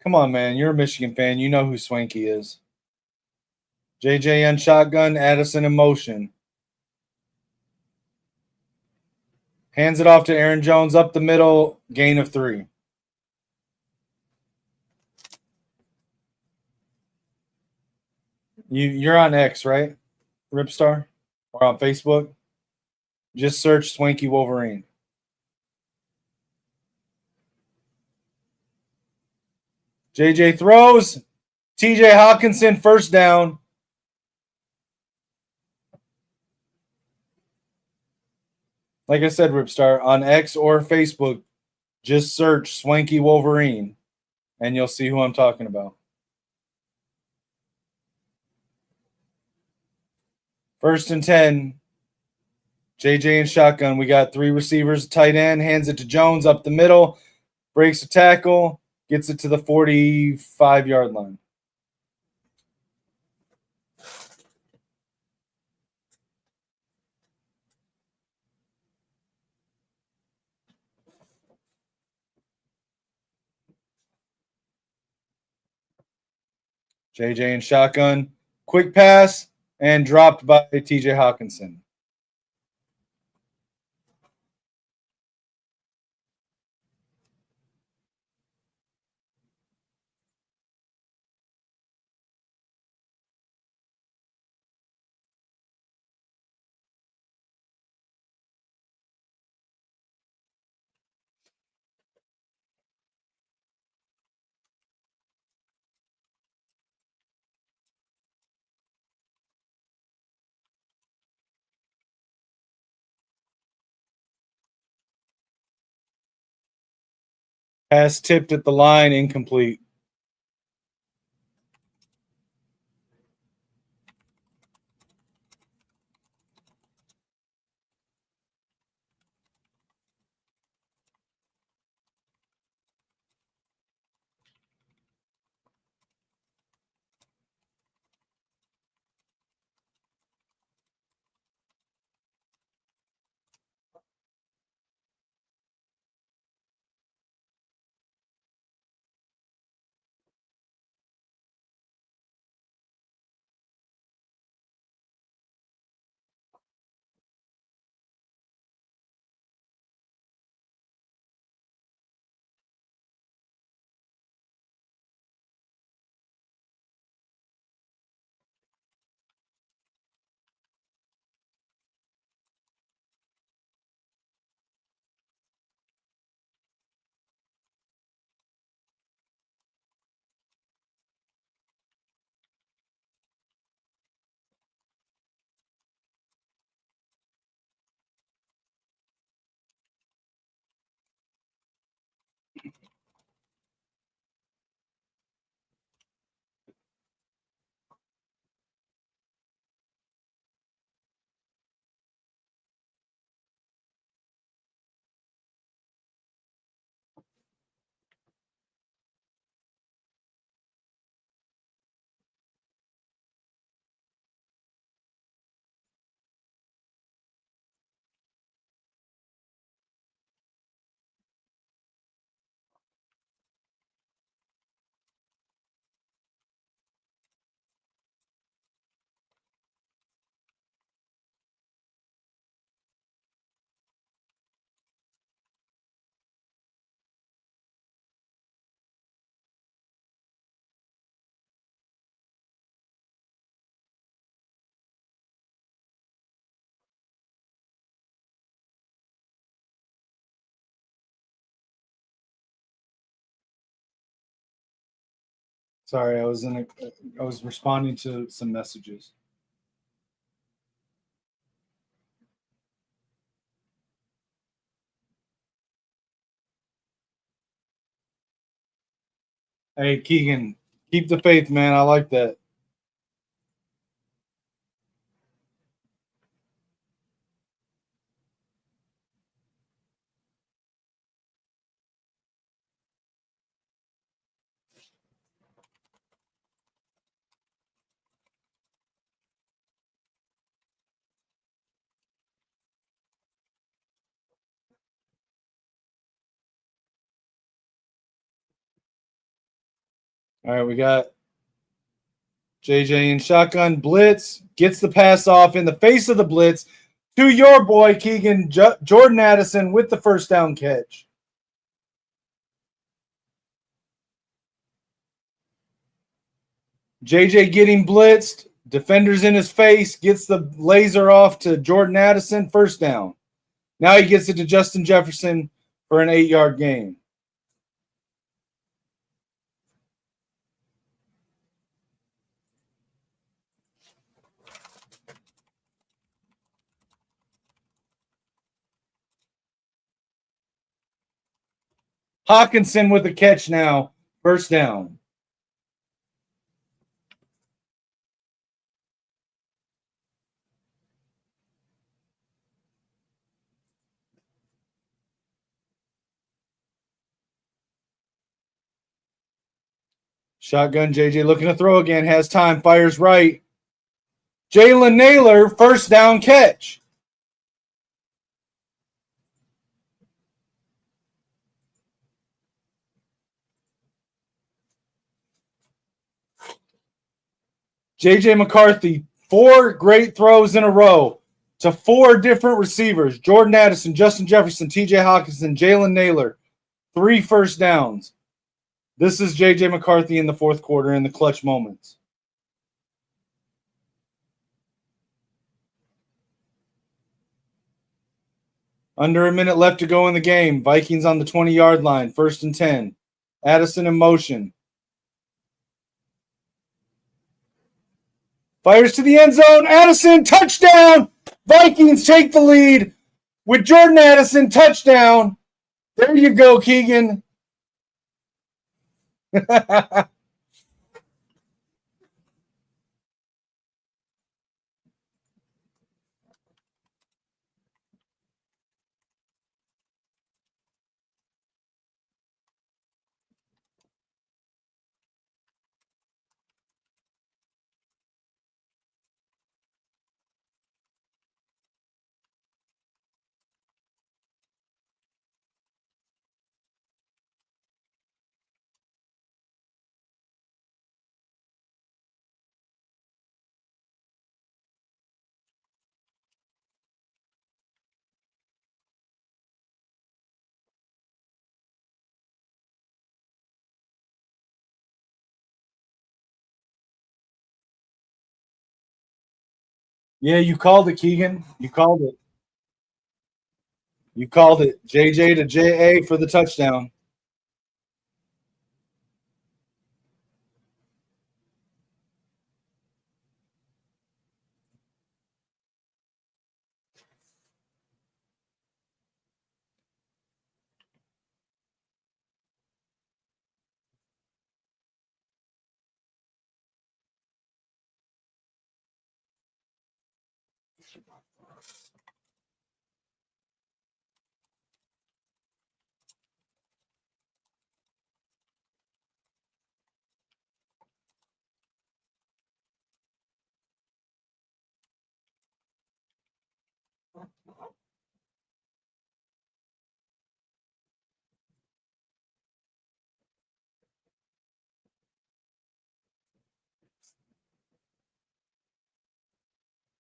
come on, man. You're a Michigan fan. You know who Swanky is. JJ on shotgun, Addison in motion. Hands it off to Aaron Jones up the middle, gain of 3. You're on X, right? Ripstar? Or on Facebook? Just search Swanky Wolverine. JJ throws. TJ Hawkinson, first down. Like I said, Ripstar, on X or Facebook, just search Swanky Wolverine and you'll see who I'm talking about. First and 10. JJ and shotgun. We got 3 receivers, tight end, hands it to Jones up the middle, breaks a tackle, gets it to the 45-yard line. JJ and shotgun. Quick pass and dropped by TJ Hawkinson. Pass tipped at the line, incomplete. Sorry, I was responding to some messages. Hey, Keegan, keep the faith, man. I like that. All right, we got JJ in shotgun blitz, gets the pass off in the face of the blitz to your boy Keegan Jordan Addison with the first down catch. JJ getting blitzed, defenders in his face, gets the laser off to Jordan Addison, first down. Now he gets it to Justin Jefferson for an 8-yard gain. Hawkinson with a catch now, first down. Shotgun JJ looking to throw again, has time, fires right. Jalen Naylor, first down catch. JJ McCarthy, 4 great throws in a row to 4 different receivers. Jordan Addison, Justin Jefferson, TJ Hawkinson, Jalen Naylor. 3 first downs. This is JJ McCarthy in the fourth quarter in the clutch moments. Under a minute left to go in the game. Vikings on the 20-yard line, 1st and 10. Addison in motion. Fires to the end zone. Addison, touchdown. Vikings take the lead with Jordan Addison, touchdown. There you go, Keegan. Yeah, you called it, Keegan. You called it. You called it. JJ to JA for the touchdown.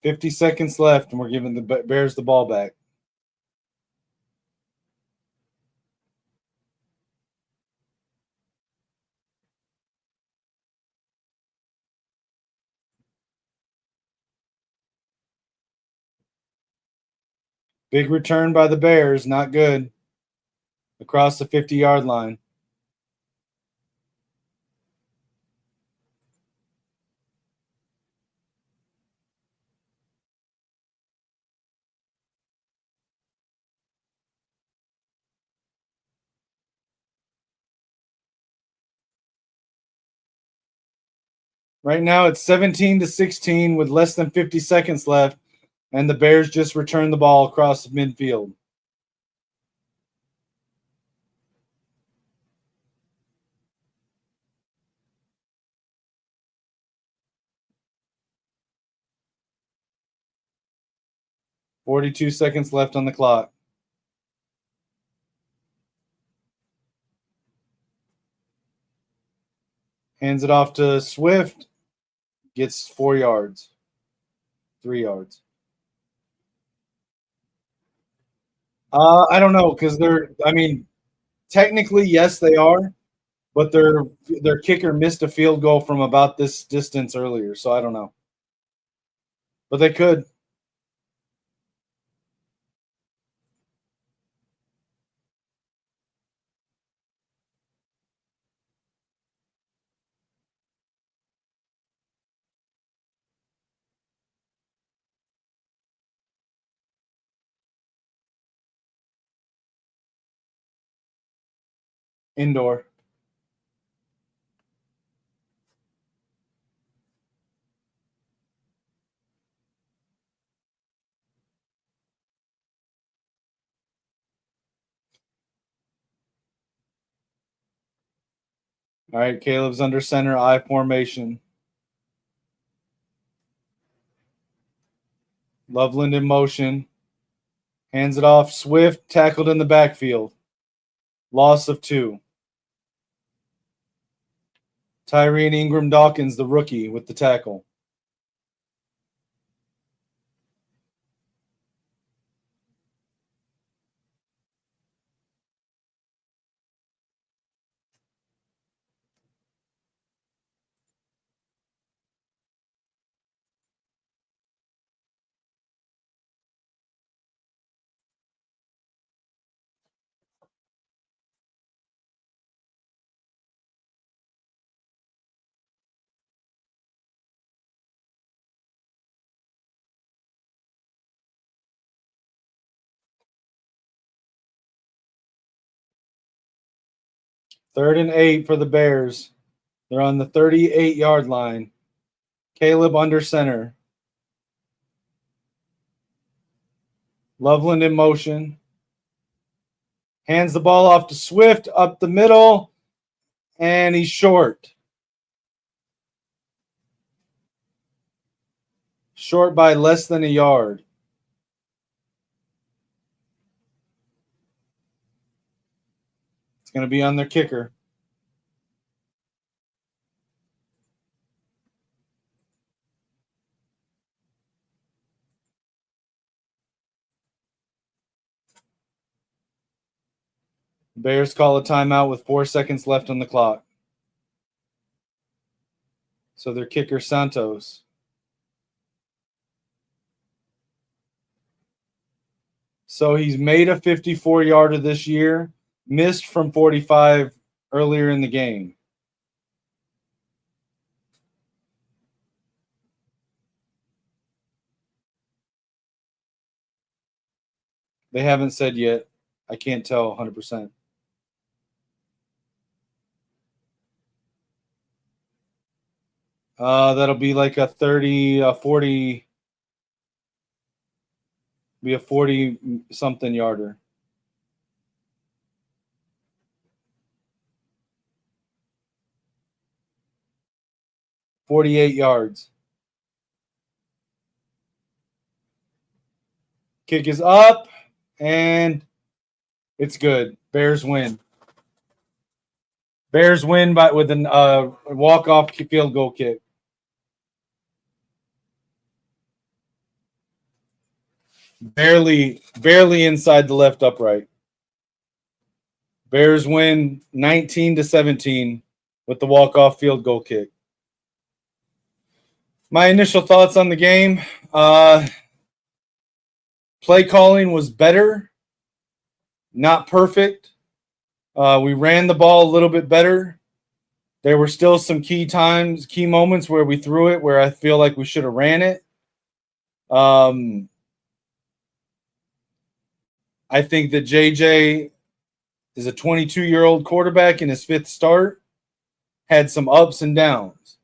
$50 seconds left, and we're giving the Bears the ball back. Big return by the Bears, not good. Across the 50-yard line. Right now it's 17-16 with less than 50 seconds left, and the Bears just returned the ball across midfield. "42 seconds left on the clock. Hands it off to Swift. Gets 4 yards. 3 yards. I don't know because technically, yes, they are, but their kicker missed a field goal from about this distance earlier, so I don't know. But they could. Indoor. All right, Caleb's under center, I formation. Loveland in motion. Hands it off. Swift tackled in the backfield. Loss of 2. Tyreen Ingram Dawkins, the rookie, with the tackle. Third and 8 for the Bears. They're on the 38-yard line. Caleb under center. Loveland in motion. Hands the ball off to Swift up the middle, and he's short. Short by less than a yard. It's going to be on their kicker. Bears call a timeout with 4 seconds left on the clock. So their kicker, Santos. So he's made a 54-yarder this year, missed from 45 earlier in the game. They haven't said yet. I can't tell 100%. That'll be like a 30, 40, be a 40-something yarder. "48 yards. Kick is up, and it's good. Bears win. Bears win with a walk-off field goal kick. Barely inside the left upright. Bears win 19-17 with the walk-off field goal kick. My initial thoughts on the game, play calling was better, not perfect. We ran the ball a little bit better. There were still some key moments where we threw it where I feel like we should have ran it. I think that JJ is a 22-year-old quarterback in his 5th start, had some ups and downs.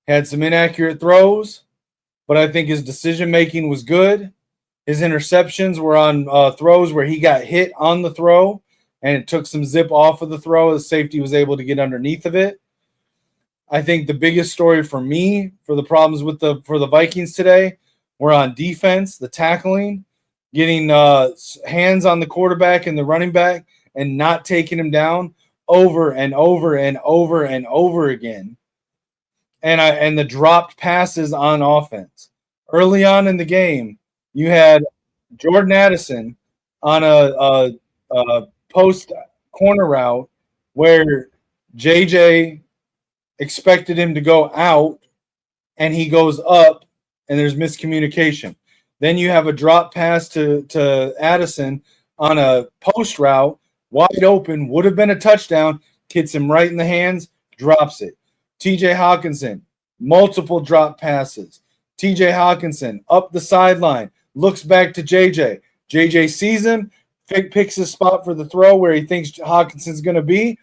Had some inaccurate throws, but I think his decision-making was good. His interceptions were on throws where he got hit on the throw, and it took some zip off of the throw. The safety was able to get underneath of it. I think the biggest story for me for the problems with the Vikings today were on defense, the tackling, getting hands on the quarterback and the running back and not taking him down over and over and over and over again. And the dropped passes on offense. Early on in the game, you had Jordan Addison on a post corner route where JJ expected him to go out and he goes up and there's miscommunication. Then you have a drop pass to Addison on a post route, wide open, would have been a touchdown, hits him right in the hands, drops it. TJ Hawkinson, multiple drop passes. TJ Hawkinson up the sideline, looks back to JJ. JJ sees him, picks his spot for the throw where he thinks Hawkinson's going to be,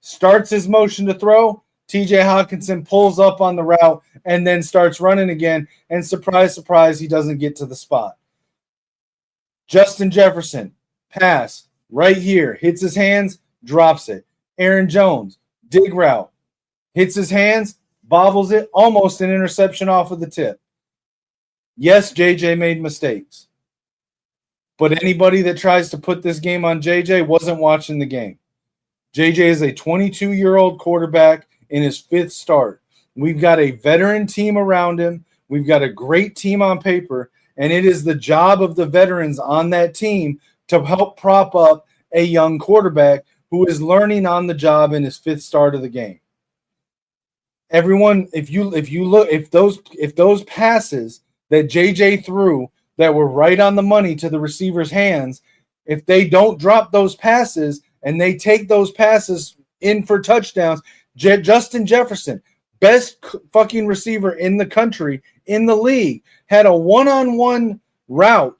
starts his motion to throw. TJ Hawkinson pulls up on the route and then starts running again. And surprise, surprise, he doesn't get to the spot. Justin Jefferson, pass right here, hits his hands, drops it. Aaron Jones, dig route, hits his hands, bobbles it, almost an interception off of the tip. Yes, JJ made mistakes. But anybody that tries to put this game on JJ wasn't watching the game. JJ is a 22-year-old quarterback in his 5th start. We've got a veteran team around him. We've got a great team on paper, and it is the job of the veterans on that team to help prop up a young quarterback who is learning on the job in his 5th start of the game. Everyone, if those passes that JJ threw that were right on the money to the receiver's hands, if they don't drop those passes and they take those passes in for touchdowns, Justin Jefferson, best fucking receiver in the country, in the league, had a one-on-one route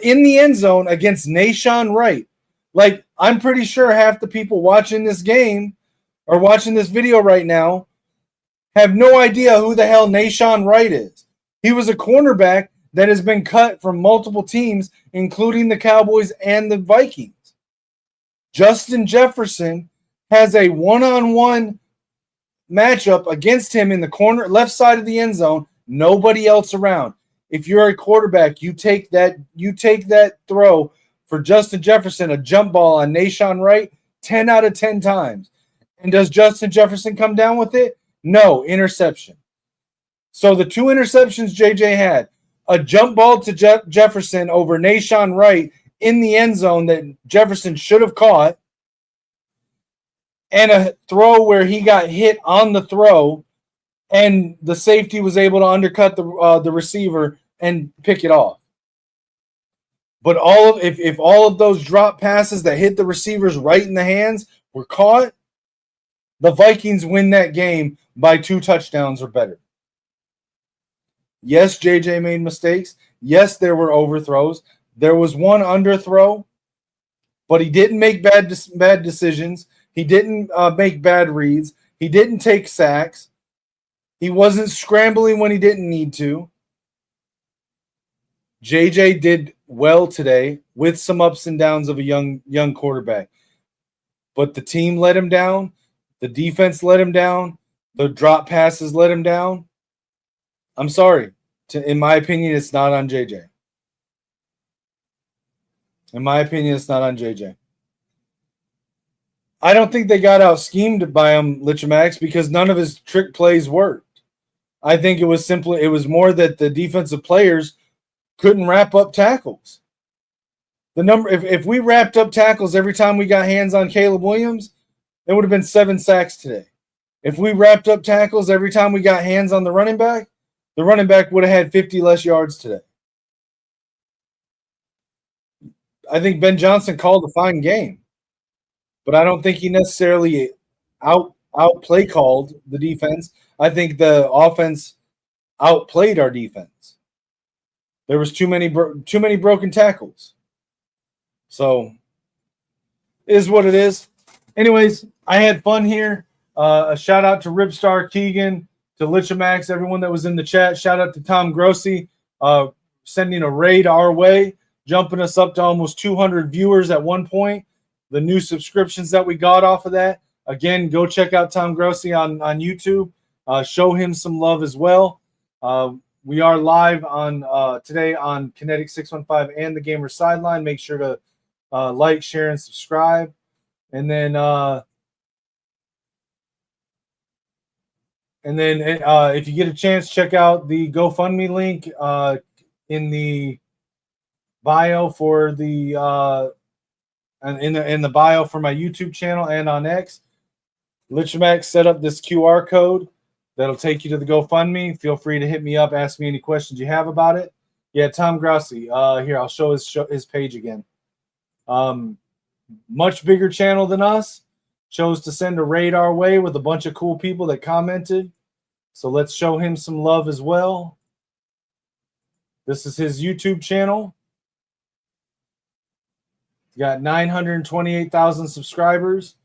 in the end zone against Nahshon Wright. Like, I'm pretty sure half the people watching this game or watching this video right now have no idea who the hell Nahshon Wright is. He was a cornerback that has been cut from multiple teams, including the Cowboys and the Vikings. Justin Jefferson has a one-on-one matchup against him in the corner, left side of the end zone, nobody else around. If you're a quarterback, you take that throw for Justin Jefferson, a jump ball on Nahshon Wright, 10 out of 10 times. And does Justin Jefferson come down with it? No, interception. So the 2 interceptions JJ had, a jump ball to Jefferson over Nahshon Wright in the end zone that Jefferson should have caught, and a throw where he got hit on the throw, and the safety was able to undercut the receiver and pick it off. But if all of those drop passes that hit the receivers right in the hands were caught, the Vikings win that game by 2 touchdowns or better. Yes, JJ made mistakes. Yes, there were overthrows. There was one underthrow, but he didn't make bad decisions. He didn't make bad reads. He didn't take sacks. He wasn't scrambling when he didn't need to. JJ did well today with some ups and downs of a young quarterback. But the team let him down. The defense let him down. The drop passes let him down. I'm sorry. In my opinion, it's not on JJ. In my opinion, it's not on JJ. I don't think they got out schemed by him, Lichamax, because none of his trick plays worked. I think it was more that the defensive players couldn't wrap up tackles. If we wrapped up tackles every time we got hands on Caleb Williams, it would have been 7 sacks today. If we wrapped up tackles every time we got hands on the running back would have had 50 less yards today. I think Ben Johnson called a fine game, but I don't think he necessarily out play called the defense. I think the offense outplayed our defense. There was too many broken tackles. So, it is what it is. Anyways, I had fun here. A shout out to Ripstar Keegan. to Lichamax, everyone that was in the chat. Shout out to Tom Grossi, sending a raid our way, jumping us up to almost 200 viewers at one point. The new subscriptions that we got off of that. Again, go check out Tom Grossi on YouTube. Show him some love as well. We are live on today on Kinetik 615 and the Gamer Sideline. Make sure to like, share, and subscribe. And then if you get a chance, check out the GoFundMe link in the bio for the in the bio for my YouTube channel and on X. Lichamax set up this QR code that'll take you to the GoFundMe. Feel free to hit me up, ask me any questions you have about it. Yeah, Tom Grossi. Here, I'll show his page again. Much bigger channel than us. Chose to send a raid our way with a bunch of cool people that commented. So let's show him some love as well. This is his YouTube channel. He's got 928,000 subscribers.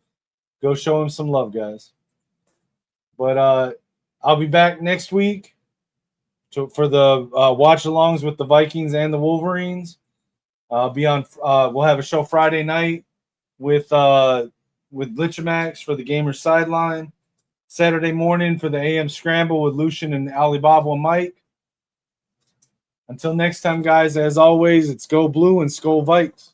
Go show him some love, guys. But I'll be back next week for the watch-alongs with the Vikings and the Wolverines. Be on. We'll have a show Friday night with Lichamax for the Gamer Sideline. Saturday morning for the AM Scramble with Lucian and Alibaba and Mike. Until next time, guys, as always, it's Go Blue and SKOL Vikes.